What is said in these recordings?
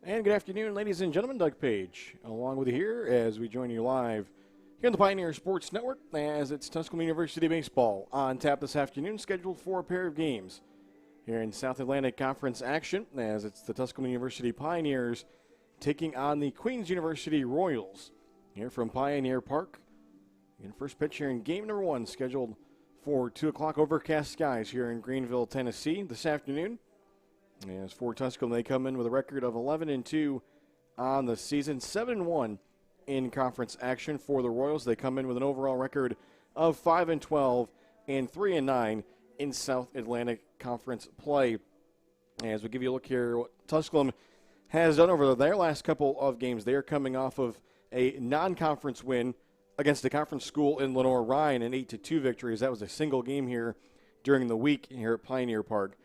And good afternoon, ladies and gentlemen. Doug Page along with you here as we join you live here on the Pioneer Sports Network as it's Tusculum University Baseball on tap this afternoon, scheduled for a pair of games here in South Atlantic Conference action as it's the Tusculum University Pioneers taking on the Queens University Royals here from Pioneer Park. In first pitch here in game number one, scheduled for 2 o'clock, overcast skies here in Greenville, Tennessee this afternoon. As for Tusculum, they come in with a record of 11-2 on the season, 7-1 in conference action. For the Royals, they come in with an overall record of 5-12 and 3-9 in South Atlantic Conference play. As we give you a look here, what Tusculum has done over their last couple of games, they are coming off of a non-conference win against a conference school in Lenore-Ryan, an 8-2 victory, as that was a single game here during the week here at Pioneer Park.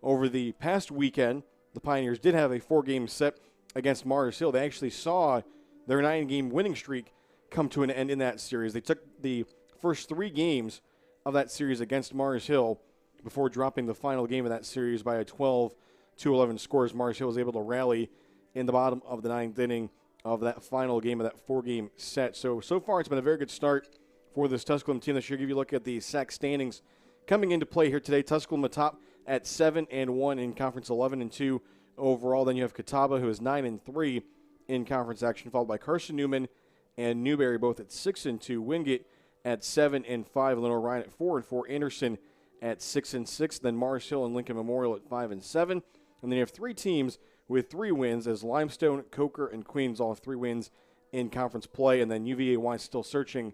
Over the past weekend, the Pioneers did have a 4-game set against Mars Hill. They actually saw their 9-game winning streak come to an end in that series. They took the first 3 games of that series against Mars Hill before dropping the final game of that series by a 12-11 score, as Mars Hill was able to rally in the bottom of the 9th inning of that final game of that 4-game set. So far it's been a very good start for this Tusculum team this year. Give you a look at the SAC standings coming into play here today. Tusculum atop at 7-1 in conference, 11-2 overall. Then you have Catawba, who is 9-3 in conference action, followed by Carson Newman and Newberry, both at 6-2. Wingate at 7-5. Lenore-Ryan at 4-4. Anderson at 6-6. Then Mars Hill and Lincoln Memorial at 5-7. And then you have 3 teams with 3 wins, as Limestone, Coker, and Queens all have 3 wins in conference play. And then UVA still searching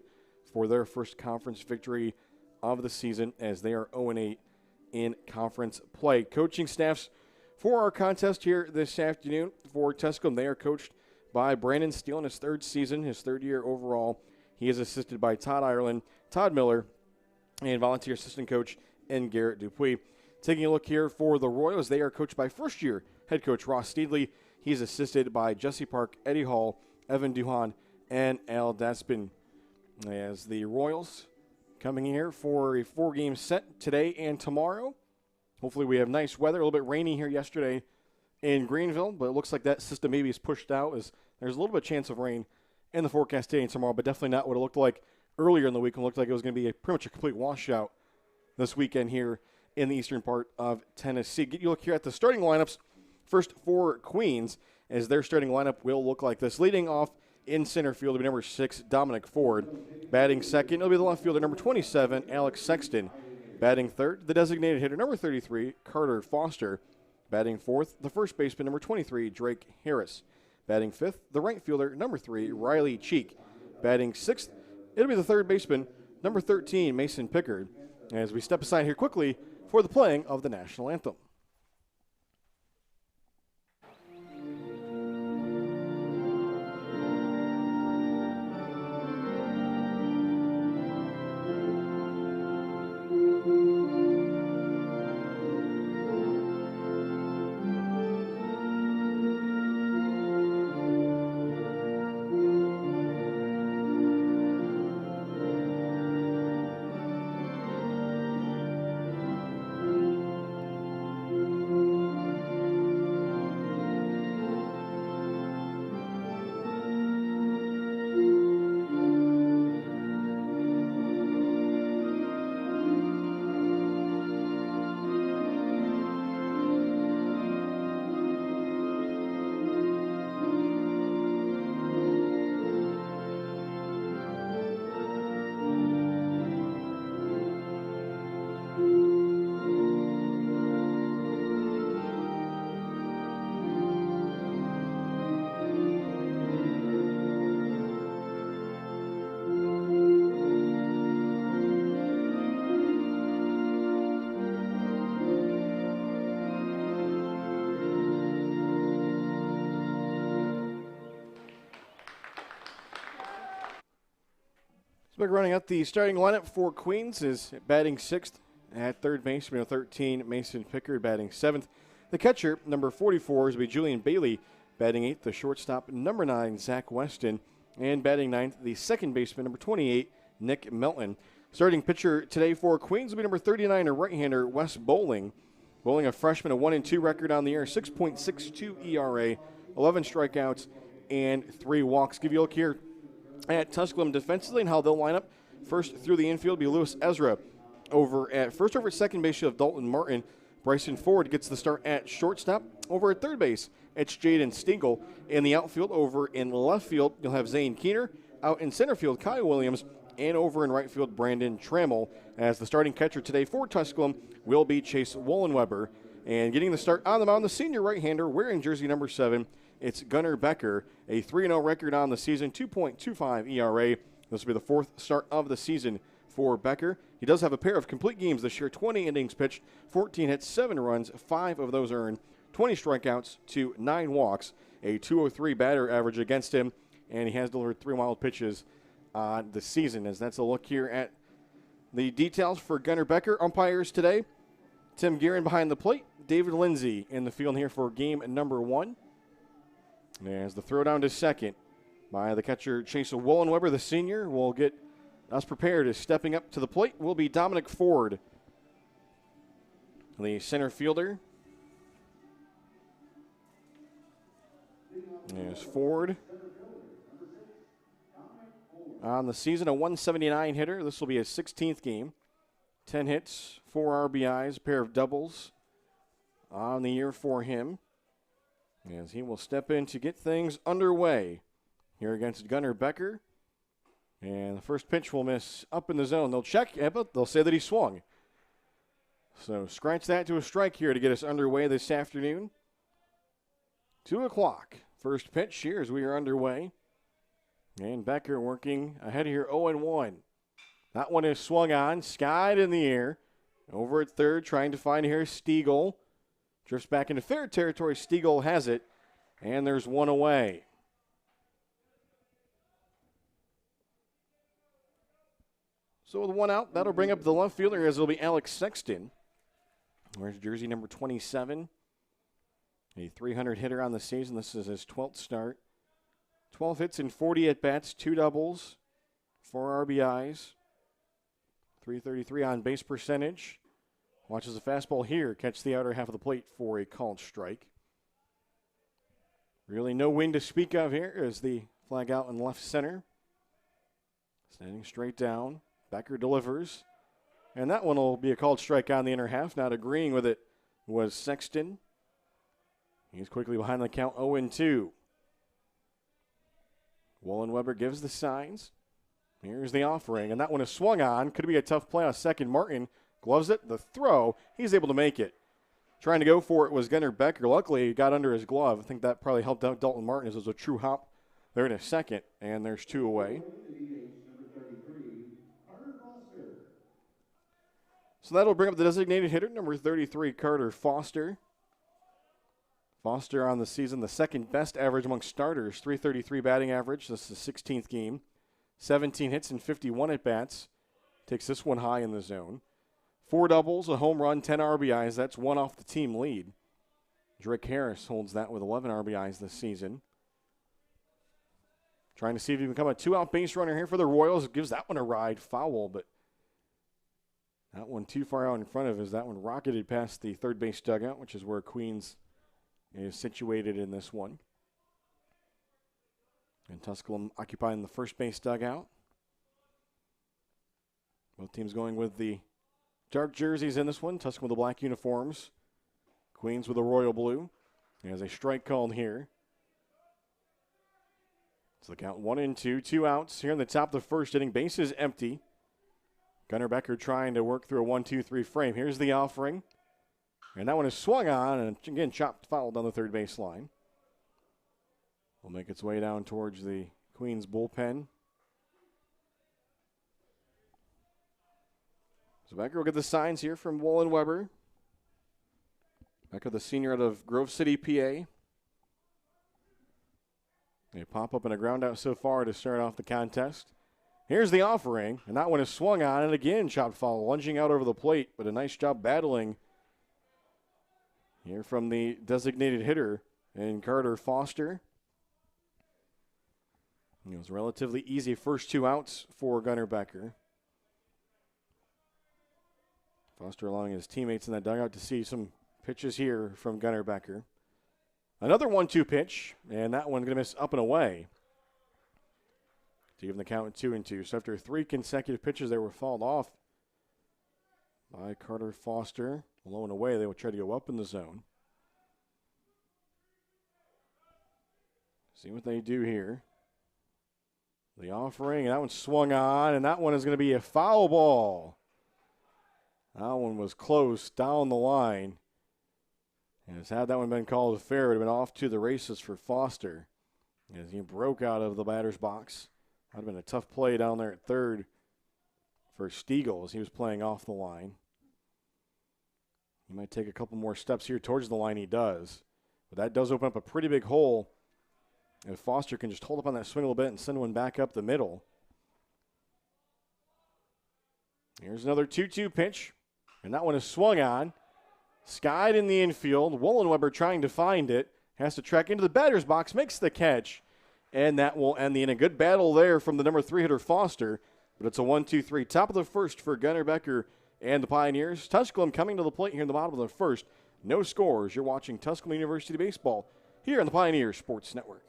for their first conference victory of the season, as they are 0-8 in conference play. Coaching staffs for our contest here this afternoon for Tusculum, they are coached by Brandon Steele in his 3rd season, his 3rd year overall. He is assisted by Todd Ireland, Todd Miller, and volunteer assistant coach and Garrett Dupuis. Taking a look here for the Royals, they are coached by first-year head coach Ross Steedley. He's assisted by Jesse Park, Eddie Hall, Evan Duhan, and Al Daspin. As the Royals coming here for a 4-game set today and tomorrow. Hopefully we have nice weather. A little bit rainy here yesterday in Greenville, but it looks like that system maybe is pushed out, as there's a little bit of chance of rain in the forecast today and tomorrow, but definitely not what it looked like earlier in the week. It looked like it was going to be pretty much a complete washout this weekend here in the eastern part of Tennessee. Get you look here at the starting lineups. First for Queens, as their starting lineup will look like this. Leading off in center field will be number 6, Dominic Ford. Batting second, it'll be the left fielder, number 27, Alex Sexton. Batting third, the designated hitter, number 33, Carter Foster. Batting fourth, the first baseman, number 23, Drake Harris. Batting fifth, the right fielder, number 3, Riley Cheek. Batting sixth, it'll be the third baseman, number 13, Mason Pickard. As we step aside here quickly for the playing of the national anthem. So running out the starting lineup for Queens is batting 6th at third base, number 13, Mason Pickard, batting 7th. The catcher, number 44, is be Julian Bailey, batting 8th. The shortstop, number 9, Zach Weston, and batting 9th, the second baseman, number 28, Nick Melton. Starting pitcher today for Queens will be number 39, a right-hander, Wes Bowling. Bowling, a freshman, a 1-2 record on the year, 6.62 ERA, 11 strikeouts, and 3 walks. Give you a look here at Tusculum defensively and how they'll line up. First through the infield will be Lewis Ezra. Over at second base, you have Dalton Martin. Bryson Ford gets the start at shortstop. Over at third base, it's Jaden Stingle. In the outfield, over in left field, you'll have Zane Keener. Out in center field, Kyle Williams. And over in right field, Brandon Trammell. As the starting catcher today for Tusculum will be Chase Wollenweber. And getting the start on the mound, the senior right-hander wearing jersey number 7, it's Gunnar Becker. A 3-0 record on the season, 2.25 ERA. This will be the 4th start of the season for Becker. He does have a pair of complete games this year, 20 innings pitched, 14 hits, 7 runs, 5 of those earned, 20 strikeouts to 9 walks, a 203 batter average against him, and he has delivered 3 wild pitches on the season. As that's a look here at the details for Gunnar Becker. Umpires today, Tim Guerin behind the plate, David Lindsay in the field here for game number 1. As the throw down to second by the catcher Chase Wollenweber, the senior, will get us prepared. As stepping up to the plate will be Dominic Ford, the center fielder. There's Ford. On the season, a 179 hitter. This will be his 16th game. 10 hits, 4 RBIs, a pair of doubles on the year for him. As he will step in to get things underway here against Gunnar Becker. And the first pitch will miss up in the zone. They'll check, but they'll say that he swung. So scratch that to a strike here to get us underway this afternoon. 2 o'clock. First pitch here as we are underway. And Becker working ahead here, 0-1. That one is swung on, skied in the air. Over at third, trying to find here Stiegel. Drifts back into third territory. Stiegel has it, and there's one away. So with 1 out, that'll bring up the left fielder, as it'll be Alex Sexton. Wears jersey number 27. A 300 hitter on the season. This is his 12th start. 12 hits and 40 at-bats, 2 doubles, 4 RBIs, 333 on base percentage. Watches the fastball here, catch the outer half of the plate for a called strike. Really no wind to speak of here as the flag out in left center. Standing straight down, Becker delivers. And that one will be a called strike on the inner half. Not agreeing with it was Sexton. He's quickly behind the count, 0-2. Wollenweber gives the signs. Here's the offering, and that one is swung on. Could be a tough play on second. Martin gloves it. The throw, he's able to make it. Trying to go for it was Gunnar Becker. Luckily, he got under his glove. I think that probably helped out Dalton Martin as it was a true hop there in a second, and there's 2 away. So that'll bring up the designated hitter, number 33, Carter Foster. Foster on the season, the second best average among starters, 333 batting average. This is the 16th game. 17 hits and 51 at-bats. Takes this one high in the zone. 4 doubles, a home run, 10 RBIs. That's 1 off the team lead. Drake Harris holds that with 11 RBIs this season. Trying to see if he can become a 2-out base runner here for the Royals. Gives that one a ride, foul, but that one too far out in front of us. That one rocketed past the third base dugout, which is where Queens is situated in this one. And Tusculum occupying the first base dugout. Both teams going with the dark jerseys in this one. Tusculum with the black uniforms. Queens with the royal blue. There's a strike called here. So the count 1-2. 2 outs here in the top of the first inning. Bases empty. Gunnar Becker trying to work through a 1-2-3 frame. Here's the offering. And that one is swung on and again chopped foul down the third base line. Will make its way down towards the Queens bullpen. So Becker will get the signs here from Wollenweber. Becker, the senior out of Grove City, PA. They pop up in a ground out so far to start off the contest. Here's the offering, and that one is swung on, and again chopped foul, lunging out over the plate, but a nice job battling here from the designated hitter and Carter Foster. It was relatively easy first 2 outs for Gunnar Becker. Foster allowing his teammates in that dugout to see some pitches here from Gunnar Becker. Another 1-2 pitch, and that one's going to miss up and away to even the count 2-2. So after 3 consecutive pitches, they were fouled off by Carter Foster. Low and away, they will try to go up in the zone. See what they do here. The offering, and that one swung on, and that one is going to be a foul ball. That one was close down the line. As had that one been called fair, it would have been off to the races for Foster as he broke out of the batter's box. That would have been a tough play down there at third for Stiegel as he was playing off the line. He might take a couple more steps here towards the line. He does. But that does open up a pretty big hole. If Foster can just hold up on that swing a little bit and send one back up the middle. Here's another 2-2 pitch. And that one is swung on. Skied in the infield. Wollenweber trying to find it. Has to track into the batter's box. Makes the catch. And that will end the inning. Good battle there from the number 3 hitter Foster. But it's a 1-2-3. Top of the first for Gunnar Becker and the Pioneers. Tusculum coming to the plate here in the bottom of the first. No scores. You're watching Tusculum University Baseball here on the Pioneer Sports Network.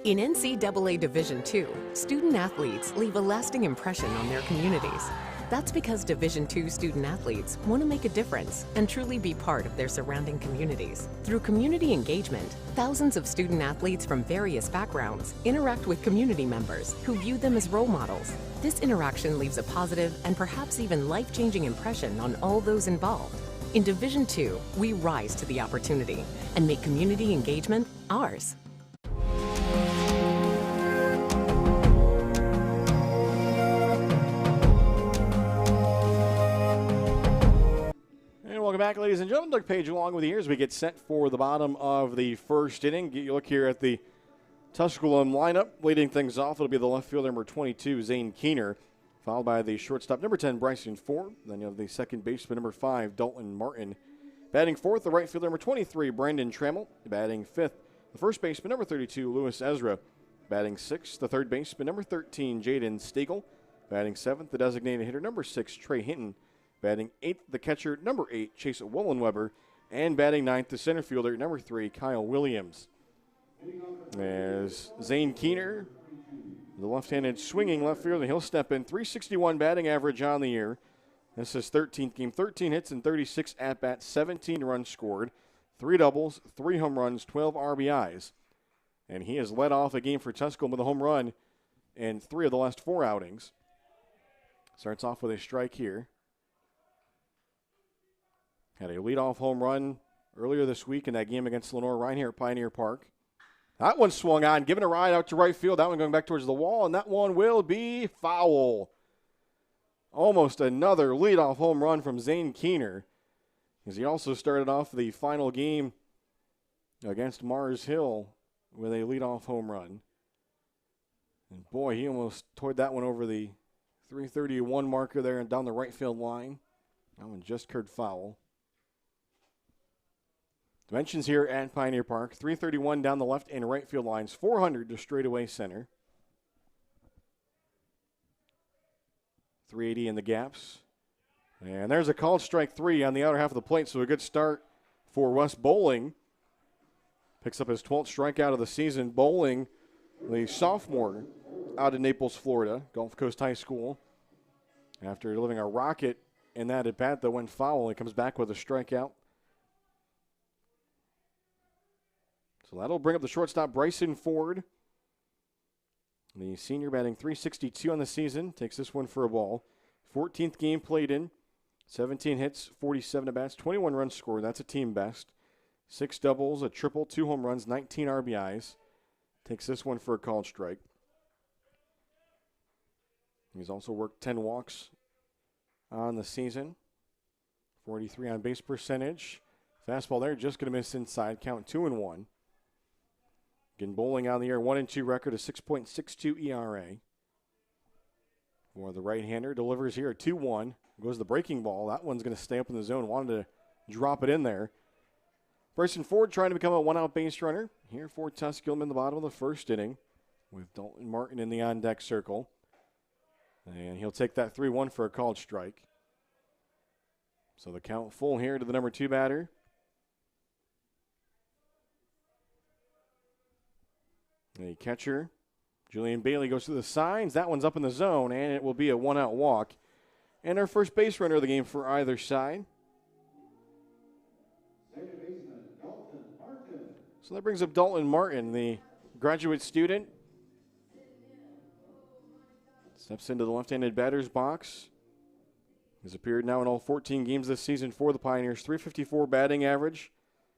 In NCAA Division II, student athletes leave a lasting impression on their communities. That's because Division II student athletes want to make a difference and truly be part of their surrounding communities. Through community engagement, thousands of student athletes from various backgrounds interact with community members who view them as role models. This interaction leaves a positive and perhaps even life-changing impression on all those involved. In Division II, we rise to the opportunity and make community engagement ours. Welcome back, ladies and gentlemen. Doug Page along with you here as we get set for the bottom of the first inning. You look here at the Tusculum lineup. Leading things off, it'll be the left fielder, number 22, Zane Keener, followed by the shortstop, number 10, Bryson Ford. Then you have the second baseman, number 5, Dalton Martin. Batting fourth, the right fielder, number 23, Brandon Trammell. Batting fifth, the first baseman, number 32, Lewis Ezra. Batting sixth, the third baseman, number 13, Jaden Stiegel. Batting seventh, the designated hitter, number 6, Trey Hinton. Batting eighth, the catcher, number 8, Chase Wollenweber. And batting ninth, the center fielder, number 3, Kyle Williams. As Zane Keener, the left-handed swinging left fielder, he'll step in. 361 batting average on the year. This is 13th game, 13 hits and 36 at-bats, 17 runs scored, 3 doubles, 3 home runs, 12 RBIs. And he has led off a game for Tusculum with a home run in 3 of the last 4 outings. Starts off with a strike here. Had a leadoff home run earlier this week in that game against Lenore Ryan here at Pioneer Park. That one swung on, giving a ride out to right field. That one going back towards the wall, and that one will be foul. Almost another leadoff home run from Zane Keener, as he also started off the final game against Mars Hill with a leadoff home run. And boy, he almost towed that one over the 331 marker there and down the right field line. That one just curved foul. Dimensions here at Pioneer Park, 331 down the left and right field lines, 400 to straightaway center. 380 in the gaps. And there's a called strike 3 on the outer half of the plate, so a good start for Wes Bowling. Picks up his 12th strikeout of the season. Bowling, the sophomore out of Naples, Florida, Gulf Coast High School. After delivering a rocket in that at-bat that went foul, he comes back with a strikeout. So that'll bring up the shortstop, Bryson Ford. The senior batting 362 on the season. Takes this one for a ball. 14th game played in. 17 hits, 47 at-bats, 21 runs scored. That's a team best. 6 doubles, a triple, 2 home runs, 19 RBIs. Takes this one for a called strike. He's also worked 10 walks on the season. 43 on base percentage. Fastball there, just going to miss inside. Count 2-1. Again, Bowling on the year, 1-2 record, a 6.62 ERA. For the right-hander, delivers here, 2-1. Goes the breaking ball. That one's going to stay up in the zone. Wanted to drop it in there. Bryson Ford trying to become a one-out base runner. Here for Tusculum in the bottom of the first inning with Dalton Martin in the on-deck circle. And he'll take that 3-1 for a called strike. So the count full here to the number 2 batter. The catcher, Julian Bailey, goes through the signs. That one's up in the zone, and it will be a one-out walk. And our first base runner of the game for either side. So that brings up Dalton Martin, the graduate student. Steps into the left-handed batter's box. Has appeared now in all 14 games this season for the Pioneers. .354 batting average,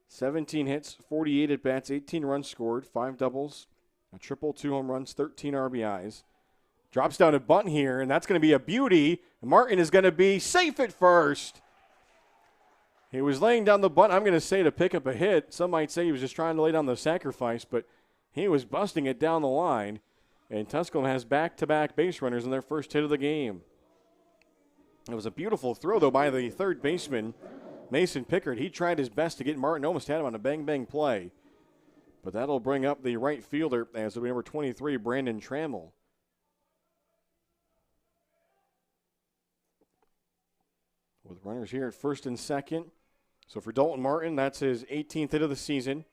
17 hits, 48 at-bats, 18 runs scored, 5 doubles, a triple, 2 home runs, 13 RBIs. Drops down a bunt here, and that's going to be a beauty. Martin is going to be safe at first. He was laying down the bunt, I'm going to say, to pick up a hit. Some might say he was just trying to lay down the sacrifice, but he was busting it down the line. And Tusculum has back-to-back base runners in their first hit of the game. It was a beautiful throw, though, by the third baseman, Mason Pickard. He tried his best to get Martin, almost had him on a bang-bang play. But that'll bring up the right fielder, as it'll be number 23, Brandon Trammell. With runners here at first and second. So for Dalton Martin, that's his 18th hit of the season.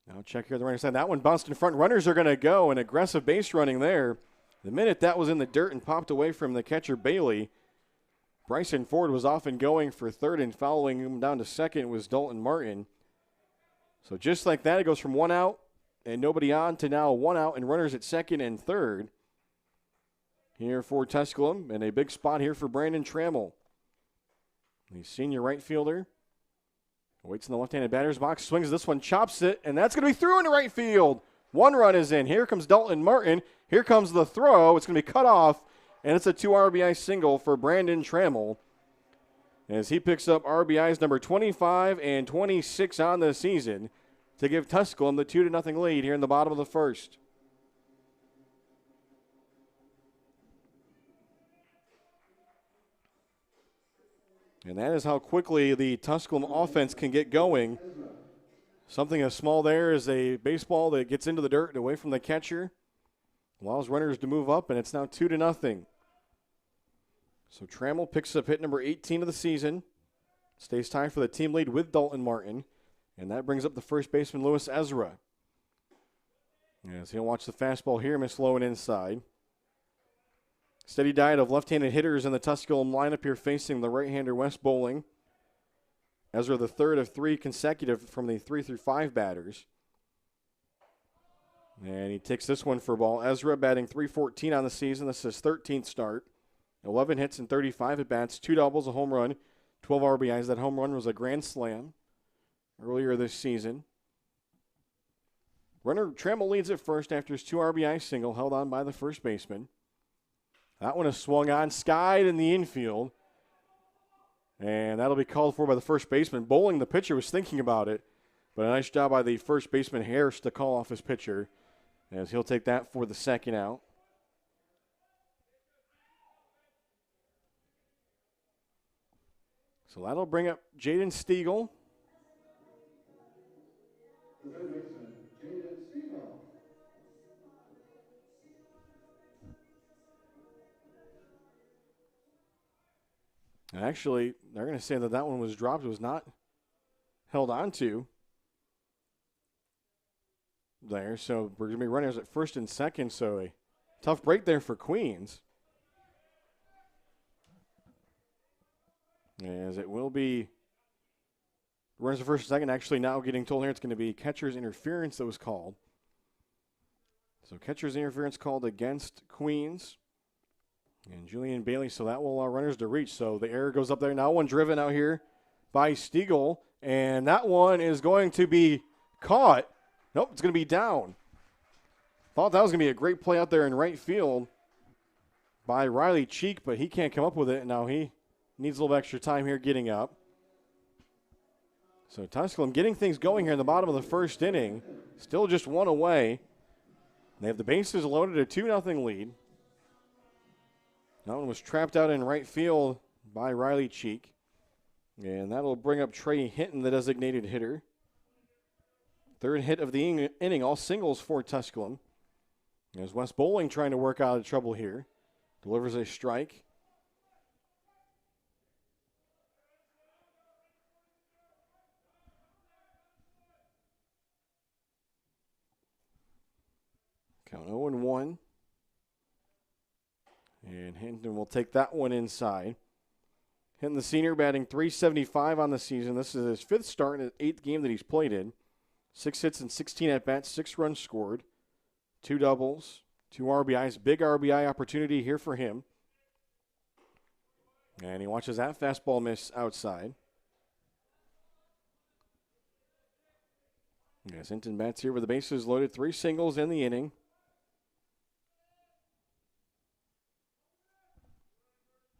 Now check here the right side. That one bounced in front. Runners are going to go, and aggressive base running there. The minute that was in the dirt and popped away from the catcher Bailey, Bryson Ford was off and going for third, and following him down to second was Dalton Martin. So just like that, it goes from 1 out and nobody on to now 1 out and runners at second and third. Here for Tusculum, and a big spot here for Brandon Trammell. The senior right fielder waits in the left-handed batter's box, swings this one, chops it, and that's going to be through into right field. 1 run is in. Here comes Dalton Martin. Here comes the throw. It's going to be cut off, and it's a 2 RBI single for Brandon Trammell as he picks up RBIs number 25 and 26 on the season to give Tusculum the 2-0 lead here in the bottom of the first. And that is how quickly the Tusculum offense can get going. Something as small there as a baseball that gets into the dirt and away from the catcher. Allows runners to move up, and it's now 2-0. So Trammell picks up hit number 18 of the season. Stays tied for the team lead with Dalton Martin. And that brings up the first baseman, Lewis Ezra. As he'll watch the fastball here, miss low and inside. Steady diet of left-handed hitters in the Tusculum lineup here facing the right-hander Wes Bowling. Ezra the third of 3 consecutive from the 3 through 5 batters. And he takes this one for a ball. Ezra batting .314 on the season. This is his 13th start. 11 hits and 35 at-bats, 2 doubles, a home run, 12 RBIs. That home run was a grand slam earlier this season. Runner Trammell leads at first after his 2 RBI single held on by the first baseman. That one is swung on, skied in the infield. And that'll be called for by the first baseman. Bowling, the pitcher, was thinking about it. But a nice job by the first baseman, Harris, to call off his pitcher, as he'll take that for the second out. So that'll bring up Jaden Stiegel. And actually, they're going to say that one was dropped. It was not held on to there. So we're going to be runners at first and second. So a tough break there for Queens. As it will be runners at first and second. Actually, now getting told here it's going to be catcher's interference that was called. So catcher's interference called against Queens. And Julian Bailey, so that will allow runners to reach. So the error goes up there. Now one driven out here by Stiegel. And that one is going to be caught. Nope, it's going to be down. Thought that was going to be a great play out there in right field by Riley Cheek, but he can't come up with it. Now he needs a little extra time here getting up. So Tusculum getting things going here in the bottom of the first inning. Still just 1 away. They have the bases loaded, a 2-0 lead. That one was trapped out in right field by Riley Cheek. And that'll bring up Trey Hinton, the designated hitter. Third hit of the inning, all singles for Tusculum. There's Wes Bowling trying to work out of trouble here. Delivers a strike. Count 0-1. And Hinton will take that one inside. Hinton, the senior, batting .375 on the season. This is his 5th start and 8th game that he's played in. 6 hits and 16 at-bats, 6 runs scored. 2 doubles, 2 RBIs. Big RBI opportunity here for him. And he watches that fastball miss outside. Yes, Hinton bats here with the bases loaded. 3 singles in the inning.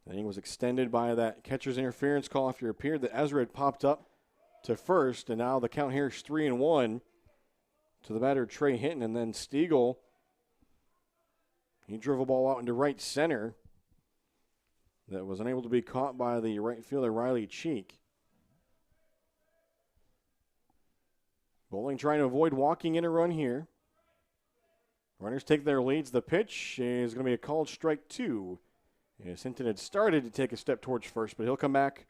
The inning was extended by that catcher's interference call after it appeared that Ezra had popped up to first, and now the count here is 3-1 to the batter Trey Hinton, and then Stiegel, he drove a ball out into right center that was unable to be caught by the right fielder Riley Cheek. Bowling trying to avoid walking in a run here. Runners take their leads. The pitch is going to be a called strike 2. Yes, Hinton had started to take a step towards first, but he'll come back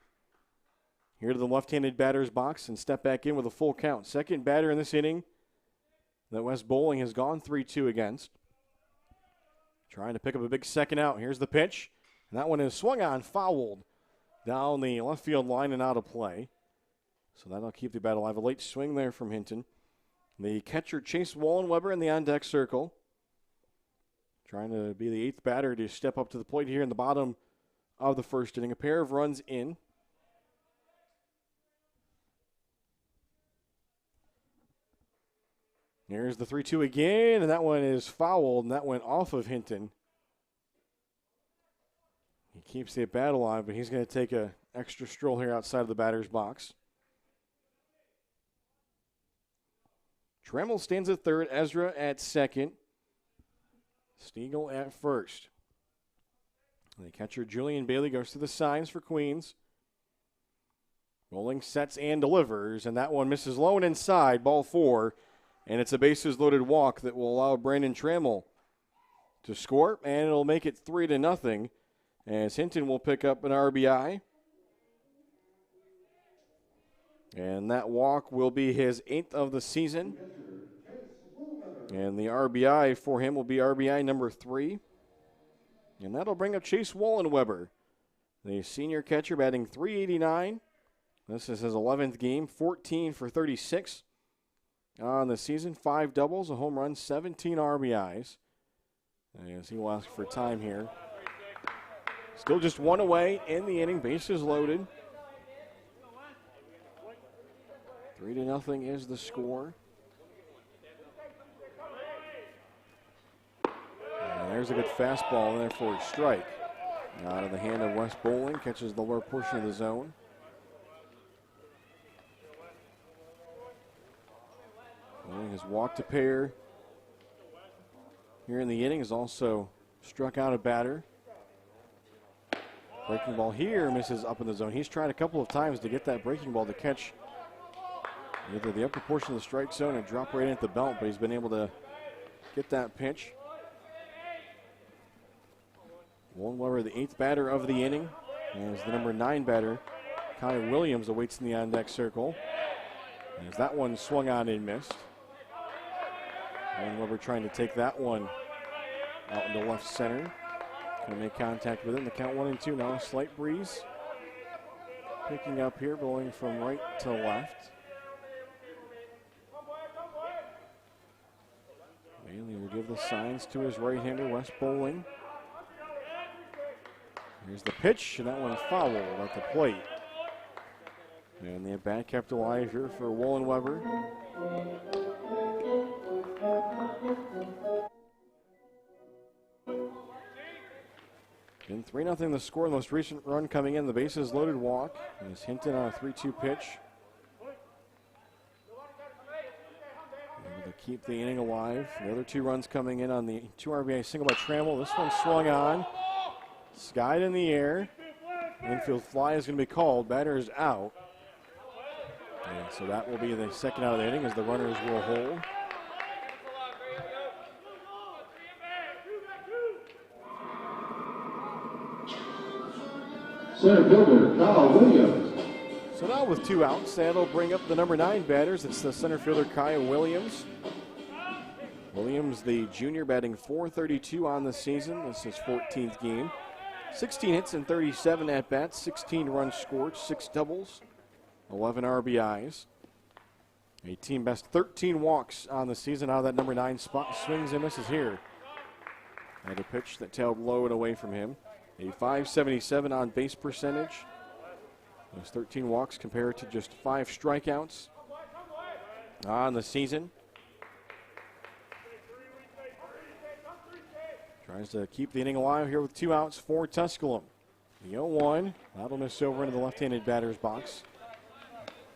here to the left-handed batter's box and step back in with a full count. Second batter in this inning that Wes Bowling has gone 3-2 against. Trying to pick up a big second out. Here's the pitch, and that one is swung on, fouled down the left field line and out of play. So that'll keep the bat alive. A late swing there from Hinton. The catcher, Chase Wallenweber, in the on-deck circle. Trying to be the 8th batter to step up to the plate here in the bottom of the first inning. A pair of runs in. Here's the 3-2 again, and that one is fouled, and that went off of Hinton. He keeps the bat alive, but he's going to take an extra stroll here outside of the batter's box. Tremmel stands at third, Ezra at second. Stiegel at first. The catcher, Julian Bailey, goes to the signs for Queens. Bowling sets and delivers, and that one misses low and inside, ball 4. And it's a bases-loaded walk that will allow Brandon Trammell to score, and it'll make it 3-0 as Hinton will pick up an RBI. And that walk will be his 8th of the season. And the RBI for him will be RBI number 3. And that'll bring up Chase Wallenweber, the senior catcher, batting .389. This is his 11th game, 14 for 36 on the season. 5 doubles, a home run, 17 RBIs. As he will ask for time here. Still just 1 away in the inning, bases loaded. 3-0 is the score. And there's a good fastball in there for a strike. Out of the hand of Wes Bowling, catches the lower portion of the zone. Bowling has walked a pair here in the inning, has also struck out a batter. Breaking ball here misses up in the zone. He's tried a couple of times to get that breaking ball to catch either the upper portion of the strike zone and drop right into the belt, but he's been able to get that pitch. Wallenweber, the 8th batter of the inning, as the number 9 batter, Kai Williams, awaits in the on-deck circle. As that one swung on and missed. Wallenweber trying to take that one out into left center. Going to make contact with it. The count 1-2. Now a slight breeze. Picking up here, going from right to left. Bailey will give the signs to his right-hander, Wes Bowling. Here's the pitch, and that one fouled at the plate. And the at-bat kept alive here for Wallenweber. In 3-0 the score, the most recent run coming in, the bases loaded walk. And it's Hinton on a 3-2 pitch. And with a keep the inning alive. The other 2 runs coming in on the 2 RBI single by Trammell. This one swung on, skied in the air. Infield fly is going to be called. Batter is out. And so that will be the second out of the inning as the runners will hold. Center fielder, Kyle Williams. So now with 2 outs, that'll bring up the number 9 batters. It's the center fielder, Kyle Williams. Williams, the junior, batting .432 on the season. This is his 14th game. 16 hits and 37 at-bats, 16 runs scored, 6 doubles, 11 RBIs. A team best 13 walks on the season out of that number 9 spot. Swings and misses here. And a pitch that tailed low and away from him. A .577 on base percentage. Those 13 walks compared to just 5 strikeouts on the season. Tries to keep the inning alive here with 2 outs for Tusculum. The 0-1, that'll miss over into the left-handed batter's box.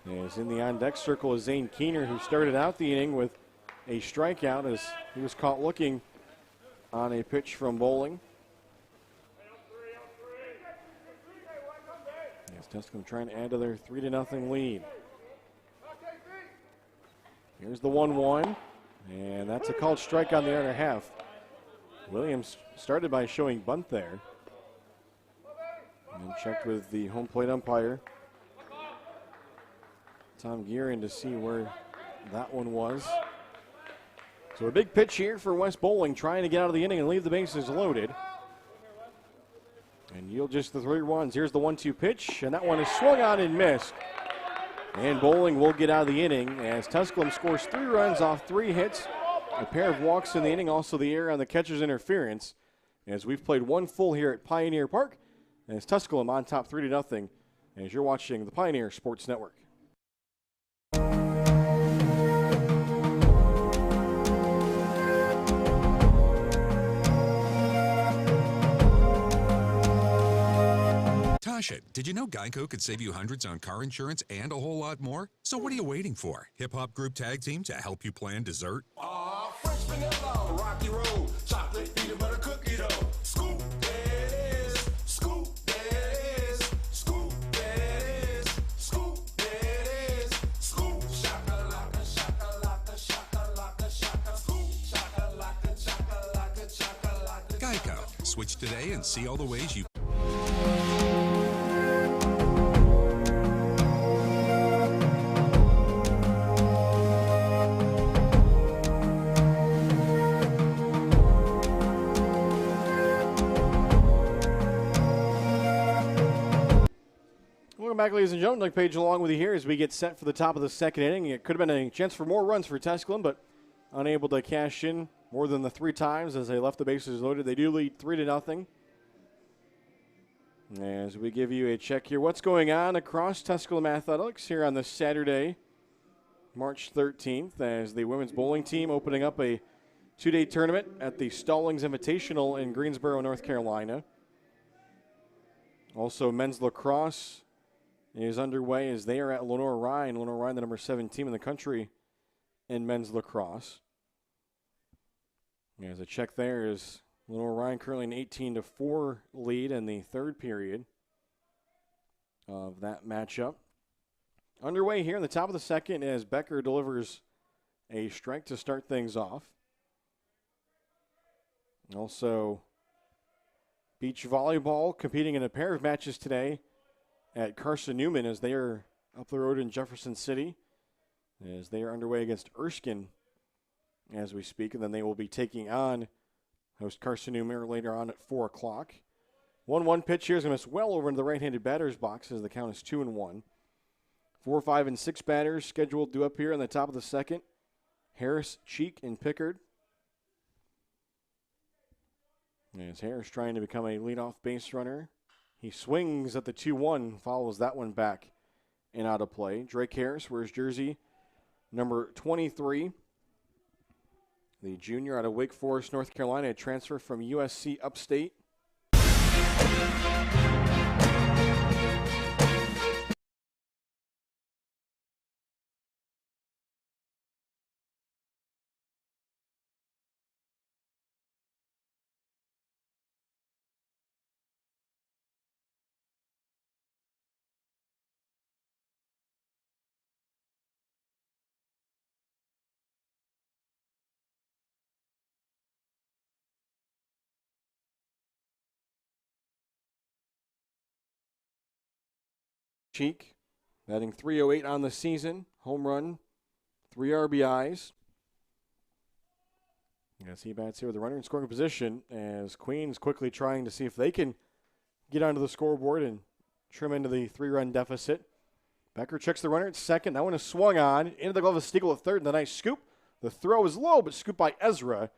As in the on-deck circle is Zane Keener, who started out the inning with a strikeout as he was caught looking on a pitch from Bowling. As Tusculum trying to add to their 3-0 lead. Here's the 1-1, and that's a called strike on the other half. Williams started by showing bunt there. And checked with the home plate umpire, Tom Gearin, to see where that one was. So a big pitch here for West Bowling, trying to get out of the inning and leave the bases loaded. And yield just the 3 runs. Here's the 1-2 pitch, and that one is swung on and missed. And Bowling will get out of the inning as Tusculum scores 3 runs off 3 hits. A pair of walks in the inning, also the error on the catcher's interference. As we've played 1 full here at Pioneer Park, and it's Tusculum on top 3-0 as you're watching the Pioneer Sports Network. Tasha, did you know Geico could save you hundreds on car insurance and a whole lot more? So what are you waiting for? Hip Hop Group Tag Team to help you plan dessert? French vanilla, rocky road, chocolate, peanut butter cookie dough. Scoop, that is, scoop, that is, scoop, that is, scoop, that is, scoop, shakalaka, shakalaka, shakalaka, shaka, scoop, shakalaka, shakalaka, shakalaka. Geico. Switch today and see all the ways you... Welcome back, ladies and gentlemen. Doug Page along with you here as we get set for the top of the second inning. It could have been a chance for more runs for Tusculum, but unable to cash in more than the 3 times as they left the bases loaded. They do lead 3-0. As we give you a check here, what's going on across Tusculum Athletics here on this Saturday, March 13th, as the women's bowling team opening up a 2-day tournament at the Stallings Invitational in Greensboro, North Carolina. Also, men's lacrosse is underway as they are at Lenore Ryan. Lenore Ryan, the number 7 team in the country in men's lacrosse. As a check there is Lenore Ryan currently an 18-4 lead in the 3rd period of that matchup. Underway here in the top of the second as Becker delivers a strike to start things off. Also, beach volleyball competing in a pair of matches today at Carson Newman as they are up the road in Jefferson City, as they are underway against Erskine as we speak, and then they will be taking on host Carson Newman later on at 4 o'clock. 1-1 pitch here is going to miss well over into the right-handed batter's box as the count is 2-1. 4, 5, and 6 batters scheduled due up here in the top of the second. Harris, Cheek, and Pickard. As Harris trying to become a leadoff base runner. He swings at the 2-1, follows that one back and out of play. Drake Harris wears jersey number 23. The junior out of Wake Forest, North Carolina, a transfer from USC Upstate. Cheek, batting .308 on the season. Home run, 3 RBIs. As he bats here with the runner in scoring position, as Queens quickly trying to see if they can get onto the scoreboard and trim into the 3-run deficit. Becker checks the runner at second. That one is swung on. Into the glove of Stiegel at third, and the nice scoop. The throw is low, but scooped by Ezra.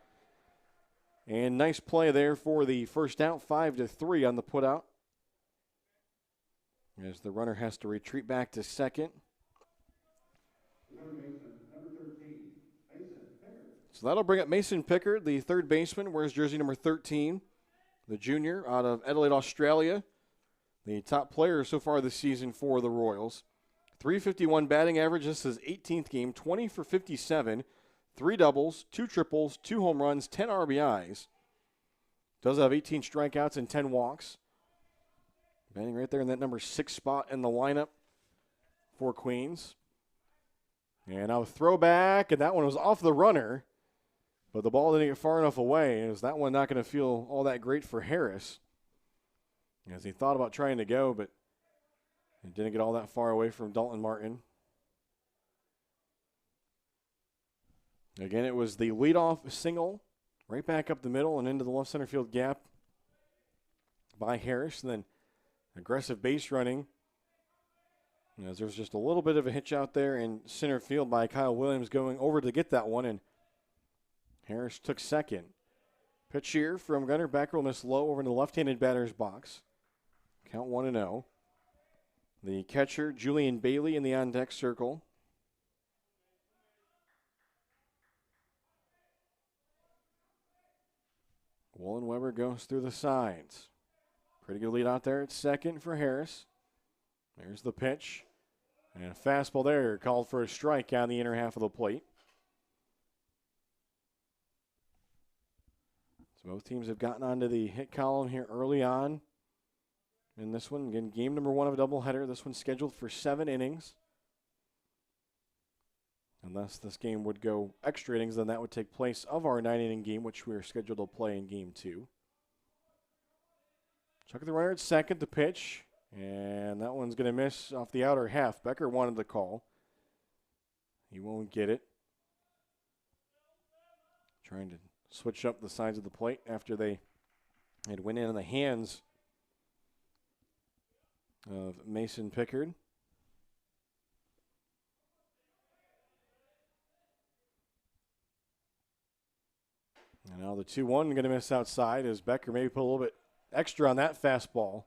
And nice play there for the first out, 5-3 on the putout. As the runner has to retreat back to second. So that'll bring up Mason Pickard, the third baseman, wears jersey number 13, the junior out of Adelaide, Australia. The top player so far this season for the Royals. .351 batting average. This is his 18th game, 20 for 57, 3 doubles, 2 triples, 2 home runs, 10 RBIs. Does have 18 strikeouts and 10 walks. Batting right there in that number 6 spot in the lineup for Queens. And now a throwback, and that one was off the runner. But the ball didn't get far enough away. Is that one not going to feel all that great for Harris? As he thought about trying to go, but it didn't get all that far away from Dalton Martin. Again, it was the leadoff single right back up the middle and into the left center field gap by Harris. And then aggressive base running. As there was just a little bit of a hitch out there in center field by Kyle Williams going over to get that one, and Harris took second. Pitch here from Gunnar. Becker will miss low over in the left-handed batter's box. Count 1-0. The catcher, Julian Bailey, in the on-deck circle. Woolen Weber goes through the sides. Pretty good lead out there at second for Harris. There's the pitch. And a fastball there called for a strike on the inner half of the plate. So both teams have gotten onto the hit column here early on in this one. Again, game number 1 of a doubleheader. This one's scheduled for 7 innings. Unless this game would go extra innings, then that would take place of our 9-inning game, which we are scheduled to play in game 2. Chuck the runner at second, the pitch. And that one's going to miss off the outer half. Becker wanted the call. He won't get it. Trying to switch up the sides of the plate after they had went in the hands of Mason Pickard. And now the 2-1 going to miss outside as Becker maybe put a little bit extra on that fastball.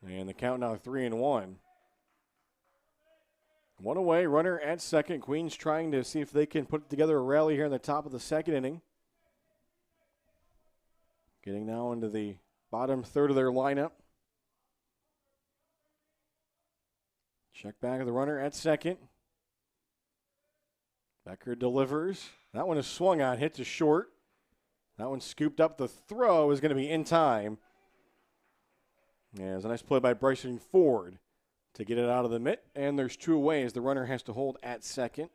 And the count now 3-1. One away, runner at second. Queens trying to see if they can put together a rally here in the top of the second inning. Getting now into the bottom third of their lineup. Check back of the runner at second. Becker delivers. That one is swung on, hit to short. That one scooped up. The throw is going to be in time. Yeah, it was a nice play by Bryson Ford to get it out of the mitt. And there's 2 away as the runner has to hold at second.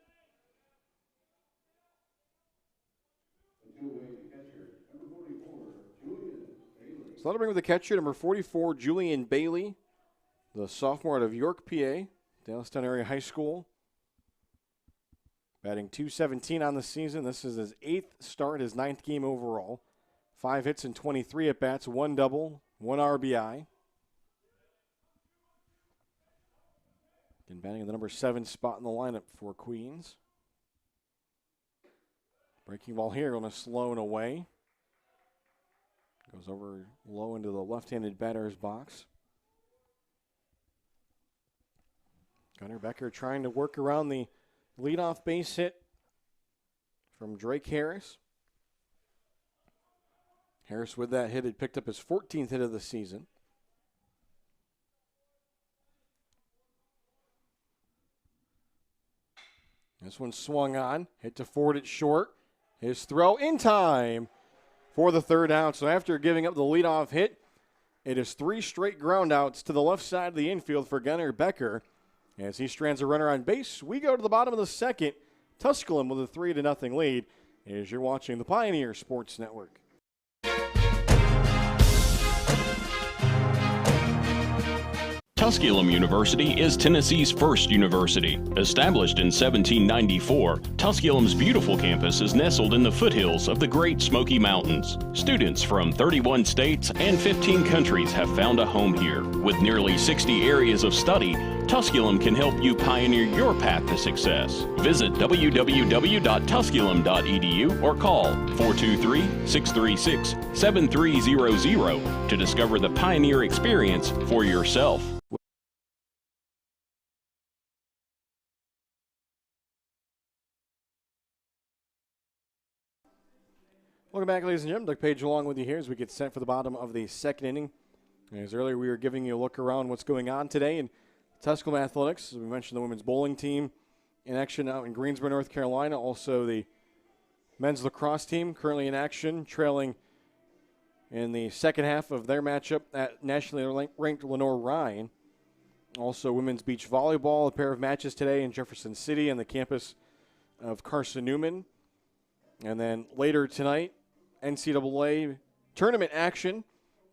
So that'll bring with the catcher, number 44, Julian Bailey, the sophomore out of York, PA, Dallestown Area High School. Batting .217 on the season. This is his 8th start, his 9th game overall. 5 hits and 23 at-bats, 1 double, 1 RBI. And batting in the number 7 spot in the lineup for Queens. Breaking ball here on a slow and away. Goes over low into the left-handed batter's box. Gunnar Becker trying to work around the leadoff base hit from Drake Harris. Harris with that hit had picked up his 14th hit of the season. This one swung on, hit to Ford at short. His throw in time for the third out. So after giving up the leadoff hit, it is 3 straight groundouts to the left side of the infield for Gunnar Becker. As he strands a runner on base, we go to the bottom of the second. Tusculum with a 3-0 lead as you're watching the Pioneer Sports Network. Tusculum University is Tennessee's first university. Established in 1794, Tusculum's beautiful campus is nestled in the foothills of the Great Smoky Mountains. Students from 31 states and 15 countries have found a home here. With nearly 60 areas of study, Tusculum can help you pioneer your path to success. Visit www.tusculum.edu or call 423-636-7300 to discover the pioneer experience for yourself. Welcome back, ladies and gentlemen. Doug Page along with you here as we get set for the bottom of the second inning. As earlier we were giving you a look around what's going on today in Tusculum Athletics. As we mentioned, the women's bowling team in action out in Greensboro, North Carolina. Also the men's lacrosse team currently in action, trailing in the second half of their matchup at nationally ranked Lenore-Ryan. Also women's beach volleyball, a pair of matches today in Jefferson City on the campus of Carson-Newman. And then later tonight, NCAA tournament action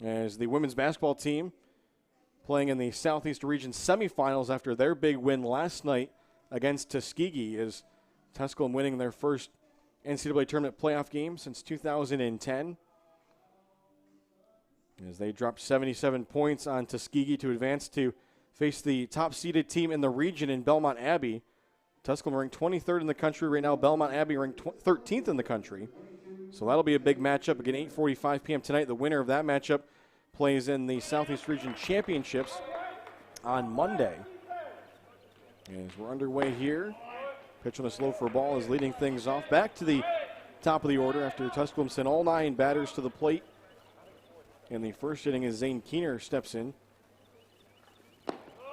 as the women's basketball team playing in the Southeast Region semifinals after their big win last night against Tuskegee, as Tusculum winning their first NCAA tournament playoff game since 2010. As they dropped 77 points on Tuskegee to advance to face the top-seeded team in the region in Belmont Abbey. Tusculum ranked 23rd in the country right now. Belmont Abbey ranked 13th in the country. So that'll be a big matchup. Again, 8:45 p.m. tonight. The winner of that matchup plays in the Southeast Region Championships on Monday. As we're underway here, pitch on the slow for a ball is leading things off. Back to the top of the order after Tusculum sent all 9 batters to the plate. In the first inning as Zane Keener steps in.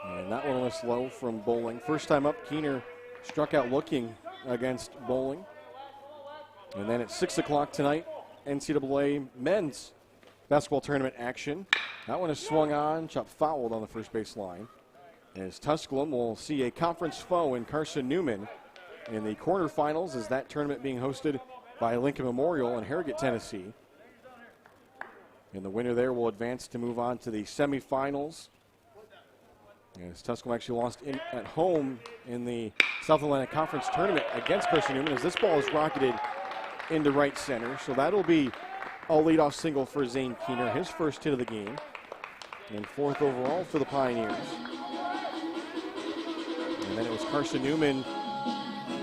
And that one was slow from Bowling. First time up, Keener struck out looking against Bowling. And then at 6 o'clock tonight, NCAA men's basketball tournament action. That one is swung on, chopped fouled on the first base line. As Tusculum will see a conference foe in Carson-Newman in the quarterfinals, as that tournament being hosted by Lincoln Memorial in Harrogate, Tennessee. And the winner there will advance to move on to the semifinals. As Tusculum actually lost at home in the South Atlantic Conference tournament against Carson-Newman, as this ball is rocketed into right center. So that'll be a leadoff single for Zane Keener, his first hit of the game, and 4th overall for the Pioneers. And then it was Carson-Newman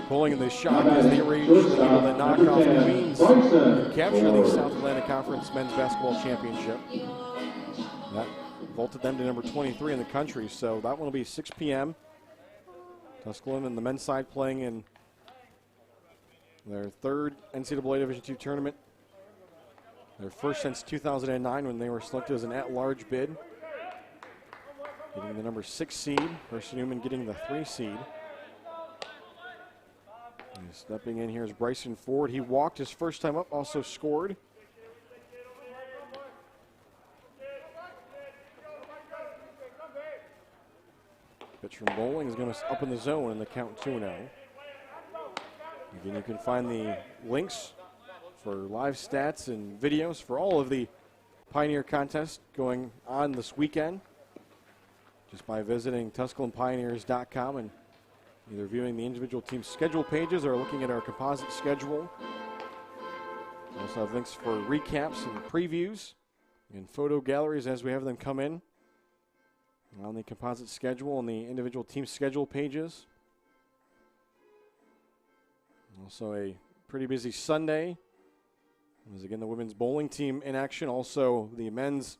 pulling in the shot as they were able to knock off Queens and capture the South Atlantic Conference men's basketball championship. That vaulted them to number 23 in the country, so that one will be 6 p.m. Tusculum and the men's side playing in their 3rd NCAA Division II tournament. Their first since 2009 when they were selected as an at-large bid. Getting the number 6 seed, Carson-Newman getting the 3 seed. And stepping in here is Bryson Ford. He walked his first time up, also scored. Pitch from Bowling is going to up in the zone in the count 2-0. Again, you can find the links for live stats and videos for all of the Pioneer contests going on this weekend just by visiting TusculumPioneers.com and either viewing the individual team schedule pages or looking at our composite schedule. We also have links for recaps and previews and photo galleries as we have them come in on the composite schedule and the individual team schedule pages. Also a pretty busy Sunday. As again, the women's bowling team in action. Also the men's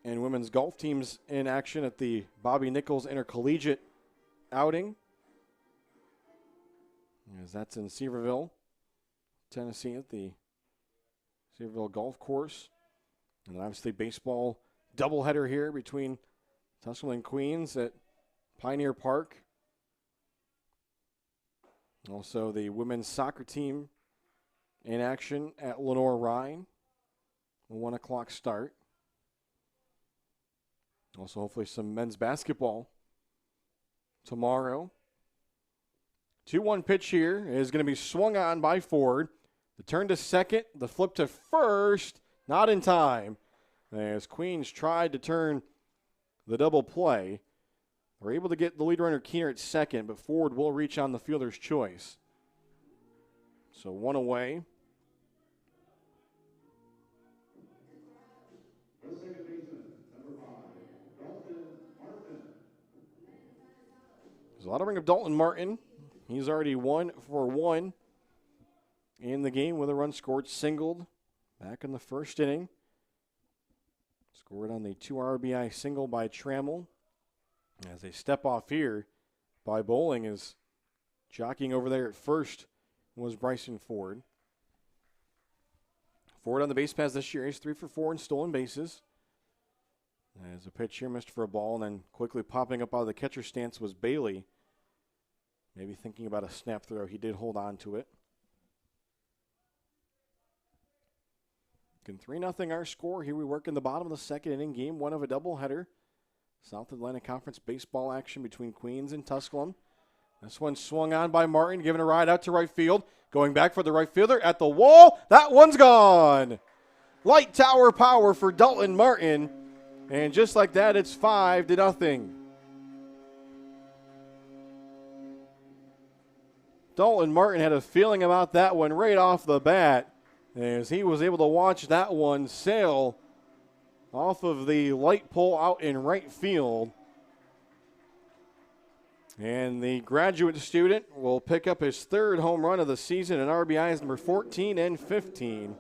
and women's golf teams in action at the Bobby Nichols Intercollegiate outing. As that's in Sevierville, Tennessee at the Sevierville Golf Course. And then obviously baseball doubleheader here between Tusculum and Queens at Pioneer Park. Also the women's soccer team in action at Lenore-Ryan. A 1 o'clock start. Also hopefully some men's basketball tomorrow. 2-1 pitch here is going to be swung on by Ford. The turn to second, the flip to first, not in time. As Queens tried to turn the double play. They're able to get the lead runner Keener at second, but Ford will reach on the fielder's choice. So one away. There's a lot of ring of Dalton Martin. He's already 1 for 1 in the game with a run scored, singled back in the first inning. Scored on the 2 RBI single by Trammell. As they step off here by Bowling, is jockeying over there at first was Bryson Ford. Ford on the base paths this year. He's 3 for 4 in stolen bases. As a pitch here missed for a ball, and then quickly popping up out of the catcher stance was Bailey. Maybe thinking about a snap throw. He did hold on to it. 3-0 our score. Here we work in the bottom of the second inning. Game 1 of a doubleheader. South Atlantic Conference baseball action between Queens and Tusculum. This one swung on by Martin, giving a ride out to right field. Going back for the right fielder at the wall. That one's gone. Light tower power for Dalton Martin. And just like that, it's 5-0. Dalton Martin had a feeling about that one right off the bat, as he was able to watch that one sail off of the light pole out in right field. And the graduate student will pick up his 3rd home run of the season, and RBIs number 14 and 15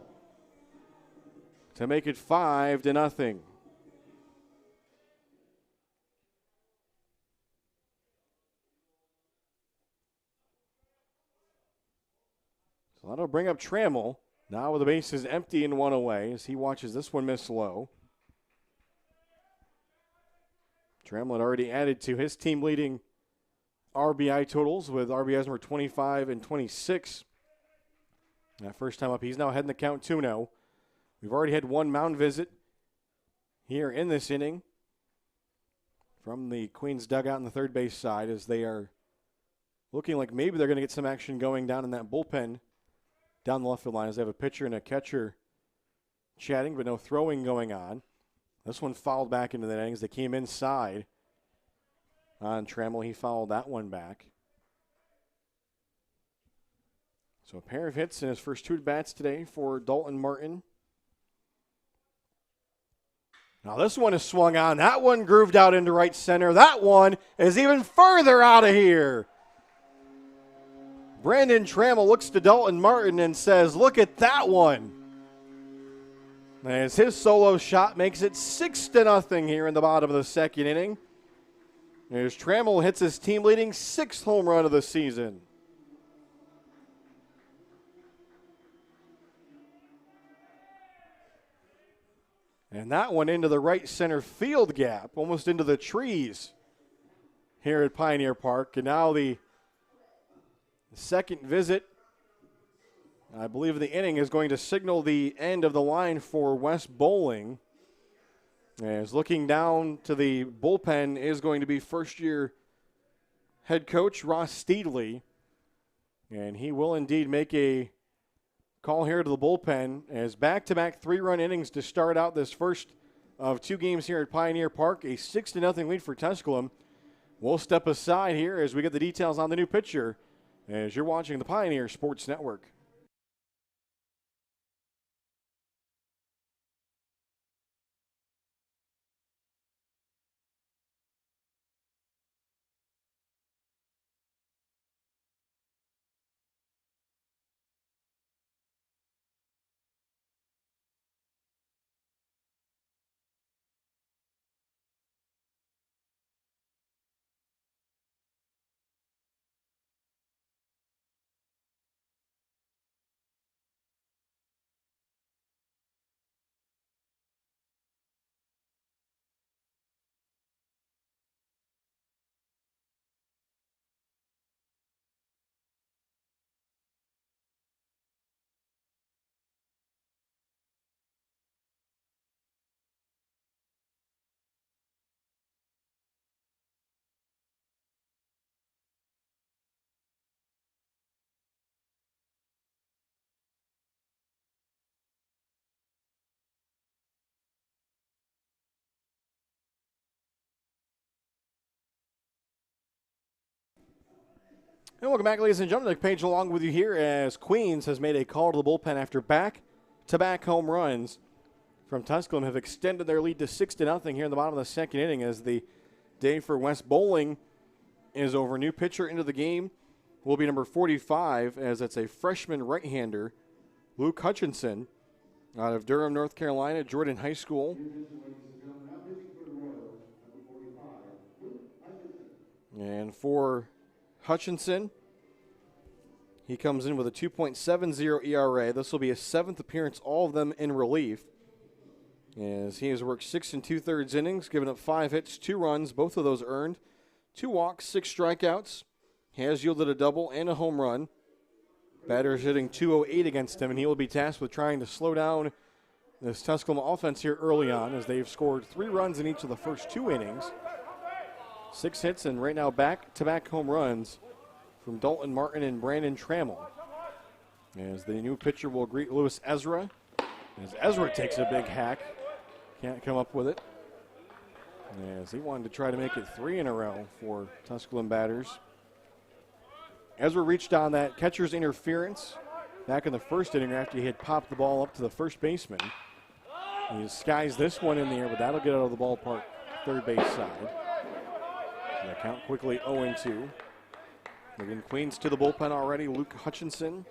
to make it 5-0. So that'll bring up Trammell. Now with the bases empty and 1 away as he watches this one miss low. Trammell had already added to his team leading RBI totals with RBIs number 25 and 26. That first time up, he's now heading the count 2-0. We've already had 1 mound visit here in this inning from the Queens dugout on the third base side, as they are looking like maybe they're going to get some action going down in that bullpen down the left field line, as they have a pitcher and a catcher chatting, but no throwing going on. This one fouled back into the innings. They came inside on Trammell. He fouled that one back. So a pair of hits in his first 2 at-bats today for Dalton Martin. Now this one is swung on. That one grooved out into right center. That one is even further out of here. Brandon Trammell looks to Dalton Martin and says, look at that one. As his solo shot makes it 6-0 here in the bottom of the second inning. As Trammell hits his team leading 6th home run of the season. And that one into the right center field gap, almost into the trees here at Pioneer Park. And now the second visit, I believe the inning, is going to signal the end of the line for West Bowling. As looking down to the bullpen is going to be first-year head coach Ross Steedley. And he will indeed make a call here to the bullpen, as back-to-back 3-run innings to start out this first of 2 games here at Pioneer Park. A 6-0 lead for Tusculum. We'll step aside here as we get the details on the new pitcher, as you're watching the Pioneer Sports Network. And welcome back, ladies and gentlemen. Nick Page along with you here as Queens has made a call to the bullpen after back-to-back home runs from Tusculum have extended their lead to 6-0 here in the bottom of the second inning as the day for West Bowling is over. New pitcher into the game will be number 45 as it's a freshman right-hander, Luke Hutchinson, out of Durham, North Carolina, Jordan High School. And for Hutchinson, he comes in with a 2.70 ERA. This will be his 7th appearance, all of them in relief, as he has worked 6 2/3 innings, given up 5 hits, 2 runs, both of those earned, 2 walks, 6 strikeouts. He has yielded a double and a home run. Batter's hitting .208 against him, and he will be tasked with trying to slow down this Tusculum offense here early on, as they've scored 3 runs in each of the first 2 innings. 6 hits, and right now back-to-back home runs from Dalton Martin and Brandon Trammell. As the new pitcher will greet Lewis Ezra, as Ezra takes a big hack. Can't come up with it, as he wanted to try to make it 3 in a row for Tusculum batters. Ezra reached on that catcher's interference back in the first inning after he had popped the ball up to the first baseman. He skies this one in the air, but that'll get out of the ballpark third base side. The count quickly 0-2. Again, Queens to the bullpen already. Luke Hutchinson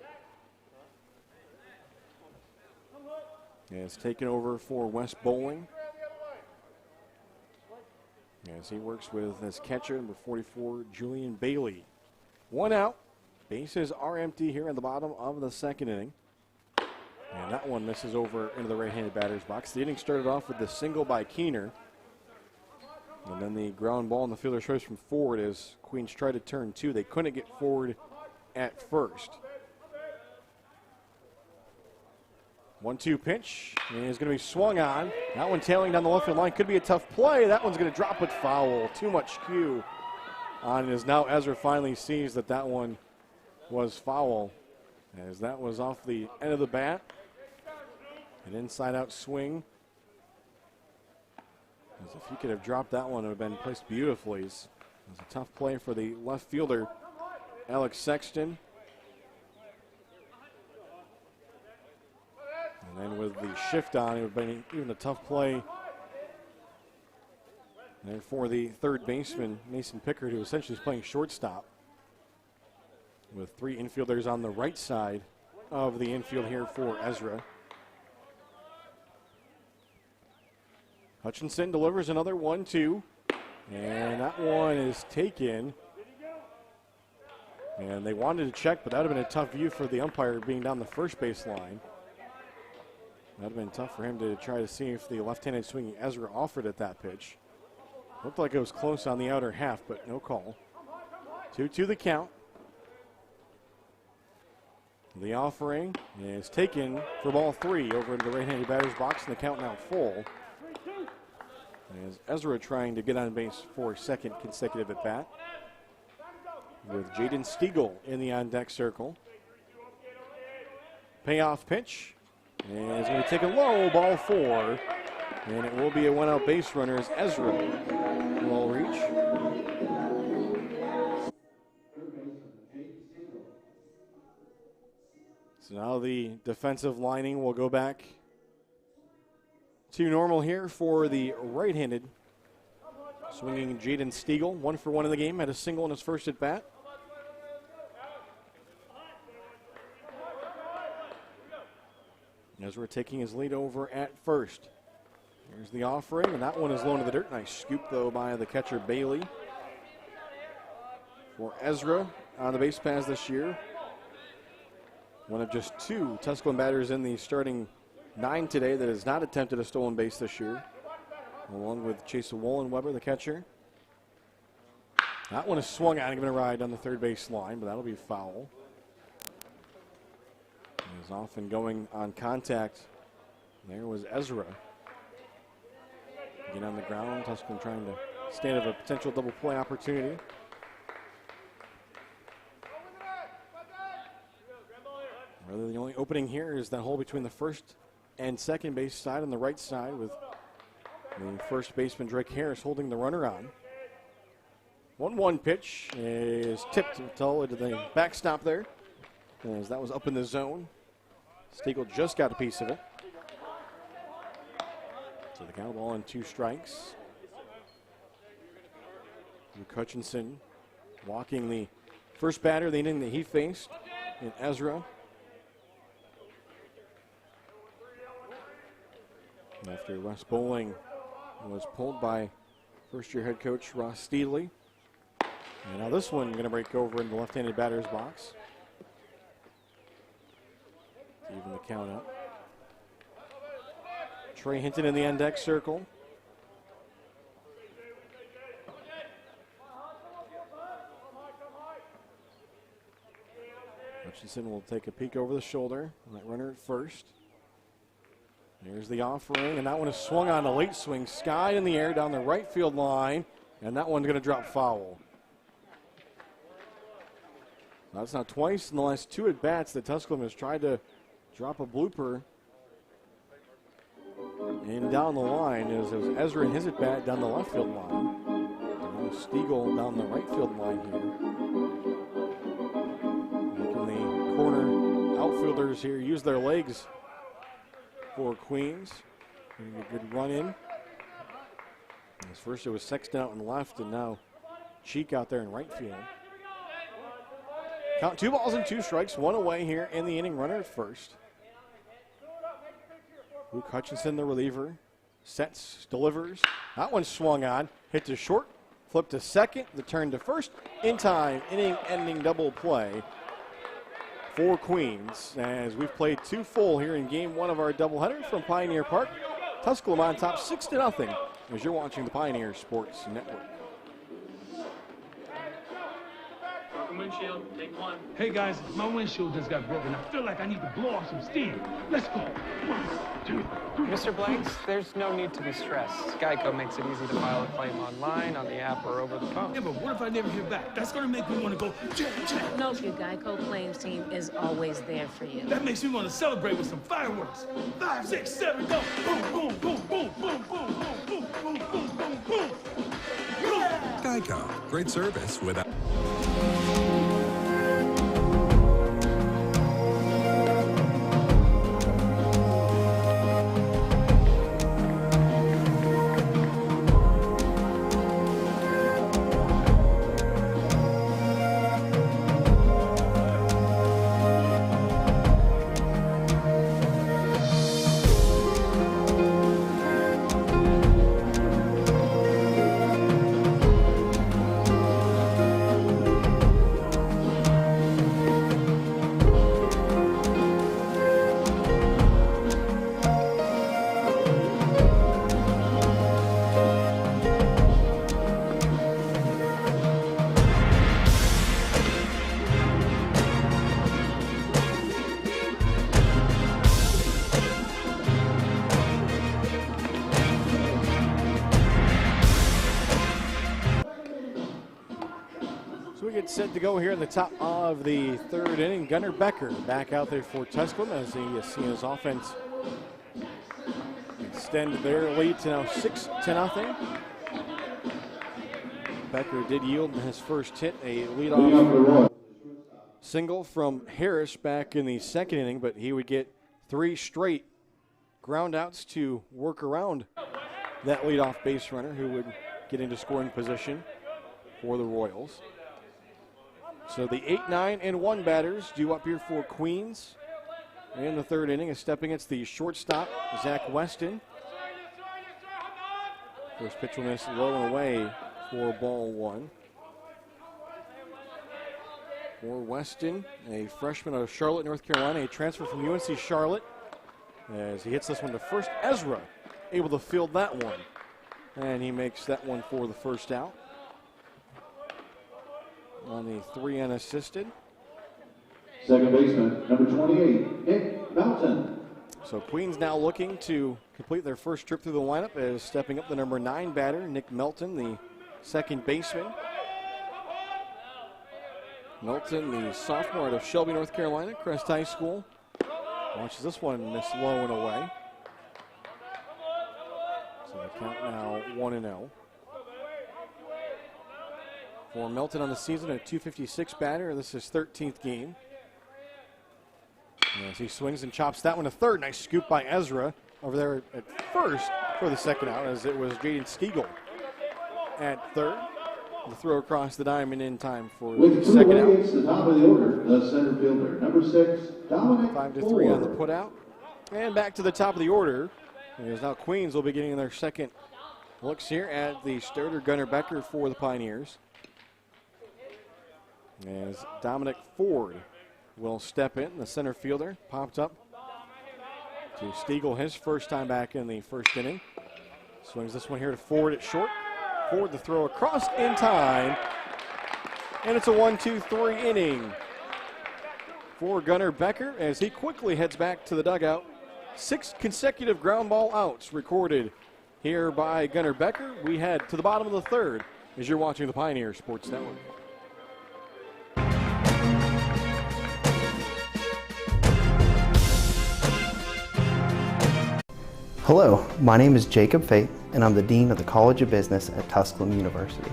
has taken over for West Bowling, as he works with his catcher, number 44, Julian Bailey. 1 out. Bases are empty here in the bottom of the second inning. And that one misses over into the right-handed batter's box. The inning started off with the single by Keener. And then the ground ball in the fielder's choice from Ford as Queens tried to turn 2. They couldn't get Ford at first. 1-2 pitch, and is going to be swung on. That one tailing down the left field line could be a tough play. That one's going to drop it foul. Too much cue on it, as now Ezra finally sees that that one was foul, as that was off the end of the bat. An inside-out swing. As if he could have dropped that one, it would have been placed beautifully. It was a tough play for the left fielder, Alex Sexton. And then with the shift on, it would have been even a tough play there for the third baseman, Mason Pickard, who essentially is playing shortstop, with 3 infielders on the right side of the infield here for Ezra. Hutchinson delivers another 1-2, and that one is taken. And they wanted to check, but that would have been a tough view for the umpire being down the first base line. That would have been tough for him to try to see if the left-handed swinging Ezra offered at that pitch. Looked like it was close on the outer half, but no call. 2-2 the count. The offering is taken for ball 3 over into the right-handed batter's box, and the count now full. As Ezra trying to get on base for 2nd consecutive at bat, with Jaden Stiegel in the on-deck circle. Payoff pitch, and it's going to take a low, ball 4, and it will be a 1-out base runner as Ezra will reach. So now the defensive lining will go back to normal here for the right-handed swinging Jaden Stiegel. 1 for 1 in the game, had a single in his first at bat. Ezra taking his lead over at first. Here's the offering, and that one is low to the dirt. Nice scoop, though, by the catcher Bailey. For Ezra on the base paths this year. One of just 2 Tusculum batters in the starting 9 today that has not attempted a stolen base this year, along with Chase Wollenweber, the catcher. That one is swung out and given a ride on the third base line, but that'll be foul. He's often going on contact. There was Ezra. Again on the ground, Tusculum trying to stand up a potential double play opportunity. Really, the only opening here is that hole between the first and second base side on the right side, with the first baseman Drake Harris holding the runner on. 1-1 pitch is tipped until into the backstop there, as that was up in the zone. Stiegel just got a piece of it. So the count ball and 2 strikes. Luke Hutchinson walking the first batter the inning that he faced in Ezra. After Wes Bowling was pulled by first-year head coach Ross Steedley. And now this one going to break over in the left-handed batter's box. To even the count up. Trey Hinton in the end-deck circle. Hutchinson will take a peek over the shoulder. That runner at first. There's the offering, and that one is swung on a late swing. Sky in the air down the right field line, and that one's going to drop foul. That's now twice in the last 2 at-bats that Tusculum has tried to drop a blooper. And down the line is Ezra in his at-bat down the left field line. And now Stiegel down the right field line here. Making the corner outfielders here use their legs for Queens. A good run in. As first it was Sexton out in left, and now Cheek out there in right field. Count 2 balls and 2 strikes, 1 away here in the inning. Runner at first. Luke Hutchinson, the reliever, sets, delivers. That one swung on, hit to short, flipped to second, the turn to first. In time, inning-ending double play for Queens, as we've played 2 full here in game 1 of our doubleheader from Pioneer Park. Tusculum on top 6-0 as you're watching the Pioneer Sports Network. Windshield, take 1. Hey guys, my windshield just got broken. I feel like I need to blow off some steam. Let's go. 1, 2, 3. Mr. Blanks, there's no need to be stressed. Geico makes it easy to file a claim online, on the app, or over the phone. Yeah, but what if I never hear back? That's gonna make me want to go check. No, your Geico claims team is always there for you. That makes me want to celebrate with some fireworks. 5, 6, 7, go. Boom, boom, boom, boom, boom, boom, boom, boom, boom, boom, boom. Geico. Great service without... Set to go here in the top of the 3rd inning. Gunnar Becker back out there for Tusculum as he seen his offense extend their lead to now 6-0. Becker did yield in his first hit, a leadoff single from Harris back in the 2nd inning, but he would get 3 straight ground outs to work around that leadoff base runner who would get into scoring position for the Royals. So the 8, 9, and 1 batters due up here for Queens in the 3rd inning. A step against the shortstop, Zach Weston. First pitch will miss low and away for ball 1. For Weston, a freshman out of Charlotte, North Carolina, a transfer from UNC Charlotte. As he hits this one to first, Ezra able to field that one. And he makes that one for the first out. On the 3 unassisted. Second baseman, number 28, Nick Melton. So Queens now looking to complete their first trip through the lineup as stepping up the number 9 batter, Nick Melton, the second baseman. Melton, the sophomore out of Shelby, North Carolina, Crest High School. Watches this one miss low and away. So the count now 1-0. For Milton on the season, a .256 batter. This is his 13th game. As he swings and chops that one to third. Nice scoop by Ezra over there at first for the second out, as it was Jaden Stiegel at third. The throw across the diamond in time for the second out. It's the top of the order, the center fielder, number 6, Dominic 5-3 on the putout. And back to the top of the order. As now Queens will be getting their second looks here at the starter Gunnar Becker for the Pioneers. As Dominic Ford will step in, the center fielder popped up to Stiegel, his first time back in the first inning. Swings this one here to Ford at short. Ford the throw across in time. And it's a 1-2-3 inning for Gunnar Becker as he quickly heads back to the dugout. 6 consecutive ground ball outs recorded here by Gunnar Becker. We head to the bottom of the third as you're watching the Pioneer Sports Network. Hello, my name is Jacob Fate, and I'm the Dean of the College of Business at Tusculum University.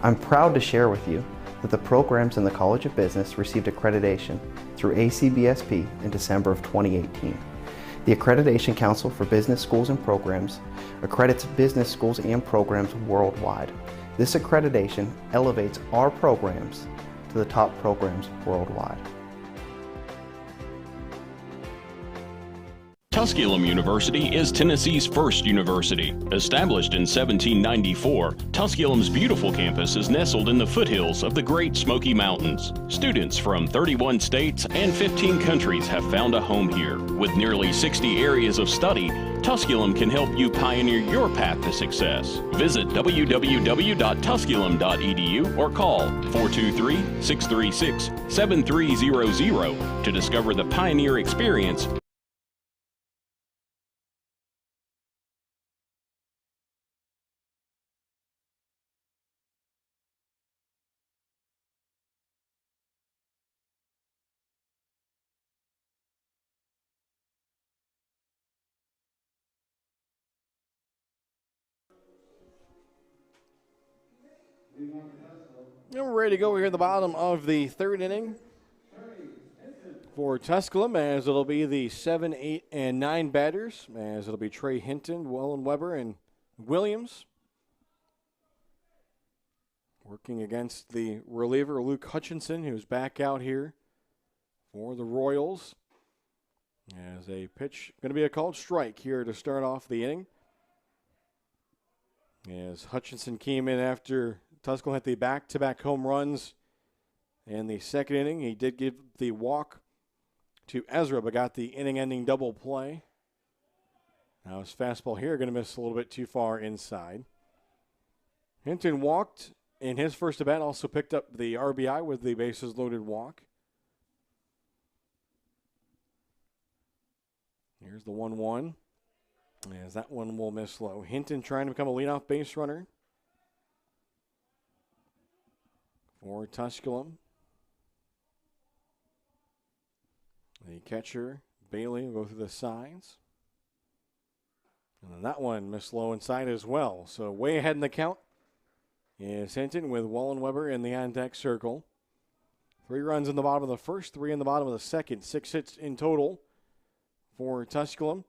I'm proud to share with you that the programs in the College of Business received accreditation through ACBSP in December of 2018. The Accreditation Council for Business Schools and Programs accredits business schools and programs worldwide. This accreditation elevates our programs to the top programs worldwide. Tusculum University is Tennessee's first university. Established in 1794, Tusculum's beautiful campus is nestled in the foothills of the Great Smoky Mountains. Students from 31 states and 15 countries have found a home here. With nearly 60 areas of study, Tusculum can help you pioneer your path to success. Visit www.tusculum.edu or call 423-636-7300 to discover the Pioneer experience. And we're ready to go here at the bottom of the third inning for Tusculum, as it'll be the 7, 8, and 9 batters, as it'll be Trey Hinton, Wellenweber, and Williams. Working against the reliever Luke Hutchinson, who's back out here for the Royals. As a pitch, going to be a called strike here to start off the inning. As Hutchinson came in after Tusculum had the back-to-back home runs in the second inning. He did give the walk to Ezra, but got the inning-ending double play. Now his fastball here going to miss a little bit too far inside. Hinton walked in his first at bat, also picked up the RBI with the bases-loaded walk. Here's the 1-1. As that one will miss low. Hinton trying to become a leadoff base runner for Tusculum. The catcher, Bailey, will go through the sides. And then that one missed low inside as well. So way ahead in the count is Hinton with Wellenweber in the on-deck circle. 3 runs in the bottom of the first, 3 in the bottom of the second. 6 hits in total for Tusculum.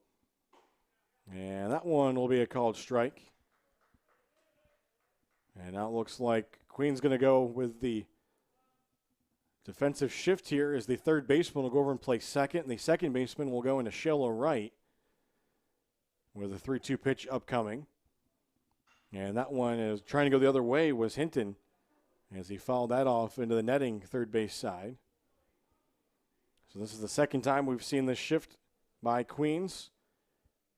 And that one will be a called strike. And now it looks like Queen's going to go with the defensive shift here, as the third baseman will go over and play second, and the second baseman will go into shallow right with a 3-2 pitch upcoming. And that one is trying to go the other way was Hinton, as he fouled that off into the netting third base side. So this is the second time we've seen this shift by Queens,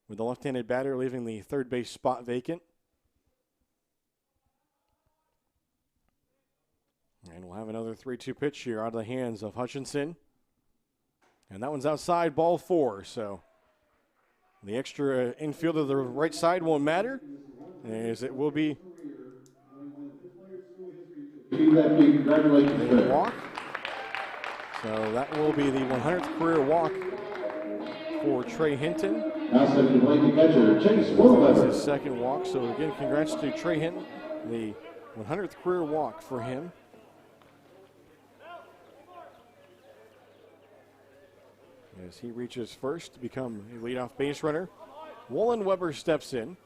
with the left-handed batter leaving the third base spot vacant. And we'll have another 3-2 pitch here out of the hands of Hutchinson. And that one's outside, ball 4. So the extra infield of the right side won't matter, as it will be a walk. So that will be the 100th career walk for Trey Hinton. Now stepping to plate, the catcher, Chase Wellenweber. That's his second walk. So again, congrats to Trey Hinton, the 100th career walk for him. As he reaches first to become a leadoff base runner, Wolin Weber steps in.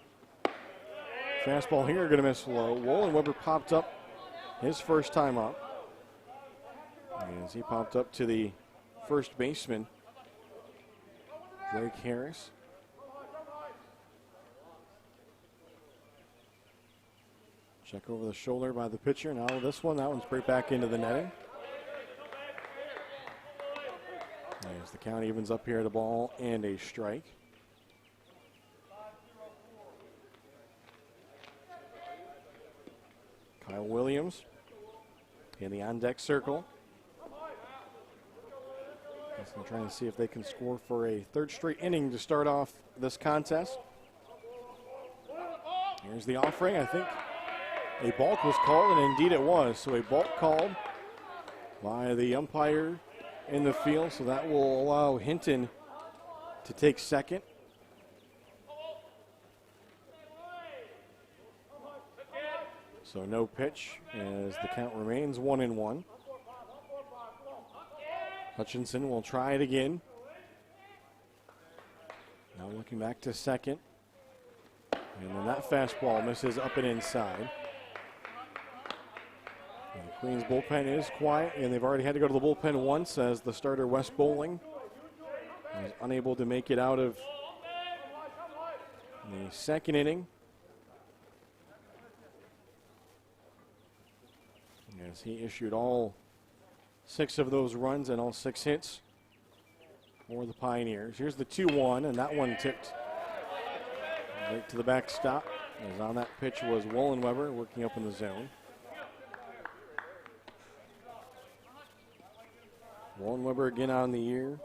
Fastball here going to miss low. Wolin Weber popped up his first time up. As he popped up to the first baseman, Drake Harris. Check over the shoulder by the pitcher. Now this one, that one's straight back into the netting. As the count evens up here at a ball and a strike. Kyle Williams in the on-deck circle. I'm trying to see if they can score for a third straight inning to start off this contest. Here's the offering. I think a balk was called, and indeed it was. So a balk called by the umpire in the field, so that will allow Hinton to take second. So no pitch as the count remains 1-1. Hutchinson will try it again. Now looking back to second. And then that fastball misses up and inside. And the Queens bullpen is quiet, and they've already had to go to the bullpen once as the starter Wes Bowling is unable to make it out of the second inning. As he issued all 6 of those runs and all 6 hits for the Pioneers. Here's the 2-1, and that one tipped right to the backstop. As on that pitch was Wolin Weber working up in the zone. Wolin Weber again on the year.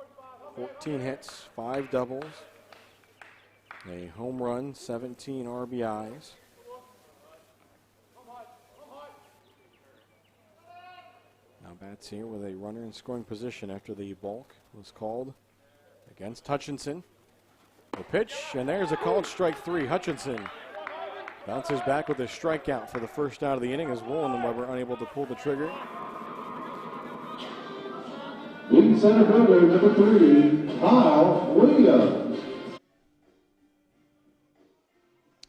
14 hits, 5 doubles, a home run, 17 RBIs. Now bats here with a runner in scoring position after the balk was called against Hutchinson. The pitch, and there's a called strike 3. Hutchinson bounces back with a strikeout for the first out of the inning as Wolin Weber unable to pull the trigger. In center fielder, number 3, Kyle Williams.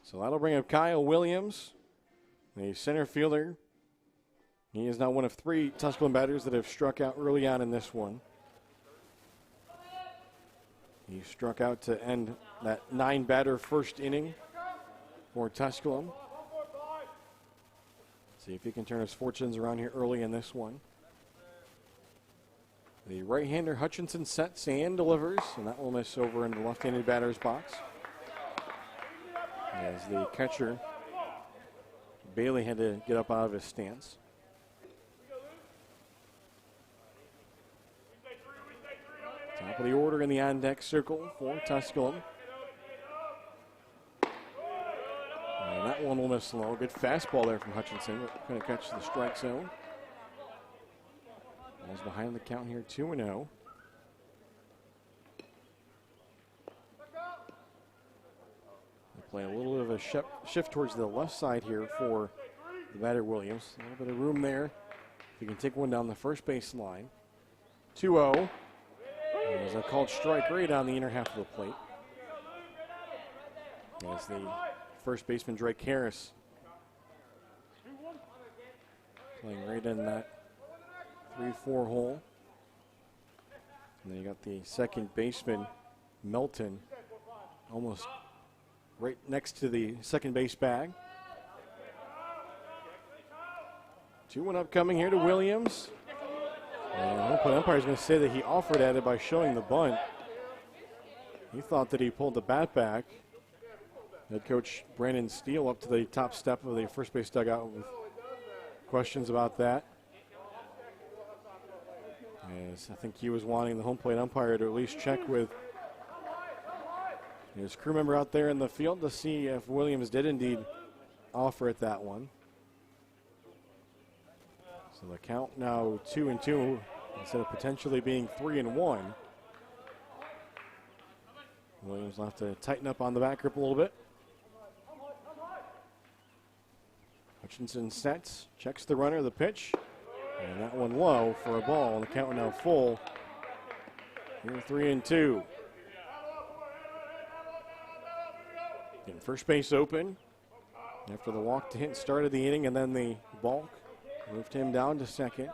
So that'll bring up Kyle Williams, the center fielder. He is now one of 3 Tusculum batters that have struck out early on in this one. He struck out to end that 9-batter first inning for Tusculum. See if he can turn his fortunes around here early in this one. The right-hander Hutchinson sets and delivers, and that will miss over in the left-handed batter's box. As the catcher, Bailey, had to get up out of his stance. Top of the order in the on-deck circle for Tusculum. And that one will miss low. Good fastball there from Hutchinson. Going to catch the strike zone. Ball's behind the count here, 2-0. They play a little bit of a shift towards the left side here for the batter Williams. A little bit of room there. If he can take one down the first base line. 2-0. There's a called strike right on the inner half of the plate. As the first baseman Drake Harris playing right in that 3-4 hole. And then you got the second baseman Melton almost right next to the second base bag. 2-1 upcoming here to Williams. And the umpire is going to say that he offered at it by showing the bunt. He thought that he pulled the bat back. Head coach Brandon Steele up to the top step of the first base dugout with questions about that. As I think he was wanting the home plate umpire to at least check with his crew member out there in the field to see if Williams did indeed offer at that one. So the count now 2-2 instead of potentially being 3-1. Williams will have to tighten up on the back grip a little bit. Hutchinson sets, checks the runner, the pitch, and that one low for a ball. And the count now full. Here 3-2. Getting first base open after the walk to hit started the inning, and then the balk moved him down to second.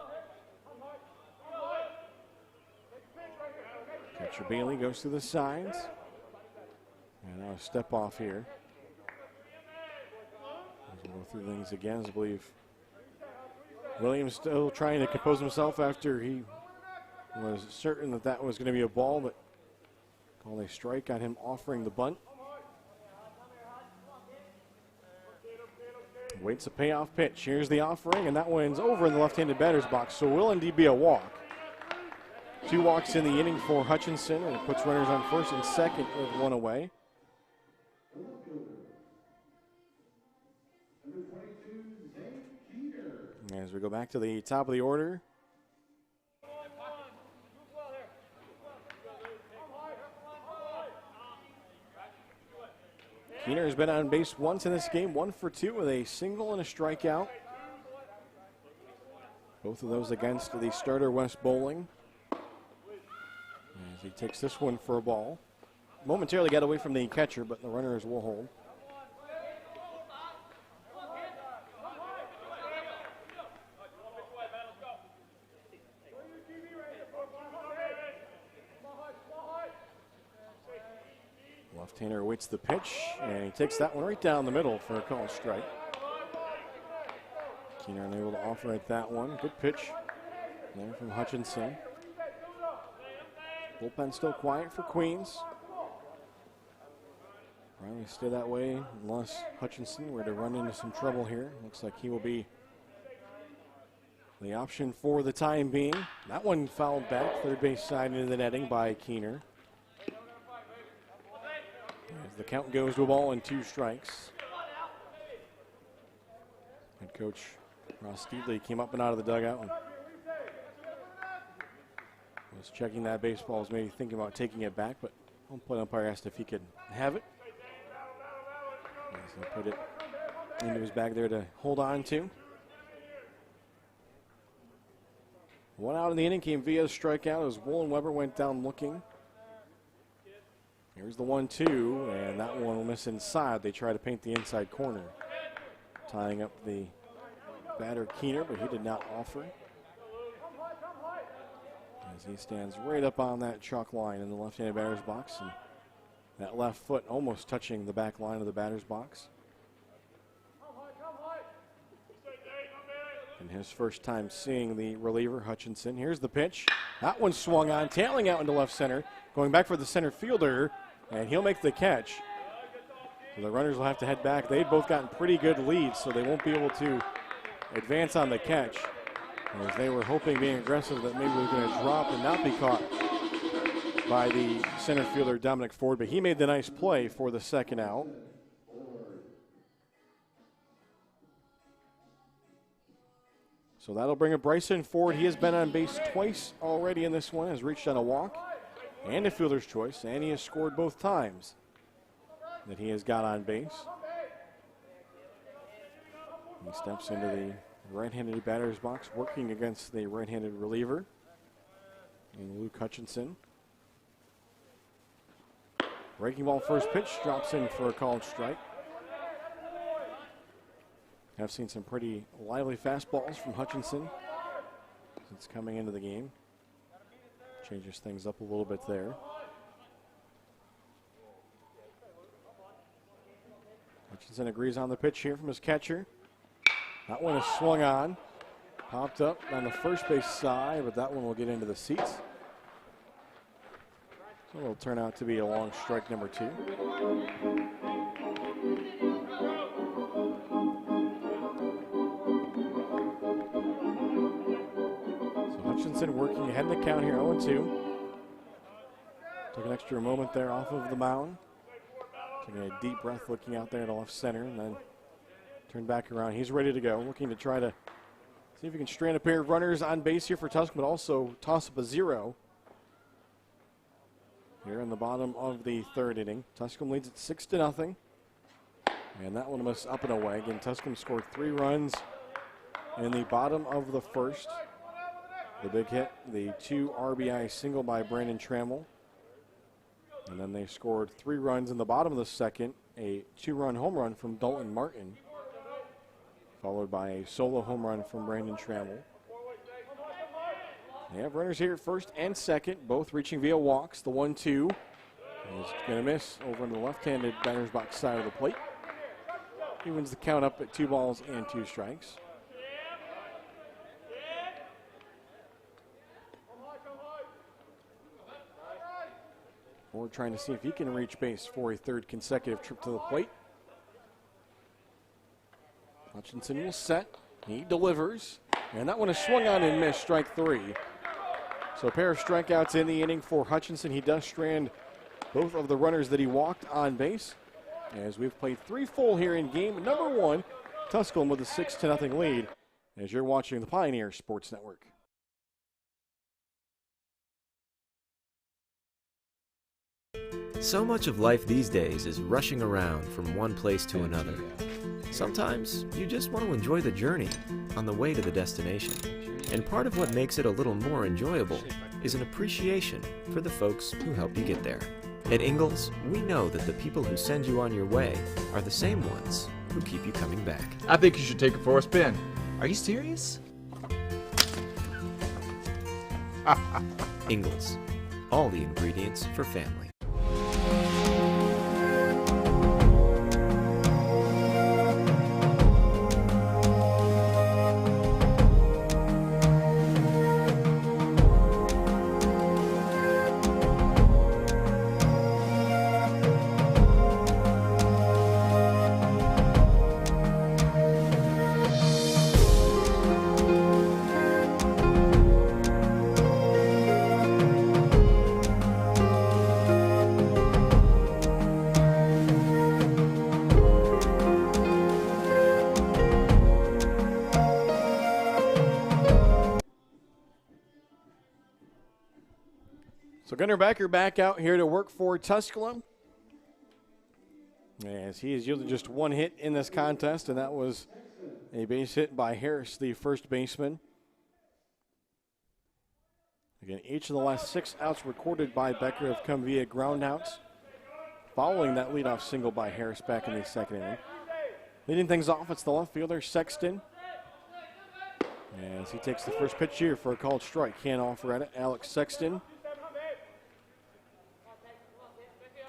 Catcher Bailey goes to the sides. And now a step off here. We'll go through things again, as I believe Williams still trying to compose himself after he was certain that that was going to be a ball, but called a strike on him offering the bunt. Waits a payoff pitch. Here's the offering, and that one's over in the left-handed batter's box, so will indeed be a walk. 2 walks in the inning for Hutchinson, and it puts runners on first and second with 1 away. As we go back to the top of the order. Keener has been on base once in this game, 1 for 2 with a single and a strikeout. Both of those against the starter West Bowling. As he takes this one for a ball. Momentarily got away from the catcher, but the runners will hold. Left-hander waits the pitch, and he takes that one right down the middle for a called strike. Keener unable to offer at that one. Good pitch there from Hutchinson. Bullpen still quiet for Queens. Probably stay that way unless Hutchinson were to run into some trouble here. Looks like he will be the option for the time being. That one fouled back, third base side into the netting by Keener. As the count goes to a ball and 2 strikes. Head coach Ross Steedley came up and out of the dugout and was checking that baseball, was maybe thinking about taking it back, but home plate umpire asked if he could have it. So he put it into his bag there to hold on to. 1 out in the inning came via strikeout as Woolen Weber went down looking. Here's the 1-2, and that one will miss inside. They try to paint the inside corner, tying up the batter Keener, but he did not offer. As he stands right up on that chalk line in the left-handed batter's box, and that left foot almost touching the back line of the batter's box. And his first time seeing the reliever, Hutchinson. Here's the pitch. That one swung on, tailing out into left center, going back for the center fielder, and he'll make the catch. So the runners will have to head back. They've both gotten pretty good leads, so they won't be able to advance on the catch. As they were hoping, being aggressive, that maybe it was going to drop and not be caught by the center fielder, Dominic Ford, but he made the nice play for the second out. So that'll bring up Bryson Ford. He has been on base twice already in this one, has reached on a walk and a fielder's choice, and he has scored both times that he has got on base. He steps into the right-handed batter's box, working against the right-handed reliever and Luke Hutchinson. Breaking ball first pitch, drops in for a called strike. I've seen some pretty lively fastballs from Hutchinson since coming into the game. Changes things up a little bit there. Hutchinson agrees on the pitch here from his catcher. That one is swung on. Popped up on the first base side, but that one will get into the seats. So it'll turn out to be a long strike number 2. So Hutchinson working ahead in the count here, 0-2. Took an extra moment there off of the mound. Taking a deep breath, looking out there to left center, and then turned back around. He's ready to go, looking to try to see if he can strand a pair of runners on base here for Tusculum, but also toss up a 0 here in the bottom of the third inning. Tusculum leads at 6-0. And that one was up and away. Again, Tusculum scored 3 runs in the bottom of the first. The big hit, the 2 RBI single by Brandon Trammell. And then they scored 3 runs in the bottom of the second, a 2-run home run from Dalton Martin, followed by a solo home run from Brandon Trammell. They have runners here at first and second, both reaching via walks. The 1-2 is going to miss over on the left-handed batter's box side of the plate. Evens the count up at 2 balls and 2 strikes. Ford trying to see if he can reach base for a 3rd consecutive trip to the plate. Hutchinson will set. He delivers. And that one is swung on and missed, strike 3. So a pair of strikeouts in the inning for Hutchinson. He does strand both of the runners that he walked on base. As we've played 3 full here in game number 1. Tusculum with a 6-0 lead as you're watching the Pioneer Sports Network. So much of life these days is rushing around from one place to another. Sometimes you just want to enjoy the journey on the way to the destination. And part of what makes it a little more enjoyable is an appreciation for the folks who help you get there. At Ingalls, we know that the people who send you on your way are the same ones who keep you coming back. I think you should take it for a spin. Are you serious? Ingalls, all the ingredients for family. So Gunnar Becker back out here to work for Tusculum, as he has yielded just 1 hit in this contest, and that was a base hit by Harris, the first baseman. Again, each of the last 6 outs recorded by Becker have come via ground outs, following that leadoff single by Harris back in the 2nd inning. Leading things off, it's the left fielder, Sexton, as he takes the first pitch here for a called strike. Can't offer at it. Alex Sexton,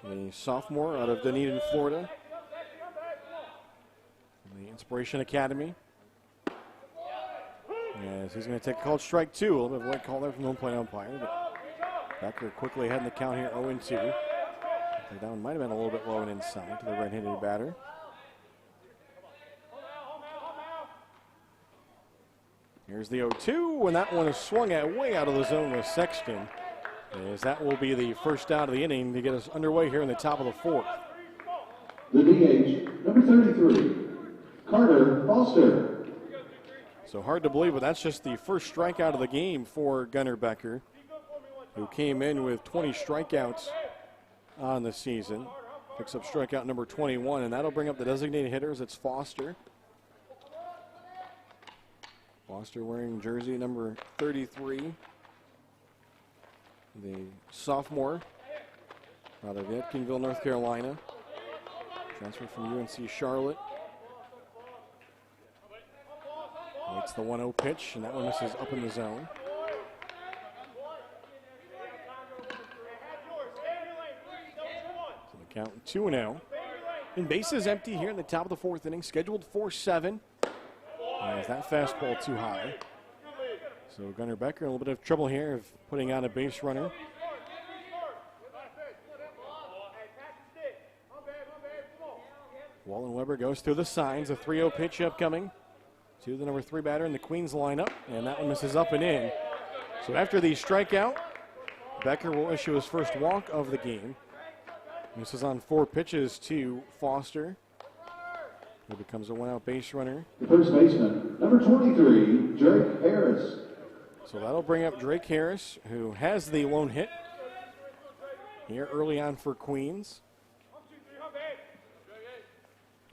the sophomore out of Dunedin, Florida, from the Inspiration Academy. As he's going to take a called strike 2. A little bit of a late call there from the home plate umpire, but Becker quickly ahead in the count here, 0-2. The down might have been a little bit low and inside to the right-handed batter. Here's the 0-2, and that one is swung at way out of the zone with Sexton, as that will be the first out of the inning to get us underway here in the top of the 4th. The DH, number 33, Carter Foster. So hard to believe, but that's just the first strikeout of the game for Gunnar Becker, who came in with 20 strikeouts on the season. Picks up strikeout number 21, and that'll bring up the designated hitters. It's Foster. Foster wearing jersey number 33. The sophomore out of Yadkinville, North Carolina. Transferred from UNC Charlotte. It's the 1-0 pitch, and that one misses up in the zone. So the count 2-0. And bases empty here in the top of the 4th inning, scheduled for 7. As that fastball too high. So Gunnar Becker in a little bit of trouble here of putting on a base runner. Wallen Weber goes through the signs. A 3-0 pitch upcoming to the number 3 batter in the Queens lineup, and that one misses up and in. So after the strikeout, Becker will issue his first walk of the game. This is on 4 pitches to Foster, who becomes a 1-out base runner. The first baseman, number 23, Drake Harris. So that'll bring up Drake Harris, who has the lone hit here early on for Queens.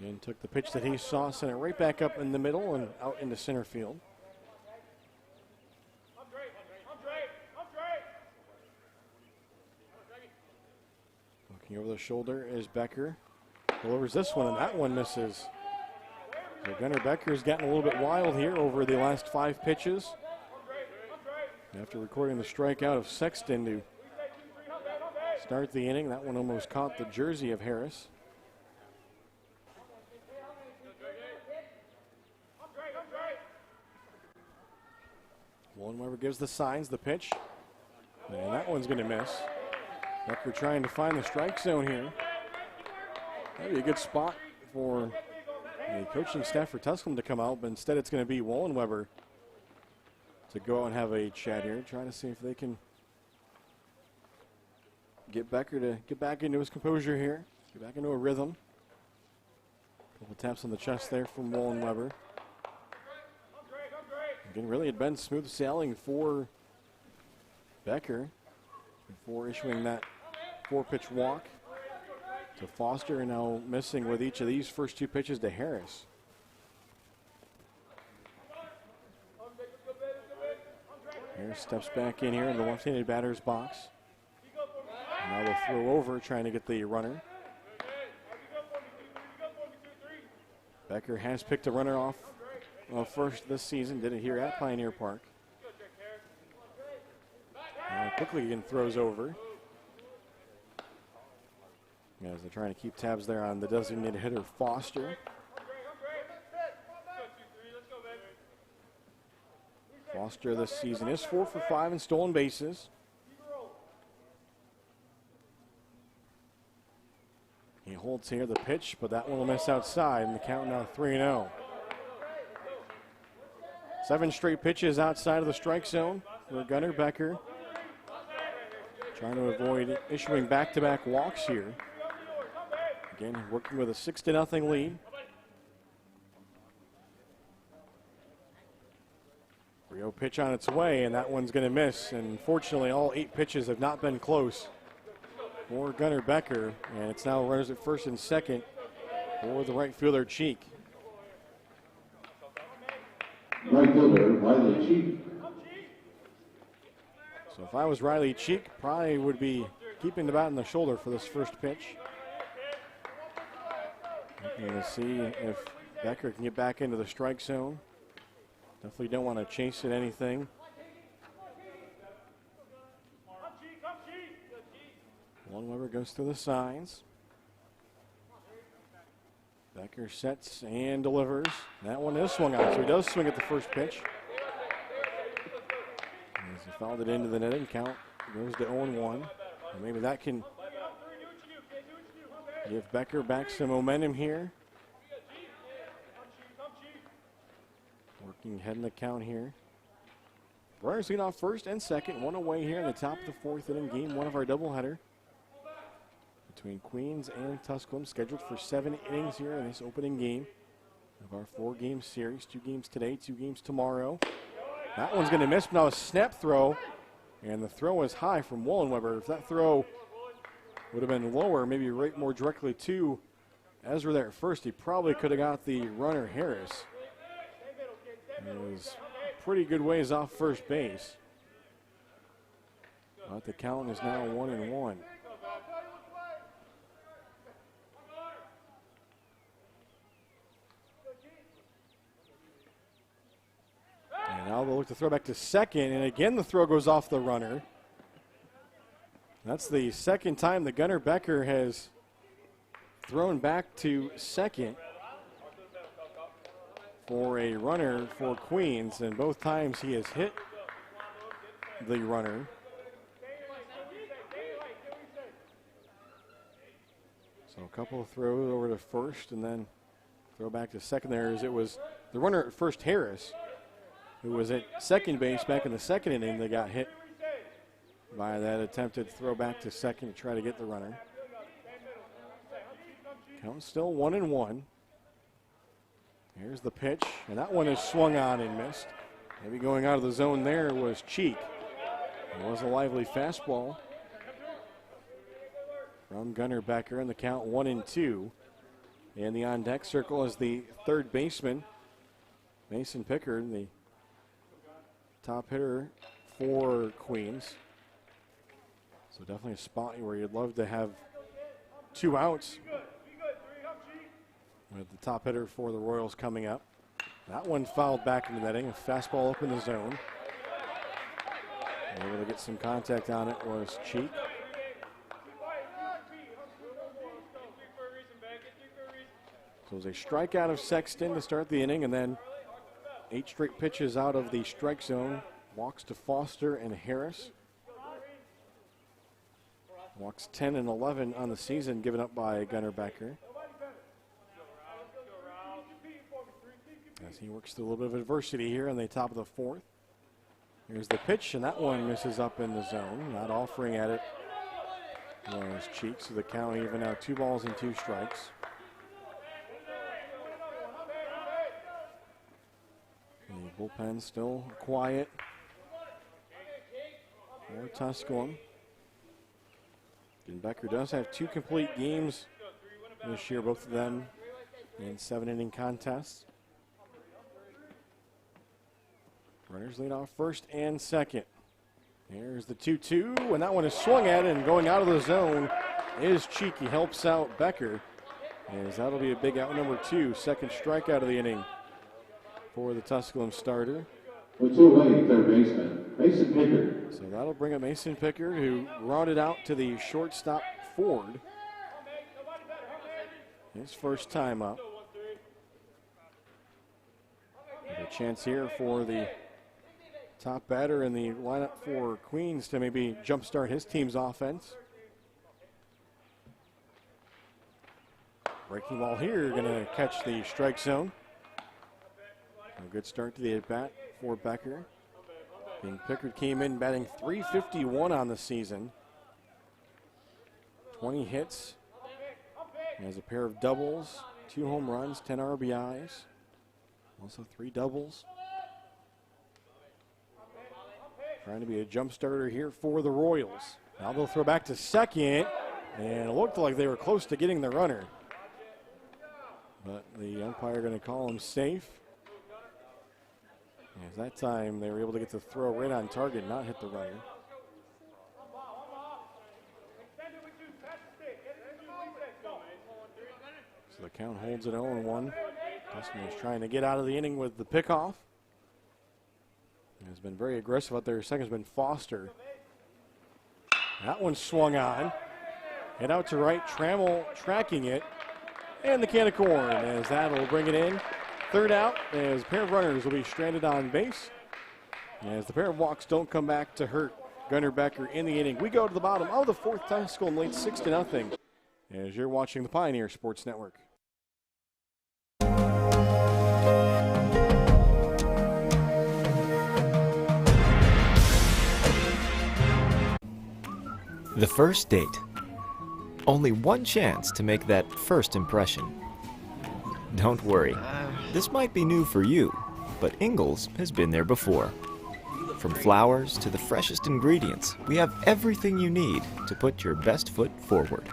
And took the pitch that he saw, sent it right back up in the middle and out into center field. Looking over the shoulder is Becker. Delivers this one, and that one misses. So Gunnar Becker's gotten a little bit wild here over the last 5 pitches. After recording the strikeout of Sexton to start the inning, that one almost caught the jersey of Harris. Wallenweber gives the signs, the pitch, and that one's going to miss. Becker trying to find the strike zone here. That'd be a good spot for the coaching staff for Tusculum to come out, but instead it's going to be Wallenweber to go out and have a chat here, trying to see if they can get Becker to get back into his composure here, get back into a rhythm. Couple taps on the chest there from Wallenweber. Again, really had been smooth sailing for Becker before issuing that 4-pitch walk to Foster, and now missing with each of these first 2 pitches to Harris. Harris steps back in here in the left-handed batter's box. Now they'll throw over, trying to get the runner. Becker has picked a runner off first this season, did it here at Pioneer Park. Quickly again throws over. As they're trying to keep tabs there on the designated hitter, Foster. Foster this season is 4 for 5 in stolen bases. He holds here the pitch, but that one will miss outside, and the count now 3-0. 7 straight pitches outside of the strike zone for Gunnar Becker. Trying to avoid issuing back-to-back walks here. Again, working with a 6-0 lead. 3-0 pitch on its way, and that one's going to miss. And fortunately, all 8 pitches have not been close for Gunnar Becker. And it's now runners at first and second for the right fielder, Cheek. Right fielder, Riley Cheek. So if I was Riley Cheek, probably would be keeping the bat in the shoulder for this first pitch. Looking to see if Becker can get back into the strike zone. Definitely don't want to chase at anything. Wallenweber goes through the signs. Becker sets and delivers. That one is swung out, so he does swing at the first pitch. As he fouled it into the netting, count goes to 0-1. And maybe that can give Becker back some momentum here. Working ahead in the count here. Runners lead off first and second, 1 away here in the top of the 4th inning, game 1 of our doubleheader between Queens and Tusculum, scheduled for 7 innings here in this opening game of our 4-game series. 2 games today, 2 games tomorrow. That one's going to miss, but now a snap throw, and the throw is high from Wallenweber. If that throw would have been lower, maybe right more directly to Ezra there at first, he probably could have got the runner Harris. It was pretty good ways off first base. But the count is now 1-1. And now they'll look to throw back to second, and again the throw goes off the runner. That's the second time that Gunnar Becker has thrown back to second for a runner for Queens, and both times he has hit the runner. So a couple of throws over to first and then throw back to second there, as it was the runner at first, Harris, who was at second base back in the second inning, that got hit by that attempted throw back to second to try to get the runner. Count still 1-1. Here's the pitch, and that one is swung on and missed. Maybe going out of the zone there was Cheek. It was a lively fastball from Gunnar Becker, and the count 1-2. In the on-deck circle is the third baseman, Mason Pickard, the top hitter for Queens. So definitely a spot where you'd love to have 2 outs with the top hitter for the Royals coming up. That one fouled back into netting, a fastball up in the zone. Able to get some contact on it was Cheek. So it was a strikeout of Sexton to start the inning, and then 8 straight pitches out of the strike zone. Walks to Foster and Harris. Walks 10 and 11 on the season, given up by Gunnar Becker. As he works through a little bit of adversity here on the top of the 4th. Here's the pitch, and that one misses up in the zone. Not offering at it was Cheek, so the count even now 2 balls and 2 strikes. The bullpen still quiet for Tusculum. And Becker does have 2 complete games this year, both of them in 7-inning contests. Runners lead off first and second. Here's the 2-2, and that one is swung at, and going out of the zone is Cheek. He helps out Becker, as that'll be a big out number 2, second strikeout of the inning for the Tusculum starter. With 2 away, third baseman, Mason Pickard. So that'll bring up Mason Pickard, who rounded out to the shortstop Ford. His first time up. Have a chance here for the top batter in the lineup for Queens to maybe jumpstart his team's offense. Breaking ball here, going to catch the strike zone. A good start to the at-bat for Becker. Pickard came in batting .351 on the season. 20 hits. He has a pair of doubles, 2 home runs, 10 RBIs. Also 3 doubles. Trying to be a jump starter here for the Royals. Now they'll throw back to second, and it looked like they were close to getting the runner. But the umpire going to call him safe. As that time they were able to get the throw right on target, not hit the runner. So the count holds at 0-1. Tusculum is trying to get out of the inning with the pickoff. Has been very aggressive out there. Second's been Foster. That one swung on. Hit out to right. Trammell tracking it. And the can of corn as that'll bring it in. Third out as a pair of runners will be stranded on base. As the pair of walks don't come back to hurt Gunnar Becker in the inning. We go to the bottom of the 4th. Tusculum leads 6-0 as you're watching the Pioneer Sports Network. The first date. Only one chance to make that first impression. Don't worry, this might be new for you, but Ingles has been there before. From flowers to the freshest ingredients, we have everything you need to put your best foot forward.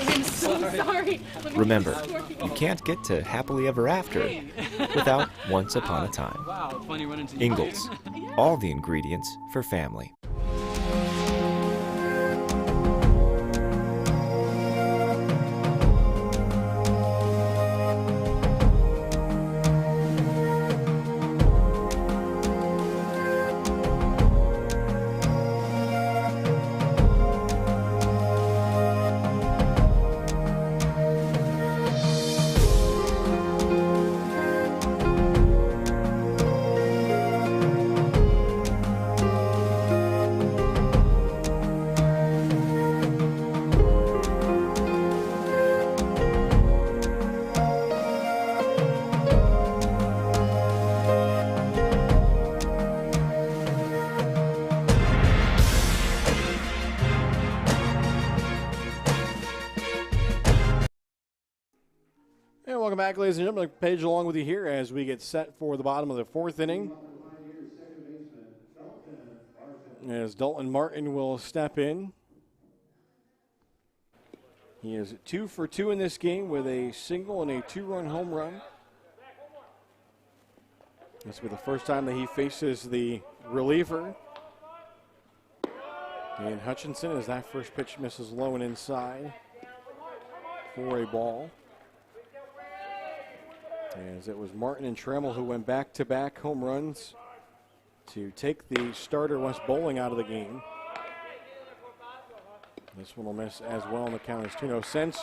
I'm so sorry. Remember, you can't get to happily ever after without once upon a time. Ingles, all the ingredients for family. Welcome back, ladies and gentlemen. Page along with you here as we get set for the bottom of the 4th inning. As Dalton Martin will step in. He is 2 for 2 in this game with a single and a 2-run home run. This will be the first time that he faces the reliever. And Hutchinson, as that first pitch misses low and inside for a ball. As it was Martin and Trammell who went back-to-back home runs to take the starter West Bowling out of the game. This one will miss as well, and the count is 2-0. Since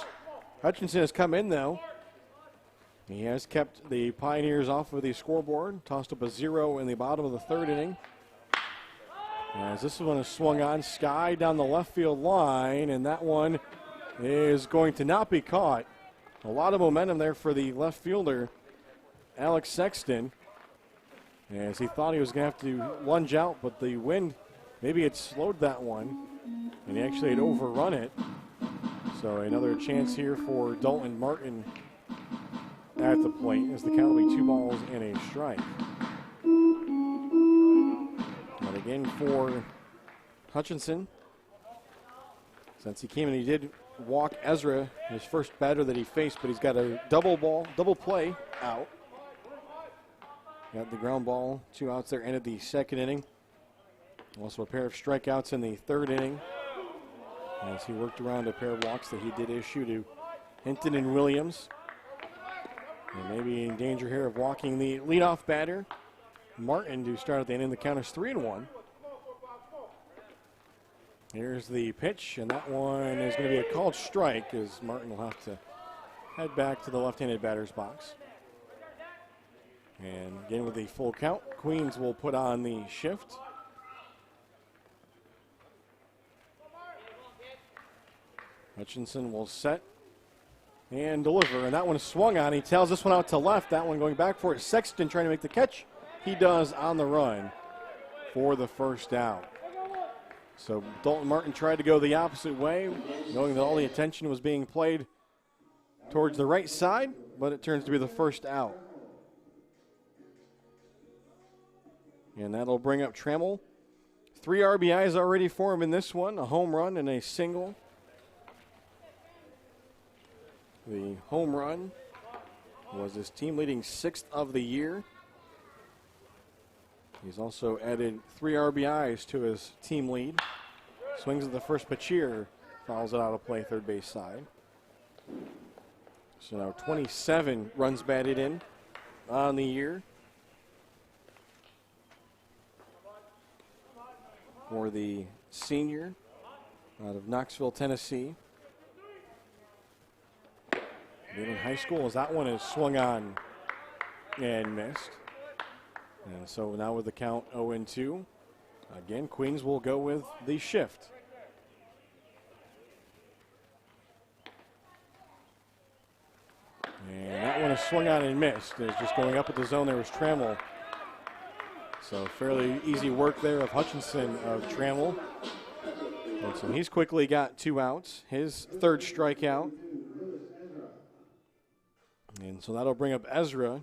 Hutchinson has come in, though, he has kept the Pioneers off of the scoreboard, tossed up a 0 in the bottom of the third inning. As this one is swung on, sky down the left field line, and that one is going to not be caught. A lot of momentum there for the left fielder, Alex Sexton, as he thought he was going to have to lunge out, but the wind maybe it slowed that one, and he actually had overrun it. So another chance here for Dalton Martin at the plate as the count will be 2 balls and a strike. But again for Hutchinson, since he came in, he did walk Ezra, his first batter that he faced, but he's got a double play out. Got the ground ball, 2 outs there, ended the second inning. Also a pair of strikeouts in the third inning as he worked around a pair of walks that he did issue to Hinton and Williams. And maybe in danger here of walking the leadoff batter, Martin, to start at the inning. The count is 3-1. Here's the pitch, and that one is going to be a called strike as Martin will have to head back to the left-handed batter's box. And again with the full count, Queens will put on the shift. Hutchinson will set and deliver, and that one is swung on. He tails this one out to left. That one going back for it. Sexton trying to make the catch. He does on the run for the first out. So Dalton Martin tried to go the opposite way, knowing that all the attention was being played towards the right side, but it turns to be the first out. And that'll bring up Trammell. 3 RBIs already for him in this one, a home run and a single. The home run was his team-leading 6th of the year. He's also added 3 RBIs to his team lead. Swings at the first pitch here, fouls it out of play, third base side. So now 27 runs batted in on the year for the senior out of Knoxville, Tennessee. In high school, as that one is swung on and missed. And so now with the count 0-2, again, Queens will go with the shift. And that one is swung on and missed. It's just going up at the zone. There was Trammell. So fairly easy work there of Hutchinson of Trammell. And so he's quickly got 2 outs, his 3rd strikeout. And so that'll bring up Ezra,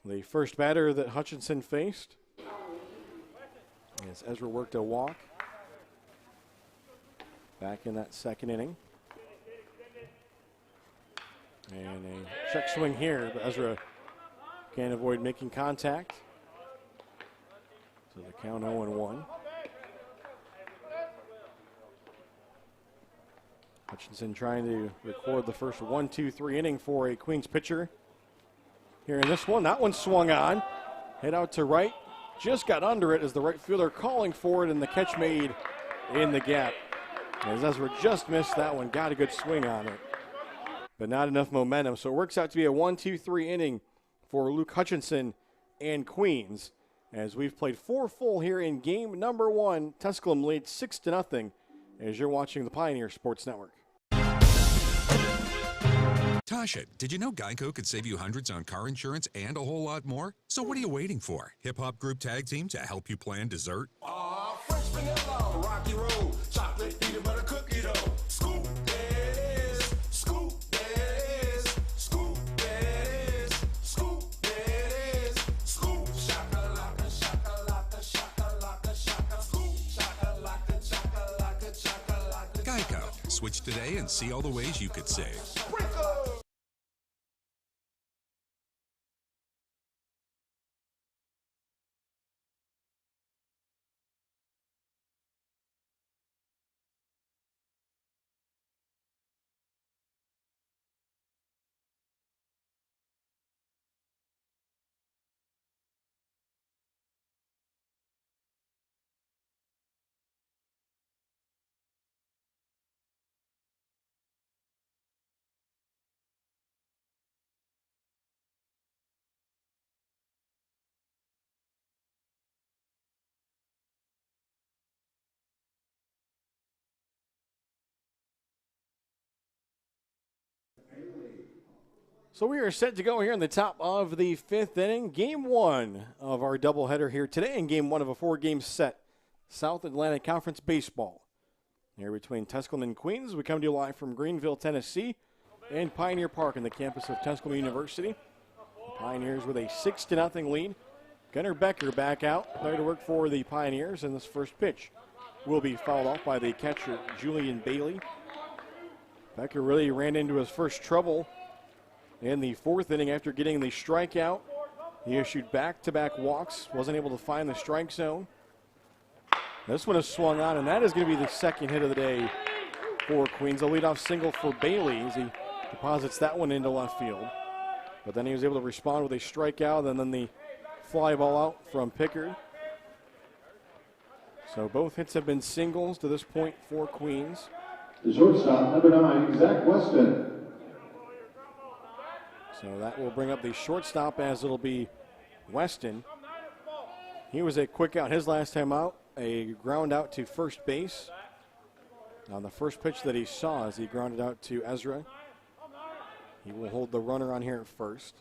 the first batter that Hutchinson faced. As Ezra worked a walk back in that second inning. And a check swing here, but Ezra can't avoid making contact. So the count 0-1. Hutchinson trying to record the first 1-2-3 inning for a Queens pitcher. Here in this one, that one swung on. Head out to right. Just got under it as the right fielder calling for it, and the catch made in the gap. As Ezra just missed that one, got a good swing on it, but not enough momentum. So it works out to be a 1-2-3 inning for Luke Hutchinson and Queens. As we've played 4 full here in game number 1, Tusculum leads 6-0 as you're watching the Pioneer Sports Network. Tasha, did you know Geico could save you hundreds on car insurance and a whole lot more? So what are you waiting for? Hip Hop Group Tag Team to help you plan dessert? Fresh vanilla, rocky road, chocolate, peanut butter cookie dough. Scoop, there it is. Scoop, there it is. Scoop, there it is. Scoop, there it is. Scoop, shakalaka, shakalaka, shakalaka, shaka. Scoop, shakalaka, shakalaka, shakalaka. Geico. Switch today and see all the ways you could save. So we are set to go here in the top of the 5th inning. Game 1 of our doubleheader here today and game 1 of a 4-game set. South Atlantic Conference Baseball. Here between Tusculum and Queens, we come to you live from Greenville, Tennessee, and Pioneer Park in the campus of Tusculum University. The Pioneers with a 6-0 lead. Gunnar Becker back out, there to work for the Pioneers, and this first pitch will be fouled off by the catcher, Julian Bailey. Becker really ran into his first trouble in the 4th inning after getting the strikeout. He issued back-to-back walks, wasn't able to find the strike zone. This one is swung on, and that is going to be the second hit of the day for Queens. A leadoff single for Bailey as he deposits that one into left field. But then he was able to respond with a strikeout, and then the fly ball out from Pickard. So both hits have been singles to this point for Queens. The shortstop, number 9, Zach Weston. So that will bring up the shortstop as it'll be Weston. He was a quick out his last time out, a ground out to first base. On the first pitch that he saw as he grounded out to Ezra. He will hold the runner on here at first.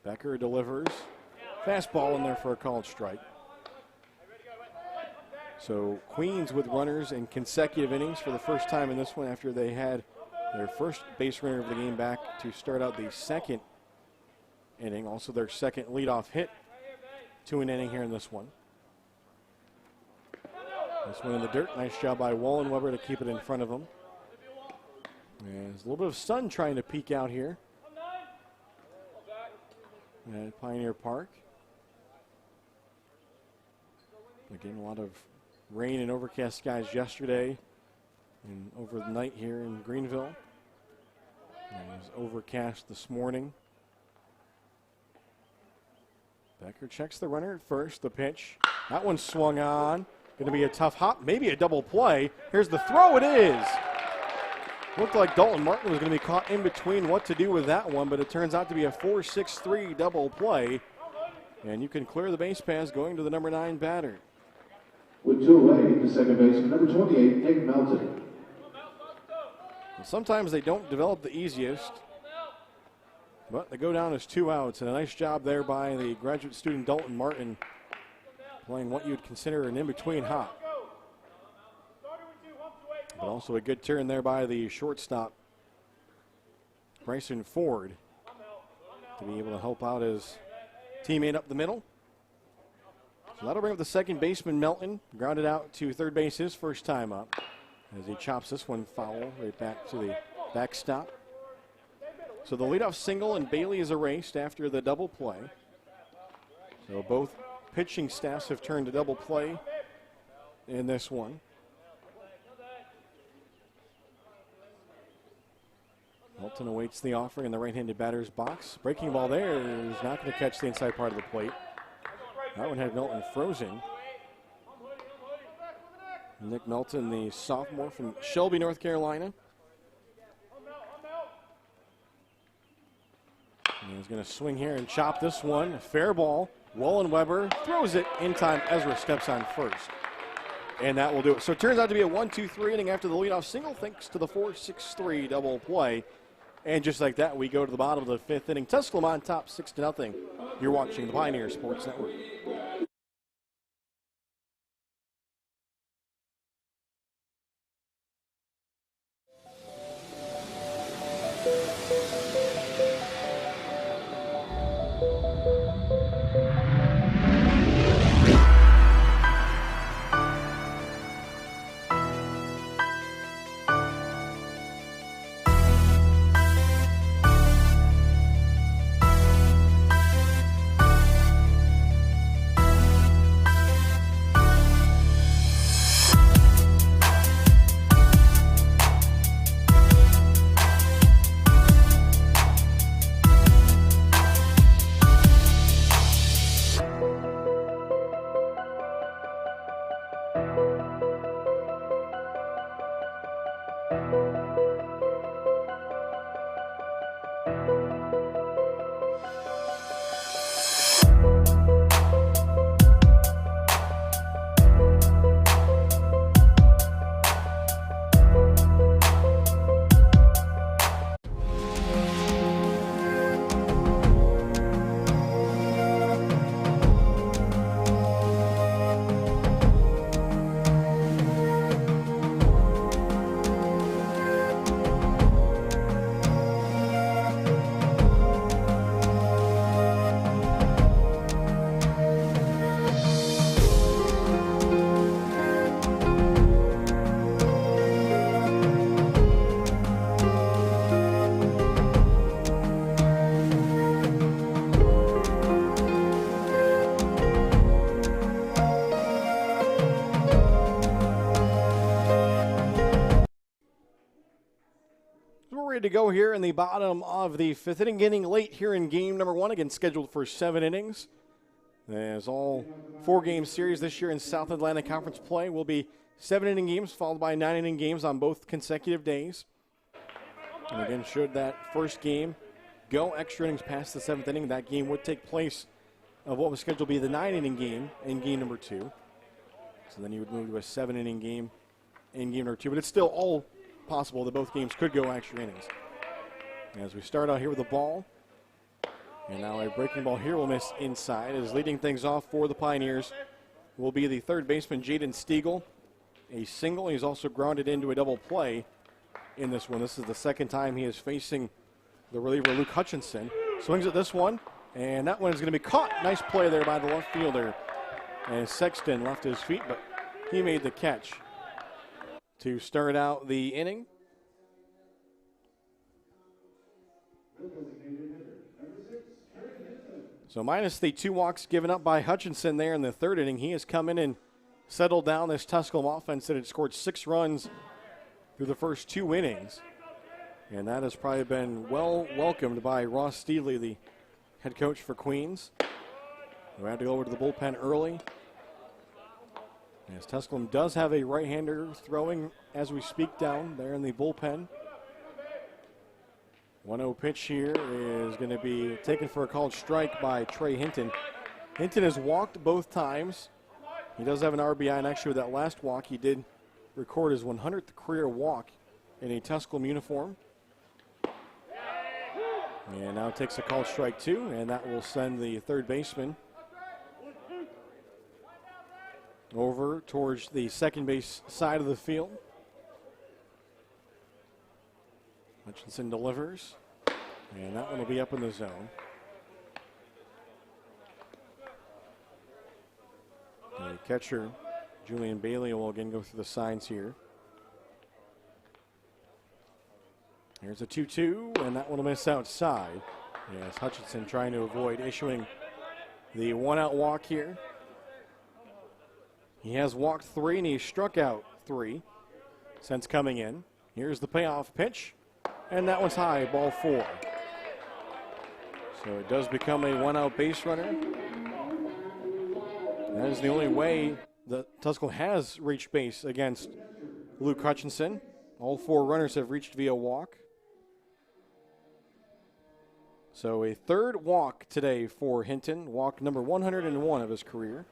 Becker delivers. Fastball in there for a called strike. So Queens with runners in consecutive innings for the first time in this one after they had their first base runner of the game back to start out the second inning. Also their second leadoff hit to an inning here in this one. This one in the dirt. Nice job by Wallenweber to keep it in front of him. And there's a little bit of sun trying to peek out here at Pioneer Park. Again, a lot of rain and overcast skies yesterday and over the night here in Greenville. And it was overcast this morning. Becker checks the runner at first. The pitch. That one swung on. Going to be a tough hop, maybe a double play. Here's the throw. It is. Looked like Dalton Martin was going to be caught in between what to do with that one, but it turns out to be a 4-6-3 double play. And you can clear the base pass going to the number 9 batter. With 2 away, the second baseman, number 28, Nick Melton. And sometimes they don't develop the easiest, but they go down as 2 outs, and a nice job there by the graduate student Dalton Martin, playing what you'd consider an in-between hop. But also a good turn there by the shortstop, Bryson Ford, to be able to help out his teammate up the middle. So that'll bring up the second baseman, Melton, grounded out to third base his first time up as he chops this one foul right back to the backstop. So the leadoff single and Bailey is erased after the double play. So both pitching staffs have turned to double play in this one. Melton awaits the offering in the right-handed batter's box. Breaking ball there is not going to catch the inside part of the plate. That one had Melton frozen. Nick Melton, the sophomore from Shelby, North Carolina. And he's going to swing here and chop this one. A fair ball. Wallenweber throws it in time. Ezra steps on first. And that will do it. So it turns out to be a 1-2-3 inning after the leadoff single, thanks to the 4-6-3 double play. And just like that, we go to the bottom of the 5th inning. Tusculum on top 6-0. You're watching the Pioneer Sports Network. period to go here in the bottom of the fifth inning, getting late here in game number one, again scheduled for 7 innings. As all 4-game series this year in South Atlantic Conference play will be 7-inning games followed by 9-inning games on both consecutive days. And again, should that first game go extra innings past the 7th inning, that game would take place of what was scheduled to be the 9-inning game in game number 2. So then you would move to a 7-inning game in game number 2. But it's still all possible that both games could go extra innings. As we start out here with the ball. And now a breaking ball here will miss inside. As leading things off for the Pioneers will be the third baseman, Jaden Stiegel. A single. He's also grounded into a double play in this one. This is the second time he is facing the reliever, Luke Hutchinson. Swings at this one, and that one is going to be caught. Nice play there by the left fielder. And Sexton left his feet, but he made the catch to start out the inning. So minus the 2 walks given up by Hutchinson there in the 3rd inning, he has come in and settled down this Tusculum offense that had scored 6 runs through the first 2 innings. And that has probably been well welcomed by Ross Steedley, the head coach for Queens. We had to go over to the bullpen early. As Tusculum does have a right-hander throwing as we speak down there in the bullpen. 1-0 pitch here is going to be taken for a called strike by Trey Hinton. Hinton has walked both times. He does have an RBI, and actually with that last walk, he did record his 100th career walk in a Tusculum uniform. And now takes a called strike 2, and that will send the third baseman over towards the second base side of the field. Hutchinson delivers, and that one will be up in the zone. The catcher, Julian Bailey, will again go through the signs here. Here's a 2-2, and that one will miss outside. Yes, Hutchinson trying to avoid issuing the 1-out walk here. He has walked 3, and he's struck out 3 since coming in. Here's the payoff pitch, and that one's high, ball 4. So it does become a 1-out base runner. That is the only way that Tusculum has reached base against Luke Hutchinson. All 4 runners have reached via walk. So a 3rd walk today for Hinton, walk number 101 of his career.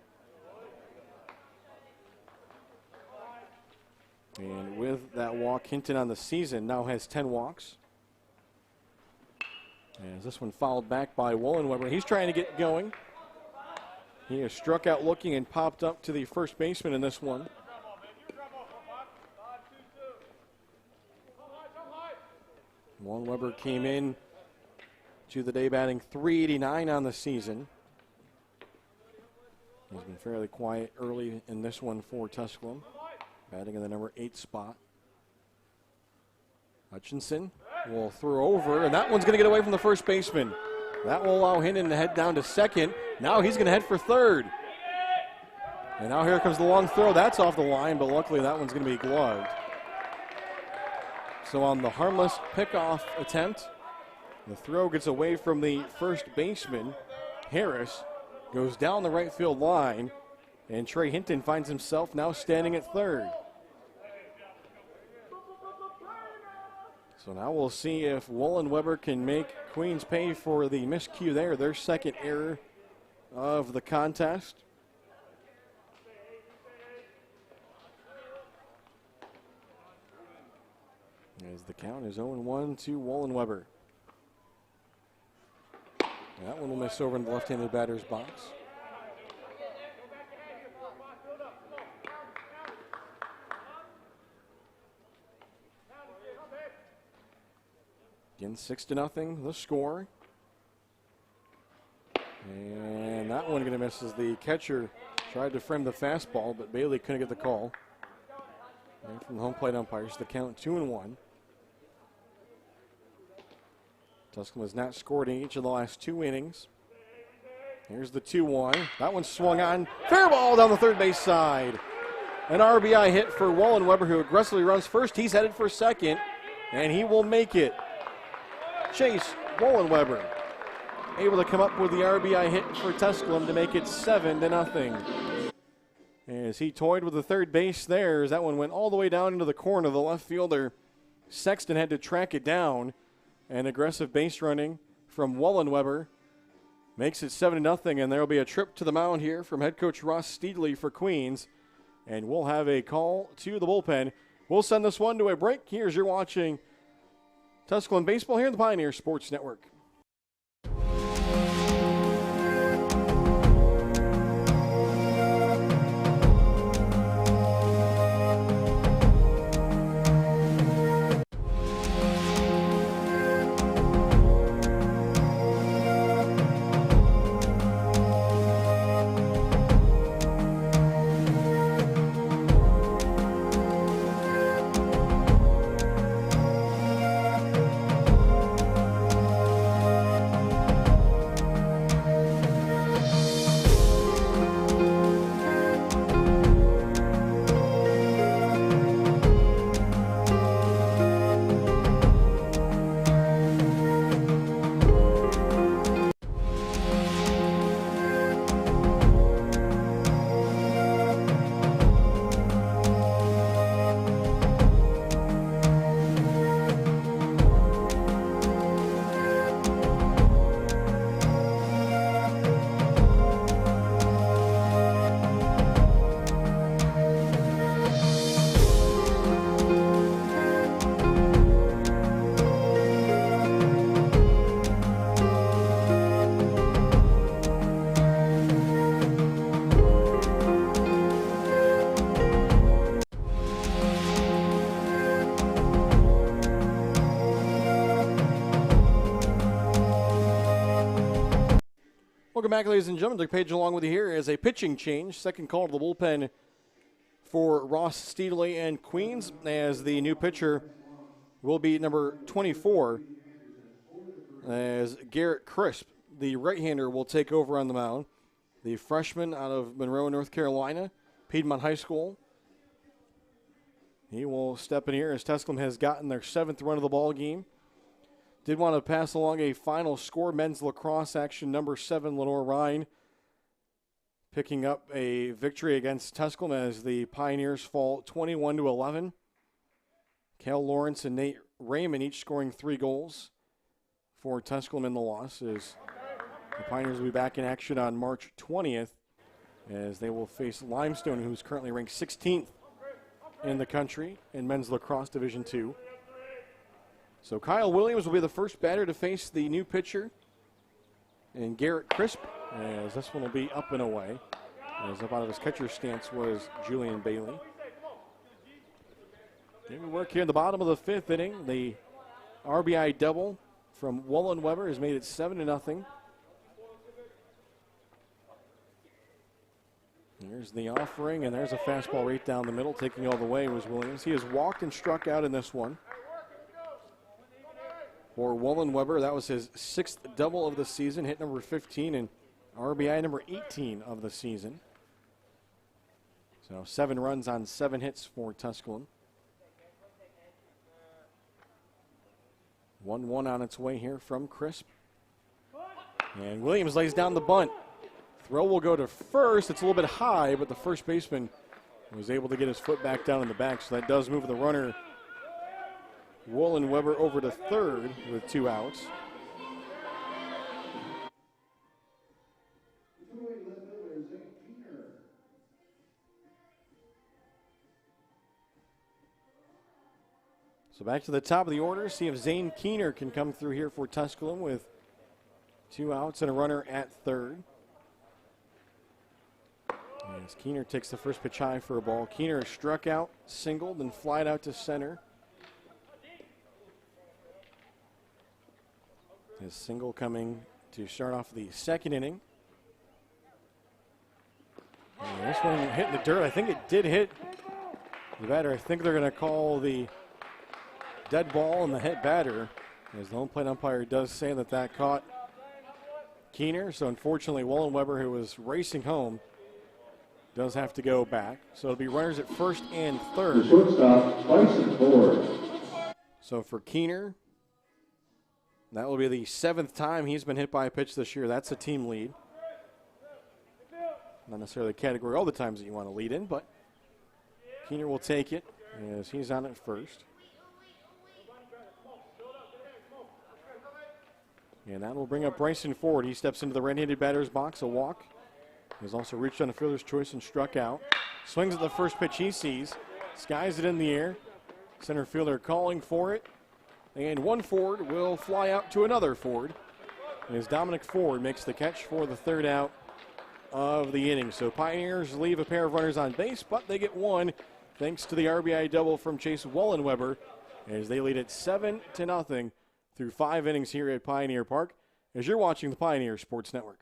And with that walk, Hinton on the season now has 10 walks. As this one fouled back by Wollenweber. He's trying to get going. He has struck out looking and popped up to the first baseman in this one. Wollenweber came in to the day batting .389 on the season. He's been fairly quiet early in this one for Tusculum, batting in the number 8 spot. Hutchinson will throw over, and that one's going to get away from the first baseman. That will allow Hinton to head down to second. Now he's going to head for third. And now here comes the long throw. That's off the line, but luckily that one's going to be gloved. So on the harmless pickoff attempt, the throw gets away from the first baseman. Harris goes down the right field line, and Trey Hinton finds himself now standing at third. So now we'll see if Wollenweber can make Queens pay for the miscue there, their second error of the contest. As the count is 0-1 to Wollenweber. That one will miss over in the left-handed batter's box. Again, 6-0, the score. And that one going to miss as the catcher tried to frame the fastball, but Bailey couldn't get the call. And from the home plate umpires, the count 2-1. Tusculum has not scored in each of the last 2 innings. Here's the 2-1. That one swung on. Fair ball down the third base side. An RBI hit for Wollenweber, who aggressively runs first. He's headed for second, and he will make it. Chase Wollenweber able to come up with the RBI hit for Tusculum to make it 7-0. As he toyed with the third base there, as that one went all the way down into the corner. The left fielder, Sexton, had to track it down. And aggressive base running from Wollenweber makes it 7-0, and there will be a trip to the mound here from head coach Ross Steedley for Queens. And we'll have a call to the bullpen. We'll send this one to a break. Here's you're watching Tusculum Baseball here on the Pioneer Sports Network. Welcome back, ladies and gentlemen. Doug Page along with you here as a pitching change. Second call to the bullpen for Ross Steedley and Queens, as the new pitcher will be number 24, as Garrett Crisp, the right-hander, will take over on the mound. The freshman out of Monroe, North Carolina, Piedmont High School. He will step in here as Tusculum has gotten their 7th run of the ball game. Did want to pass along a final score. Men's lacrosse action, number 7, Lenore Rhine, picking up a victory against Tusculum as the Pioneers fall 21-11. Cal Lawrence and Nate Raymond each scoring 3 goals for Tusculum in the loss, as the Pioneers will be back in action on March 20th as they will face Limestone, who's currently ranked 16th in the country in men's lacrosse Division II. So Kyle Williams will be the first batter to face the new pitcher, and Garrett Crisp, as this one will be up and away, as up out of his catcher's stance was Julian Bailey. Then we work here in the bottom of the 5th inning. The RBI double from Wollenweber has made it 7-0. Here's the offering, and there's a fastball right down the middle. Taking all the way was Williams. He has walked and struck out in this one. For Wollenweber, that was his 6th double of the season, hit number 15 and RBI number 18 of the season. So 7 runs on 7 hits for Tusculum. 1-1 on its way here from Crisp. And Williams lays down the bunt. Throw will go to first. It's a little bit high, but the first baseman was able to get his foot back down in the back, so that does move the runner Wollenweber over to third with 2 outs. So back to the top of the order, see if Zane Keener can come through here for Tusculum with 2 outs and a runner at third. As Keener takes the first pitch high for a ball. Keener struck out, singled, and flied out to center. His single coming to start off the 2nd inning. And this one hit in the dirt. I think it did hit the batter. I think they're going to call the dead ball and the hit batter, as the home plate umpire does say that that caught Keener. So unfortunately, Wollenweber, who was racing home, does have to go back. So it'll be runners at first and third. The shortstop, Bryson Ford. So for Keener, That will be the 7th time he's been hit by a pitch this year. That's a team lead. Not necessarily a category all the times that you want to lead in, but Keener will take it as he's on at first. And that will bring up Bryson Ford. He steps into the right-handed batter's box, a walk. He's also reached on a fielder's choice and struck out. Swings at the first pitch he sees, skies it in the air. Center fielder calling for it. And one Ford will fly out to another Ford. As Dominic Ford makes the catch for the 3rd out of the inning. So Pioneers leave a pair of runners on base, but they get one thanks to the RBI double from Chase Wallenweber as they lead it 7-0 through 5 innings here at Pioneer Park as you're watching the Pioneer Sports Network.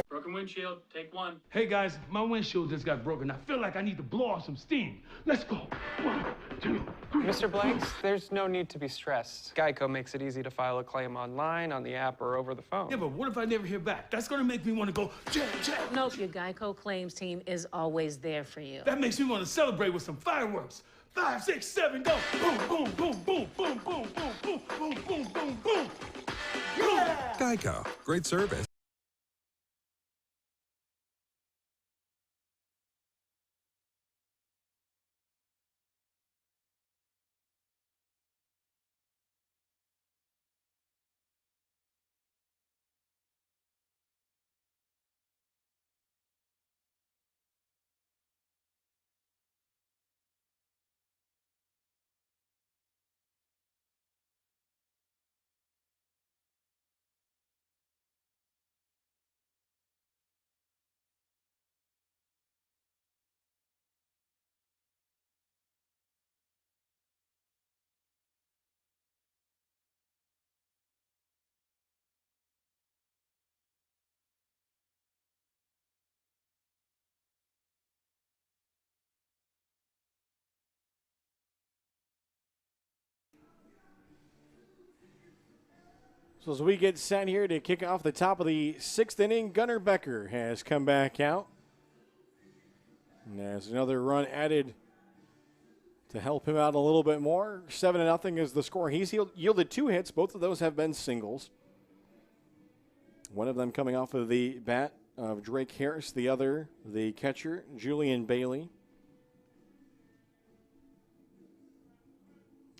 Broken windshield, take 1. Hey guys, my windshield just got broken. I feel like I need to blow off some steam. Let's go. 1, 2, 3. Mr. Blanks, there's no need to be stressed. Geico makes it easy to file a claim online, on the app, or over the phone. Yeah, but what if I never hear back? That's gonna make me want to go, Jack. Nope, your Geico claims team is always there for you. That makes me want to celebrate with some fireworks. 5, 6, 7, go. Boom, boom, boom, boom, boom, boom, boom, boom, boom, boom, boom, boom. Yeah! Geico. Great service. So as we get set here to kick off the top of the 6th inning, Gunnar Becker has come back out. And there's another run added to help him out a little bit more. 7-0 is the score. He's yielded 2 hits. Both of those have been singles. One of them coming off of the bat of Drake Harris. The other, the catcher, Julian Bailey.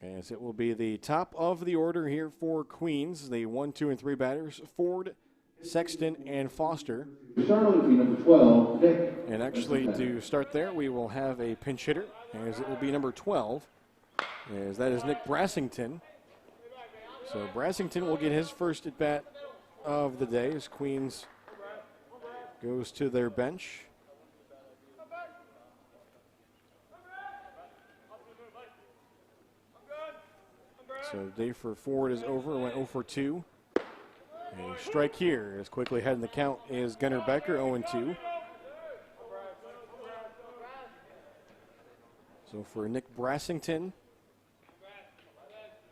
As it will be the top of the order here for Queens. The 1, 2, and 3 batters, Ford, Sexton, and Foster. Number 12, Nick. And actually, to start there, we will have a pinch hitter, as it will be number 12, as that is Nick Brassington. So Brassington will get his first at-bat of the day as Queens goes to their bench. So day for Ford is over, went 0 for 2. A strike here as quickly ahead in the count is Gunnar Becker, 0-2. So for Nick Brassington,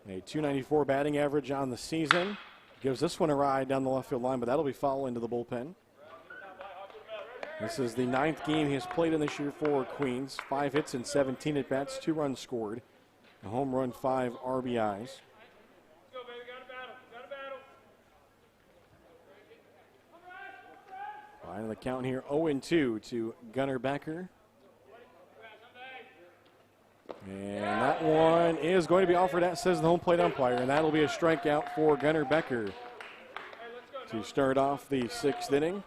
a .294 batting average on the season. Gives this one a ride down the left field line, but that'll be foul into the bullpen. This is the 9th game he has played in this year for Queens. 5 hits and 17 at-bats, 2 runs scored. A home run, 5 RBIs. Final the count here, 0-2 to Gunnar Becker. And that one is going to be offered at, says the home plate umpire, and that'll be a strikeout for Gunnar Becker to start off the 6th inning.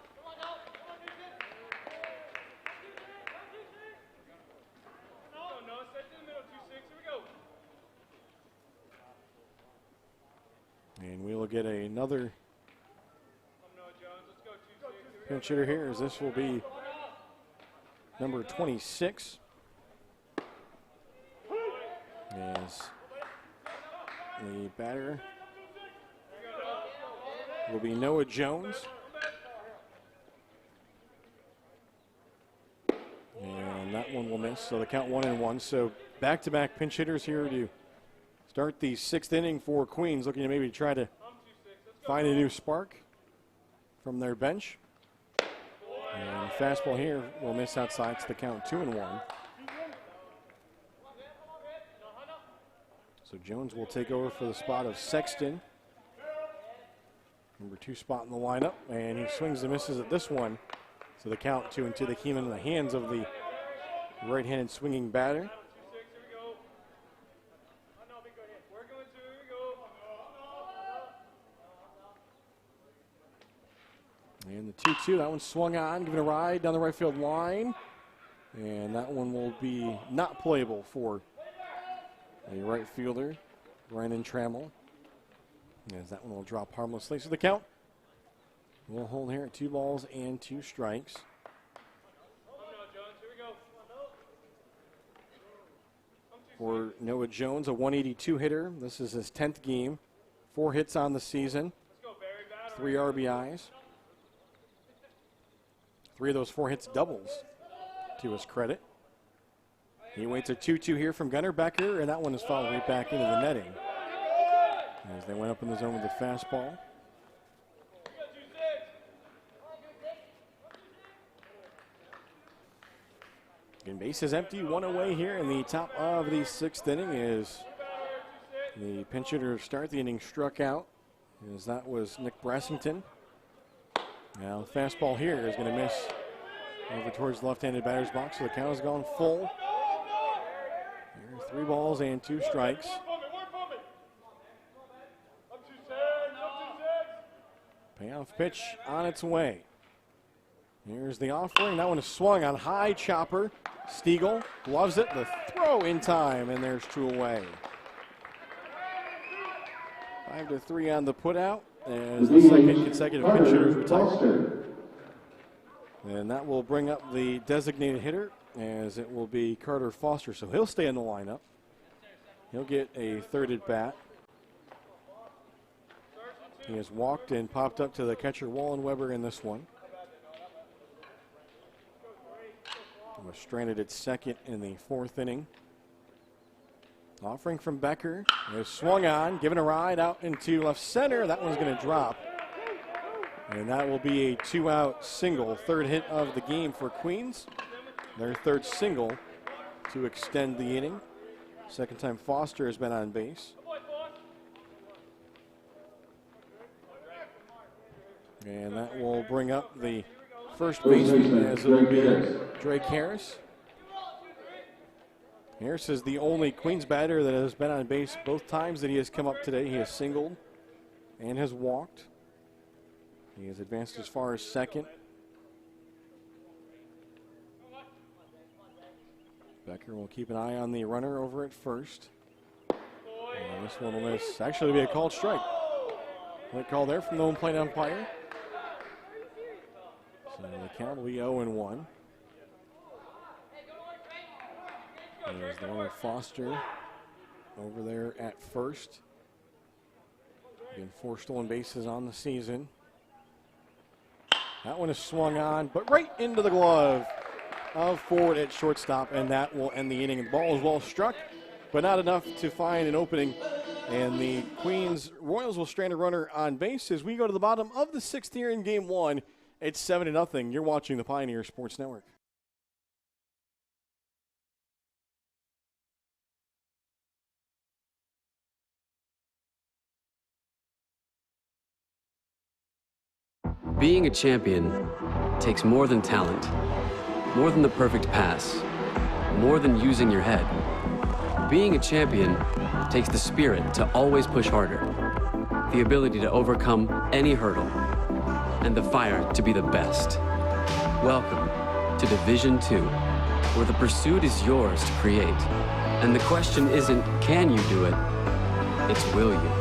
And we will get another pinch hitter here, as this will be number 26. As the batter will be Noah Jones. And that one will miss, so the count 1-1. So back-to-back pinch hitters here to start the 6th inning for Queens, looking to maybe try to find a new spark from their bench. And fastball here will miss outside, so the count 2-1. So Jones will take over for the spot of Sexton. Number 2 spot in the lineup, and he swings and misses at this one. So the count 2-2, they came in the hands of the right-handed swinging batter. And the 2-2, that one swung on, giving a ride down the right field line. And that one will be not playable for a right fielder, Brandon Trammell. As that one will drop harmlessly. So the count will hold here at 2 balls and 2 strikes. For Noah Jones, a 182 hitter. This is his 10th game. 4 hits on the season. 3 RBIs. 3 of those 4 hits doubles to his credit. He waits a 2-2 here from Gunnar Becker, and that one is fouled right back into the netting as they went up in the zone with the fastball. Again, base is empty, 1 away here in the top of the 6th inning as the pinch hitter to start the inning struck out, as that was Nick Brassington. Now the fastball here is going to miss over towards the left-handed batter's box, so the count has gone full. Here, 3 balls and 2 strikes. Payoff pitch on its way. Here's the offering. That one is swung on high, chopper. Stiegel loves it. The throw in time, and there's 2 away. 5-3 on the putout as the second consecutive pinch hitter is retired. And that will bring up the designated hitter, as it will be Carter Foster. So he'll stay in the lineup. He'll get a 3rd at bat. He has walked and popped up to the catcher Wallenweber in this one. He was stranded at second in the 4th inning. Offering from Becker is swung on, given a ride out into left center. That one's going to drop. And that will be a 2-out single, 3rd hit of the game for Queens. Their 3rd single to extend the inning. Second time Foster has been on base. And that will bring up the first baseman, as it will be Drake Harris. Harris is the only Queens batter that has been on base both times that he has come up today. He has singled and has walked. He has advanced as far as second. Becker will keep an eye on the runner over at first. And this one will miss. Actually, it'll be a called strike. Late call there from the home plate umpire. So the count will be 0-1. There's the runner Foster over there at first. Again, 4 stolen bases on the season. That one is swung on, but right into the glove of Ford at shortstop, and that will end the inning. The ball is well struck, but not enough to find an opening. And the Queens Royals will strand a runner on base as we go to the bottom of the 6th here in Game 1. It's 7-0. You're watching the Pioneer Sports Network. Being a champion takes more than talent, more than the perfect pass, more than using your head. Being a champion takes the spirit to always push harder, the ability to overcome any hurdle, and the fire to be the best. Welcome to Division II, where the pursuit is yours to create. And the question isn't, can you do it? It's, will you?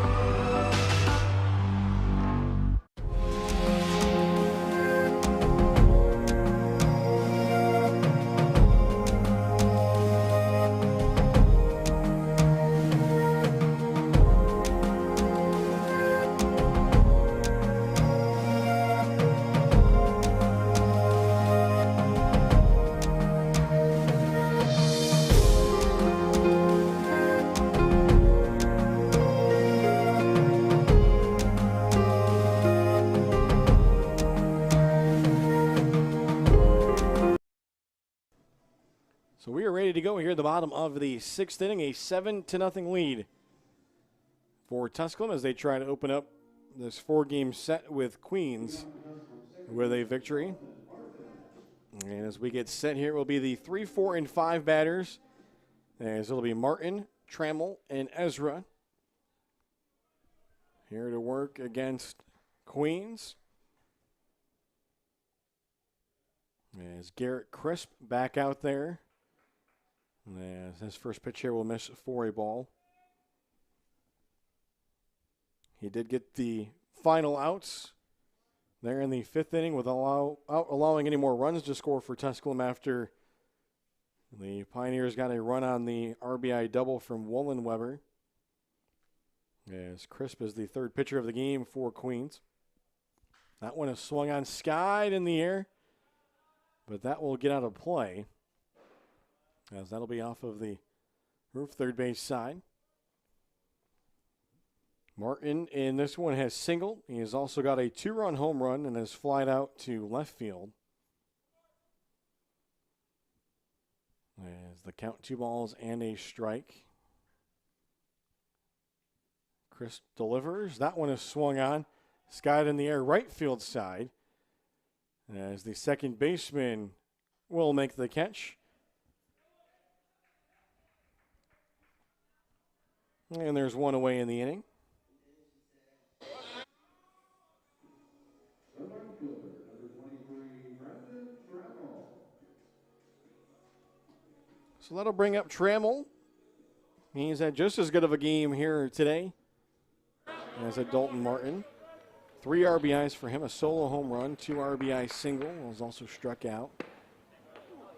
So we are ready to go here at the bottom of the 6th inning, a 7-0 lead for Tusculum as they try to open up this 4-game set with Queens with a victory. And as we get set here, it will be the 3, 4, and 5 batters. As it'll be Martin, Trammell, and Ezra here to work against Queens. As Garrett Crisp back out there. As his first pitch here will miss for a ball. He did get the final outs there in the 5th inning without allowing any more runs to score for Tusculum after the Pioneers got a run on the RBI double from Wollenweber. As Crisp is the 3rd pitcher of the game for Queens. That one is swung on, skied in the air, but that will get out of play as that'll be off of the roof third base side. Martin in this one has singled. He has also got a 2-run home run and has flied out to left field. As the count 2 balls and a strike. Chris delivers. That one is swung on. Skied in the air right field side. As the second baseman will make the catch. And there's one away in the inning. So that'll bring up Trammell. He's had just as good of a game here today as a Dalton Martin. 3 RBIs for him, a solo home run, 2 RBI single. Was also struck out.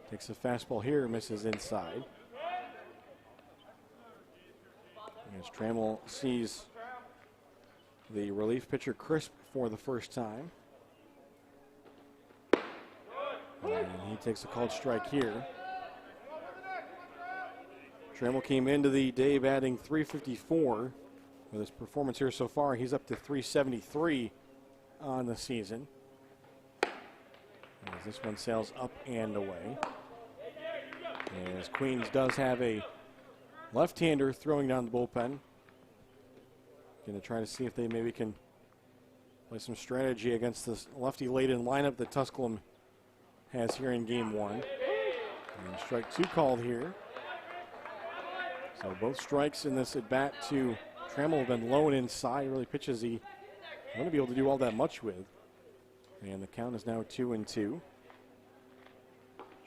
Takes a fastball here, misses inside. As Trammell sees the relief pitcher Crisp for the first time. And he takes a called strike here. Trammell came into the day batting .354. With his performance here so far, he's up to .373 on the season. As this one sails up and away. As Queens does have a left-hander throwing down the bullpen. Going to try to see if they maybe can play some strategy against this lefty-laden lineup that Tusculum has here in game 1. And strike 2 called here. So both strikes in this at bat to Trammell have been low and inside. Really pitches he going to be able to do all that much with. And the count is now 2-2.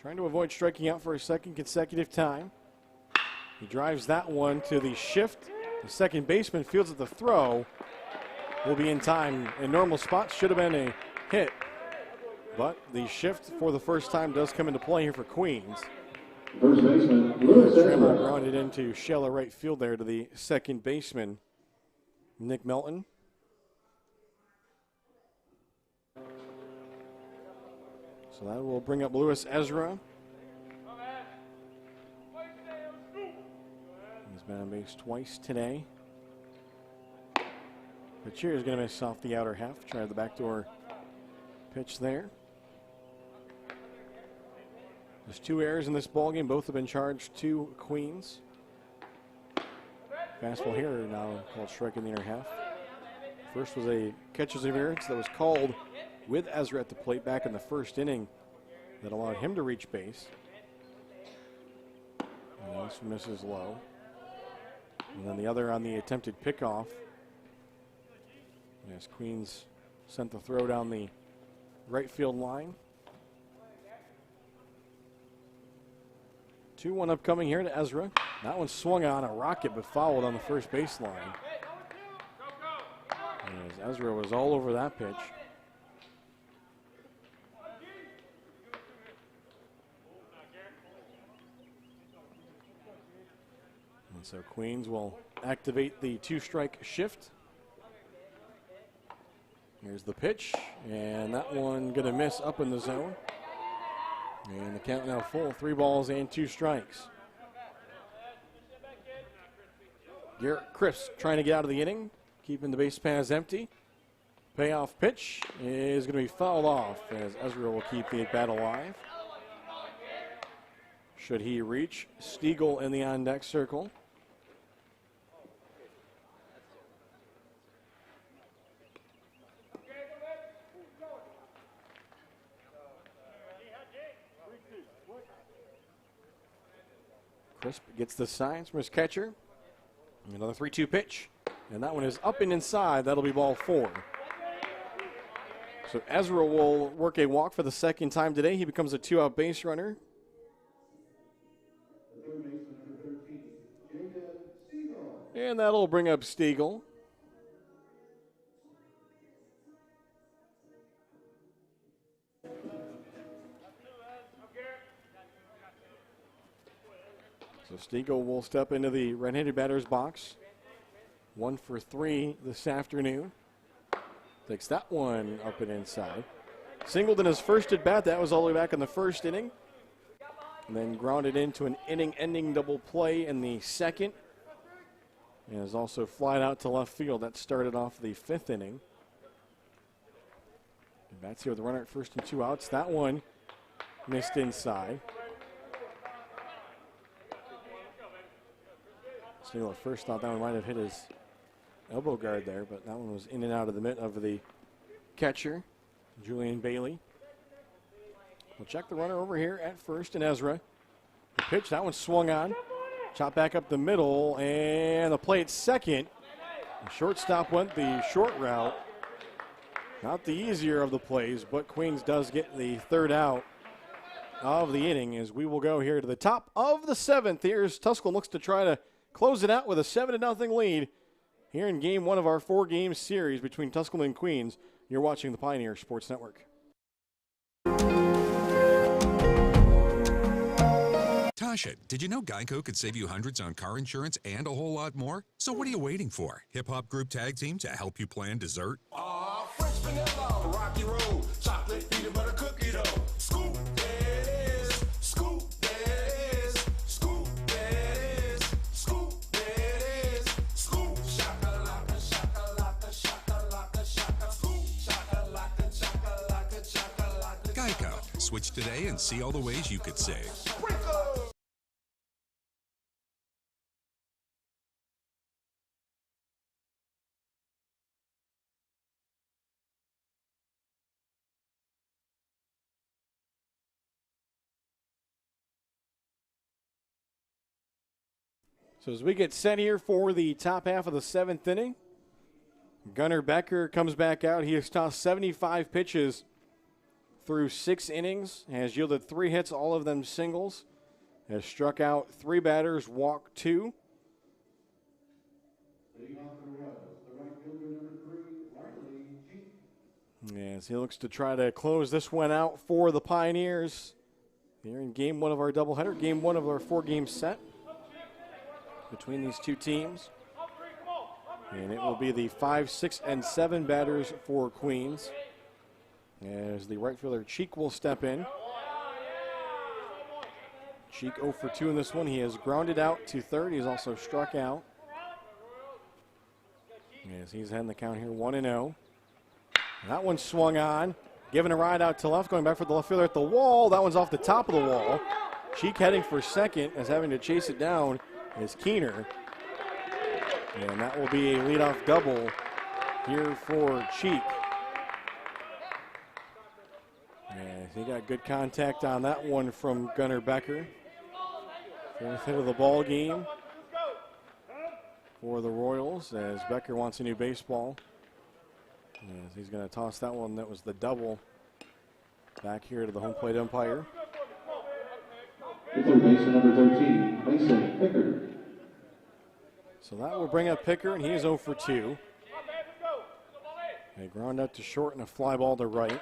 Trying to avoid striking out for a second consecutive time. He drives that one to the shift. The second baseman fields at the throw. Will be in time. In normal spots, should have been a hit. But the shift for the first time does come into play here for Queens. First baseman, Lewis Trammell grounded into shallow right field there to the second baseman, Nick Melton. So that will bring up Lewis Ezra. He's been on base twice today. Pitcher is going to miss off the outer half. Try the backdoor pitch there. There's 2 errors in this ballgame. Both have been charged to Queens. Fastball here now called strike in the inner half. First was a catcher's interference that was called with Ezra at the plate back in the first inning that allowed him to reach base. And this misses low. And then the other on the attempted pickoff. As Queens sent the throw down the right field line. 2-1 upcoming here to Ezra. That one swung on a rocket but fouled on the first baseline. As Ezra was all over that pitch. And so Queens will activate the 2-strike shift. Here's the pitch, and that one going to miss up in the zone. And the count now full, 3 balls and 2 strikes. Garrett Crisp trying to get out of the inning, keeping the base paths empty. Payoff pitch is going to be fouled off as Ezra will keep the at-bat alive. Should he reach, Stiegel in the on-deck circle. Crisp gets the signs from his catcher. Another 3-2 pitch. And that one is up and inside. That'll be ball 4. So Ezra will work a walk for the second time today. He becomes a 2-out base runner. And that'll bring up Stiegel. So Stiegel will step into the right-handed batter's box. 1 for 3 this afternoon. Takes that one up and inside. Singled in his first at bat. That was all the way back in the first inning. And then grounded into an inning-ending double play in the second. And is also flied out to left field. That started off the 5th inning. And bats here with the runner at first and 2 outs. That one missed inside. Stiegel at first thought that one might have hit his elbow guard there, but that one was in and out of the mitt of the catcher, Julian Bailey. We'll check the runner over here at first, and Ezra. The pitch, that one swung on. Chop back up the middle, and the play at second. The shortstop went the short route. Not the easier of the plays, but Queens does get the 3rd out of the inning as we will go here to the top of the 7th. Here's Tusculum looks to try to close it out with a 7-0 lead here in game 1 of our 4-game series between Tusculum and Queens. You're watching the Pioneer Sports Network. Tasha, did you know Geico could save you hundreds on car insurance and a whole lot more? So what are you waiting for? Hip Hop Group Tag Team to help you plan dessert? French vanilla, rocky road, chocolate, peanut butter cookie dough. Scoop, there it is. Scoop, there it is. Scoop, there it is. Scoop, there it is. Scoop, shakalaka, shakalaka, shakalaka, shaka. Scoop, shakalaka, shakalaka, shakalaka. Geico. Switch today and see all the ways you could save. So as we get set here for the top half of the 7th inning, Gunnar Becker comes back out. He has tossed 75 pitches through 6 innings, has yielded 3 hits, all of them singles, has struck out 3 batters, walked 2. As he looks to try to close this one out for the Pioneers here in game 1 of our doubleheader, game 1 of our 4-game set between these two teams. And it will be the 5, 6, and 7 batters for Queens as the right fielder Cheek will step in. Cheek 0 for 2 in this one. He has grounded out to third. He's also struck out. As he's heading the count here 1-0. That one swung on, giving a ride out to left, going back for the left fielder at the wall. That one's off the top of the wall. Cheek heading for second as having to chase it down is Keener. And that will be a leadoff double here for Cheek. And he got good contact on that one from Gunnar Becker. 4th hit of the ball game for the Royals as Becker wants a new baseball. As he's going to toss that one. That was the double back here to the home plate umpire. The third baseman, number 13, Mason Pickard. So that will bring up Picker, and he is 0 for 2. A ground out to short and a fly ball to right.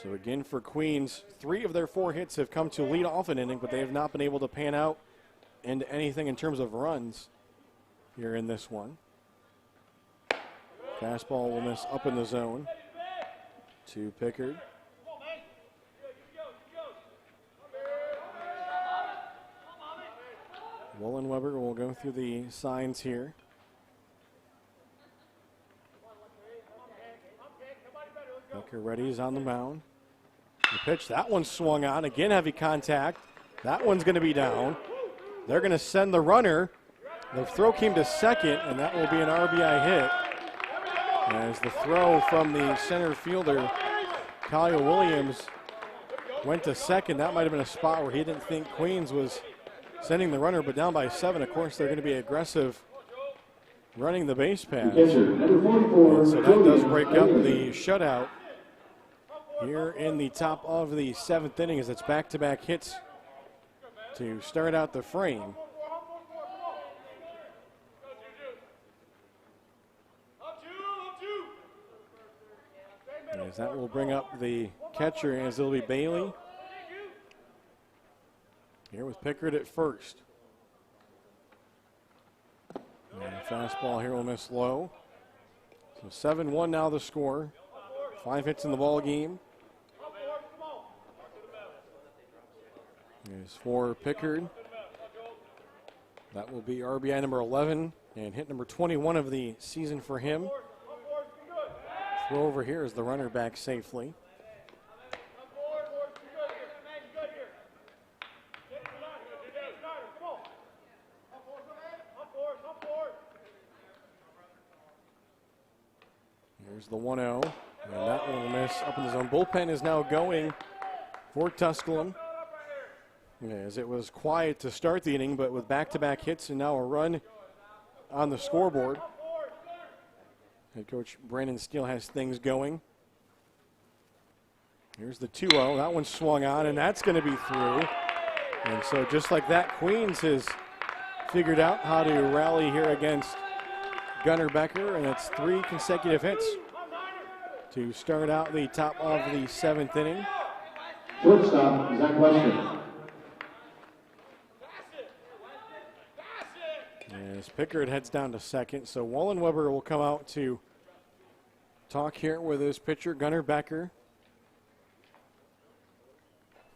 So again for Queens, 3 of their 4 hits have come to lead off an inning, but they have not been able to pan out into anything in terms of runs here in this one. Fastball will miss up in the zone to Pickard. Wollenweber will go through the signs here. Becker ready, he's on the mound. The pitch, that one swung on. Again, heavy contact. That one's going to be down. They're going to send the runner. The throw came to second, and that will be an RBI hit. As the throw from the center fielder, Kyle Williams, went to second. That might have been a spot where he didn't think Queens was sending the runner, but down by 7. Of course, they're going to be aggressive running the base pass. And so that does break up the shutout here in the top of the 7th inning as it's back-to-back hits to start out the frame. As that will bring up the catcher, as it'll be Bailey. Here with Pickard at first. And the fastball here will miss low. So 7-1 now the score. 5 hits in the ball game. As for Pickard, that will be RBI number 11 and hit number 21 of the season for him. Throw over here is the runner back safely. Here's the 1-0, and that will miss up in the zone. Bullpen is now going for Tusculum, as it was quiet to start the inning, but with back-to-back hits and now a run on the scoreboard. Head coach Brandon Steele has things going. Here's the 2-0. That one swung on, and that's going to be through. And so just like that, Queens has figured out how to rally here against Gunnar Becker, and it's 3 consecutive hits to start out the top of the 7th inning. Shortstop, Zach Weston. As Pickard heads down to second, so Wallenweber will come out to talk here with his pitcher, Gunnar Becker.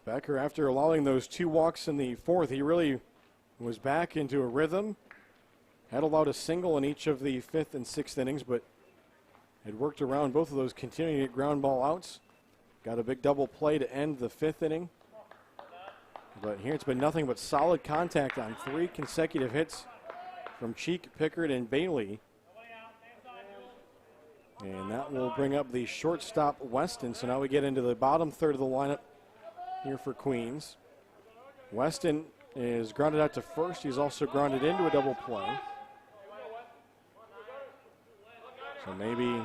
Becker, after allowing those 2 walks in the 4th, he really was back into a rhythm. Had allowed a single in each of the 5th and 6th innings, but had worked around both of those, continuing to get ground ball outs. Got a big double play to end the 5th inning. But here it's been nothing but solid contact on 3 consecutive hits from Cheek, Pickard, and Bailey. And that will bring up the shortstop, Weston. So now we get into the bottom third of the lineup here for Queens. Weston is grounded out to first. He's also grounded into a double play. So maybe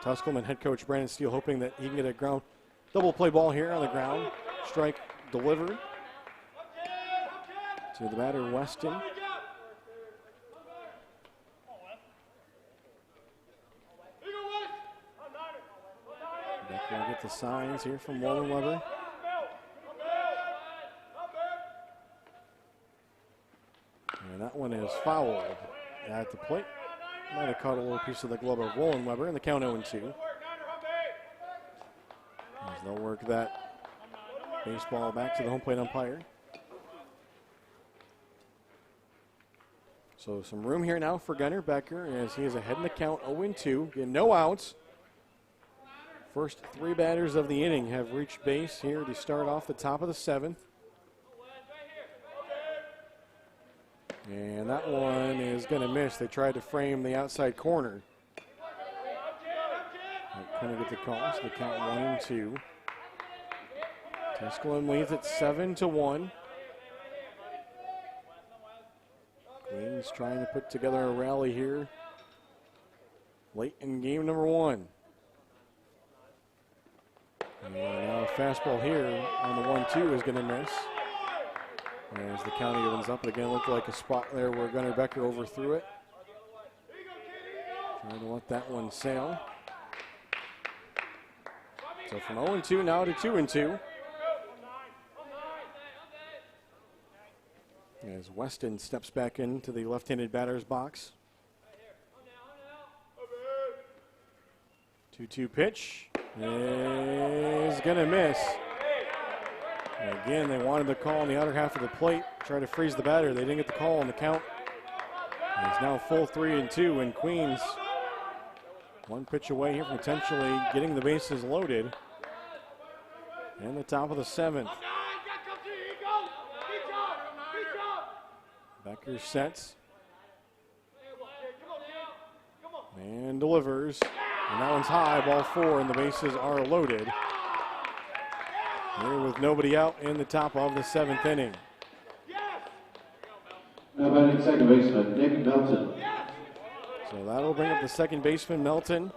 Tusculum head coach Brandon Steele hoping that he can get a ground double play ball here on the ground. Strike delivered to the batter, Weston. We'll get the signs here from Wallenweber. And that one is fouled at the plate. Might have caught a little piece of the glove of Wallenweber, and the count 0-2. As they'll work that baseball back to the home plate umpire. So some room here now for Gunnar Becker as he is ahead in the count, 0-2. Getting no outs. First 3 batters of the inning have reached base here to start off the top of the 7th. And that one is going to miss. They tried to frame the outside corner. Couldn't get the call, so the count 1-2. Tusculum leads at 7-1. Queens trying to put together a rally here late in game number 1. And now a fastball here on the 1-2 is going to miss. As the count evens up, again, looked like a spot there where Gunnar Becker overthrew it. Trying to let that one sail. So from 0-2 now to 2-2. As Weston steps back into the left-handed batter's box. 2-2 pitch is going to miss. And again, they wanted the call on the outer half of the plate, try to freeze the batter. They didn't get the call on the count. And it's now full 3-2, and Queens 1 pitch away here from potentially getting the bases loaded. In the top of the 7th. Becker sets. And delivers. And that one's high, ball 4, and the bases are loaded. Here with nobody out in the top of the 7th inning. Now batting second baseman, Nick Melton. So that'll bring up the second baseman, Melton.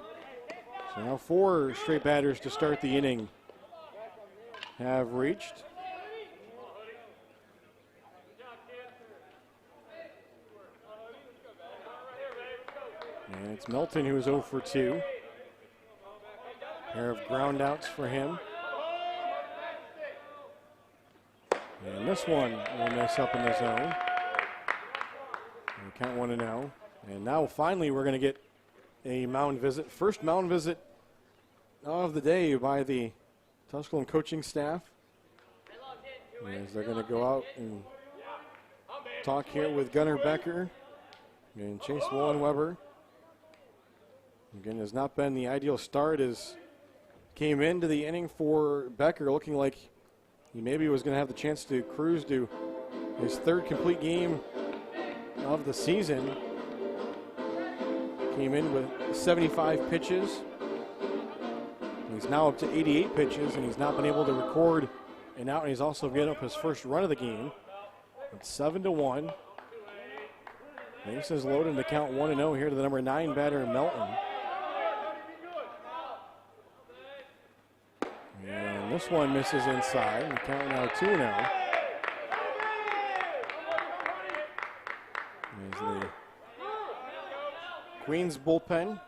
So now 4 straight batters to start the inning have reached. And it's Melton who is 0 for 2. Pair of ground outs for him. And this one will miss up in the zone. And count 1-0. And now finally we're going to get a mound visit. First mound visit of the day by the Tusculum coaching staff. As they're going to go out and talk here with Gunnar Becker and Chase Wallenweber. Again, has not been the ideal start as came into the inning for Becker looking like he maybe was going to have the chance to cruise to his 3rd complete game of the season. Came in with 75 pitches. He's now up to 88 pitches, and he's not been able to record an out, and he's also given up his first run of the game. It's 7-1. Bases loaded to count 1-0 here to the number 9 batter, Melton. And this one misses inside. The count now 2-0. There's the Queens bullpen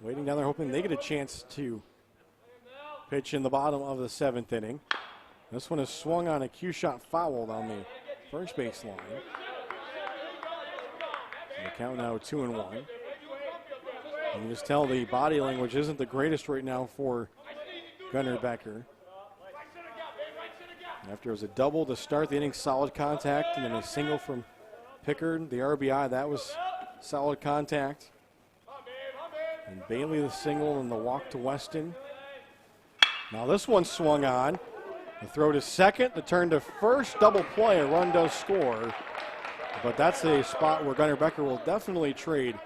waiting down there, hoping they get a chance to pitch in the bottom of the 7th inning. This one is swung on a cue shot foul down the first base line. So the count now 2-1. You can just tell the body language isn't the greatest right now for Gunnar Becker. After it was a double to start the inning, solid contact, and then a single from Pickard, the RBI, that was solid contact. And Bailey the single and the walk to Weston. Now this one swung on. The throw to second, the turn to first, double play, a run does score. But that's a spot where Gunnar Becker will definitely trade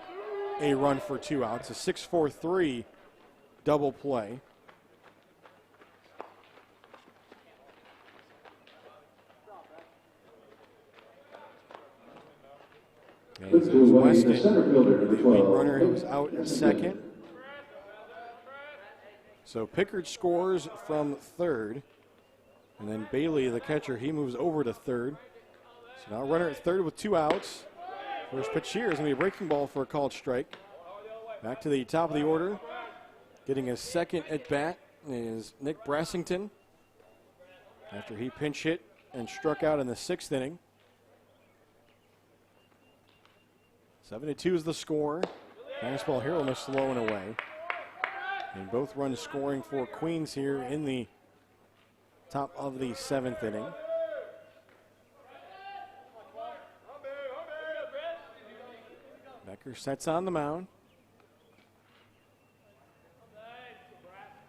a run for 2 outs. A 6-4-3 double play. And so Weston, the lead runner who was out at second. So Pickard scores from third. And then Bailey, the catcher, he moves over to third. So now runner at third with 2 outs. First pitch here is going to be a breaking ball for a called strike. Back to the top of the order. Getting his second at bat is Nick Brassington. After he pinch hit and struck out in the 6th inning. 7-2 is the score. Fastball here almost slow and away. And both runs scoring for Queens here in the top of the 7th inning. Becker sets on the mound.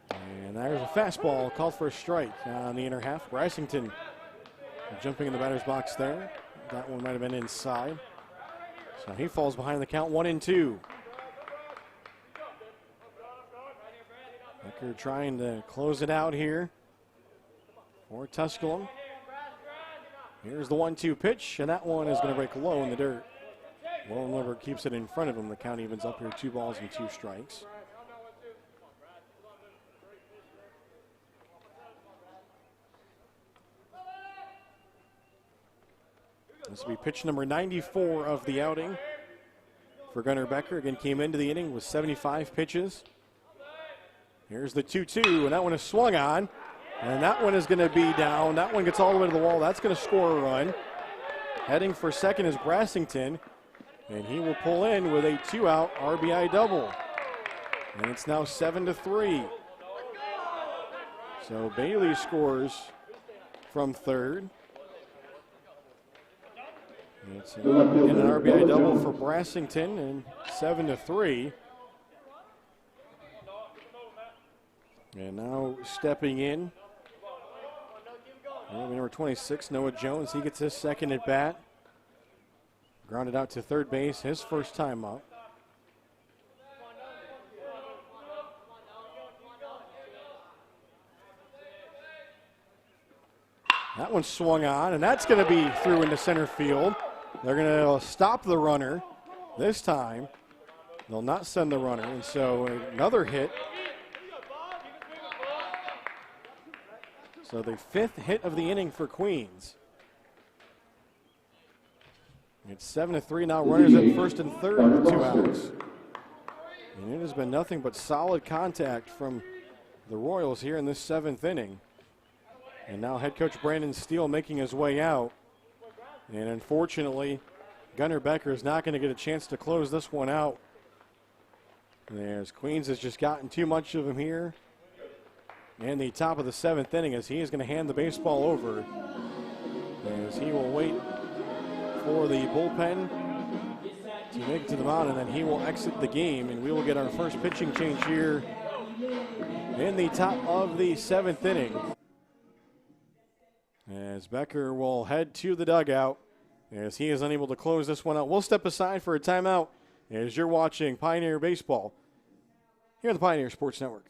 And there's a fastball called for a strike on the inner half. Brassington jumping in the batter's box there. That one might have been inside. So he falls behind the count, 1-2. Becker trying to close it out here for Tusculum. Here's the 1-2 pitch, and that one is going to break low in the dirt. Wallenweber keeps it in front of him. The count evens up here, 2 balls and 2 strikes. This will be pitch number 94 of the outing for Gunnar Becker. Again, came into the inning with 75 pitches. Here's the 2-2, and that one is swung on. And that one is going to be down. That one gets all the way to the wall. That's going to score a run. Heading for second is Brassington, and he will pull in with a 2-out RBI double. And it's now 7-3. So Bailey scores from third. It's an RBI double for Brassington, and 7-3. And now stepping in, number 26, Noah Jones. He gets his second at bat. Grounded out to third base, his first time up. That one swung on, and that's going to be through into center field. They're going to stop the runner this time. They'll not send the runner, and so another hit. So the 5th hit of the inning for Queens. It's 7-3 now. Runners at first and third with 2 outs. And it has been nothing but solid contact from the Royals here in this 7th inning. And now head coach Brandon Steele making his way out. And unfortunately, Gunnar Becker is not going to get a chance to close this one out. There's Queens has just gotten too much of him here. And the top of the 7th inning as he is going to hand the baseball over. As he will wait for the bullpen to make it to the mound, and then he will exit the game, and we will get our first pitching change here in the top of the 7th inning. As Becker will head to the dugout as he is unable to close this one out. We'll step aside for a timeout as you're watching Pioneer Baseball here on the Pioneer Sports Network.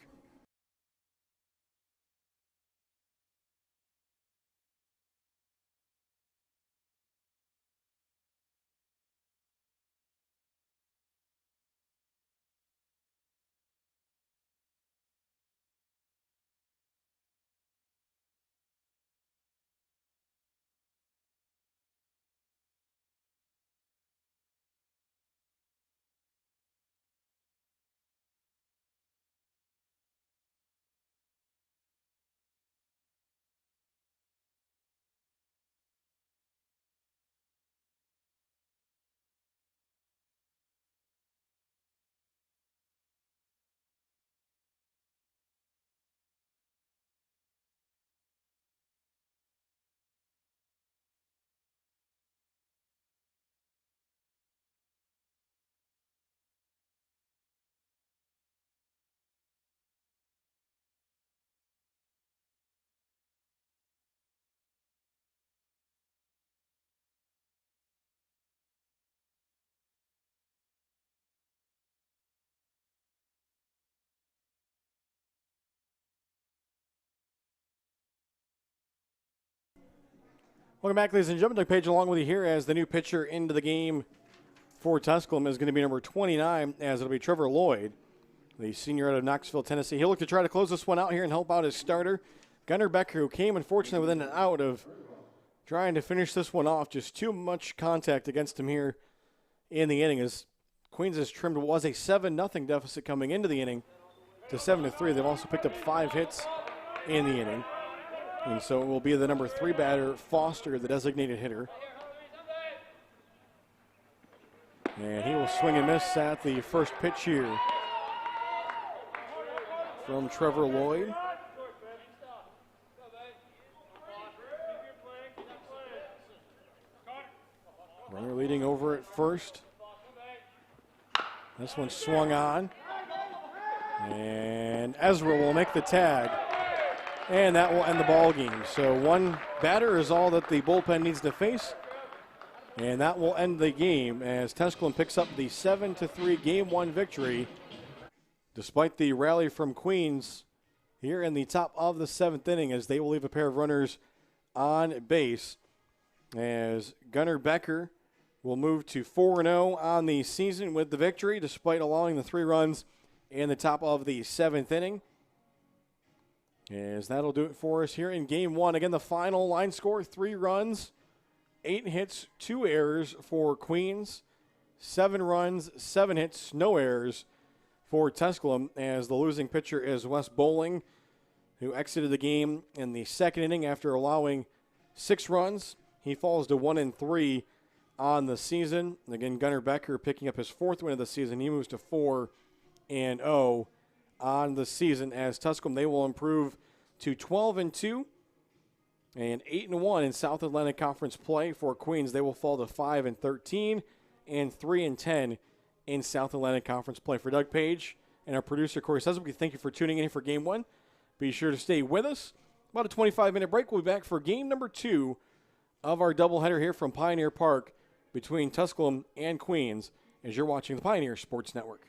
Welcome back, ladies and gentlemen. Doug Page along with you here as the new pitcher into the game for Tusculum is going to be number 29, as it'll be Trevor Lloyd, the senior out of Knoxville, Tennessee. He'll look to try to close this one out here and help out his starter, Gunnar Becker, who came, unfortunately, within an out of trying to finish this one off. Just too much contact against him here in the inning as Queens has trimmed what was a 7-0 deficit coming into the inning to 7-3. They've also picked up 5 hits in the inning. And so it will be the number 3 batter, Foster, the designated hitter. And he will swing and miss at the first pitch here from Trevor Lloyd. Runner leading over at first. This one swung on. And Ezra will make the tag. And that will end the ball game. So one batter is all that the bullpen needs to face. And that will end the game as Tusculum picks up the 7-3 Game 1 victory. Despite the rally from Queens here in the top of the 7th inning, as they will leave a pair of runners on base. As Gunnar Becker will move to 4-0 on the season with the victory, despite allowing the 3 runs in the top of the 7th inning. As that'll do it for us here in Game 1. Again, the final line score, 3 runs, 8 hits, 2 errors for Queens, 7 runs, 7 hits, no errors for Tusculum, as the losing pitcher is Wes Bowling, who exited the game in the 2nd inning after allowing 6 runs. He falls to 1-3 on the season. Again, Gunnar Becker picking up his 4th win of the season. He moves to 4-0 on the season, as Tusculum, they will improve to 12-2 and 8-1 in South Atlantic Conference play. For Queens, they will fall to 5-13 and 3-10 in South Atlantic Conference play. For Doug Page and our producer Corey Seswick, we thank you for tuning in for Game 1. Be sure to stay with us. About a 25-minute break. We'll be back for Game number 2 of our doubleheader here from Pioneer Park between Tusculum and Queens, as you're watching the Pioneer Sports Network.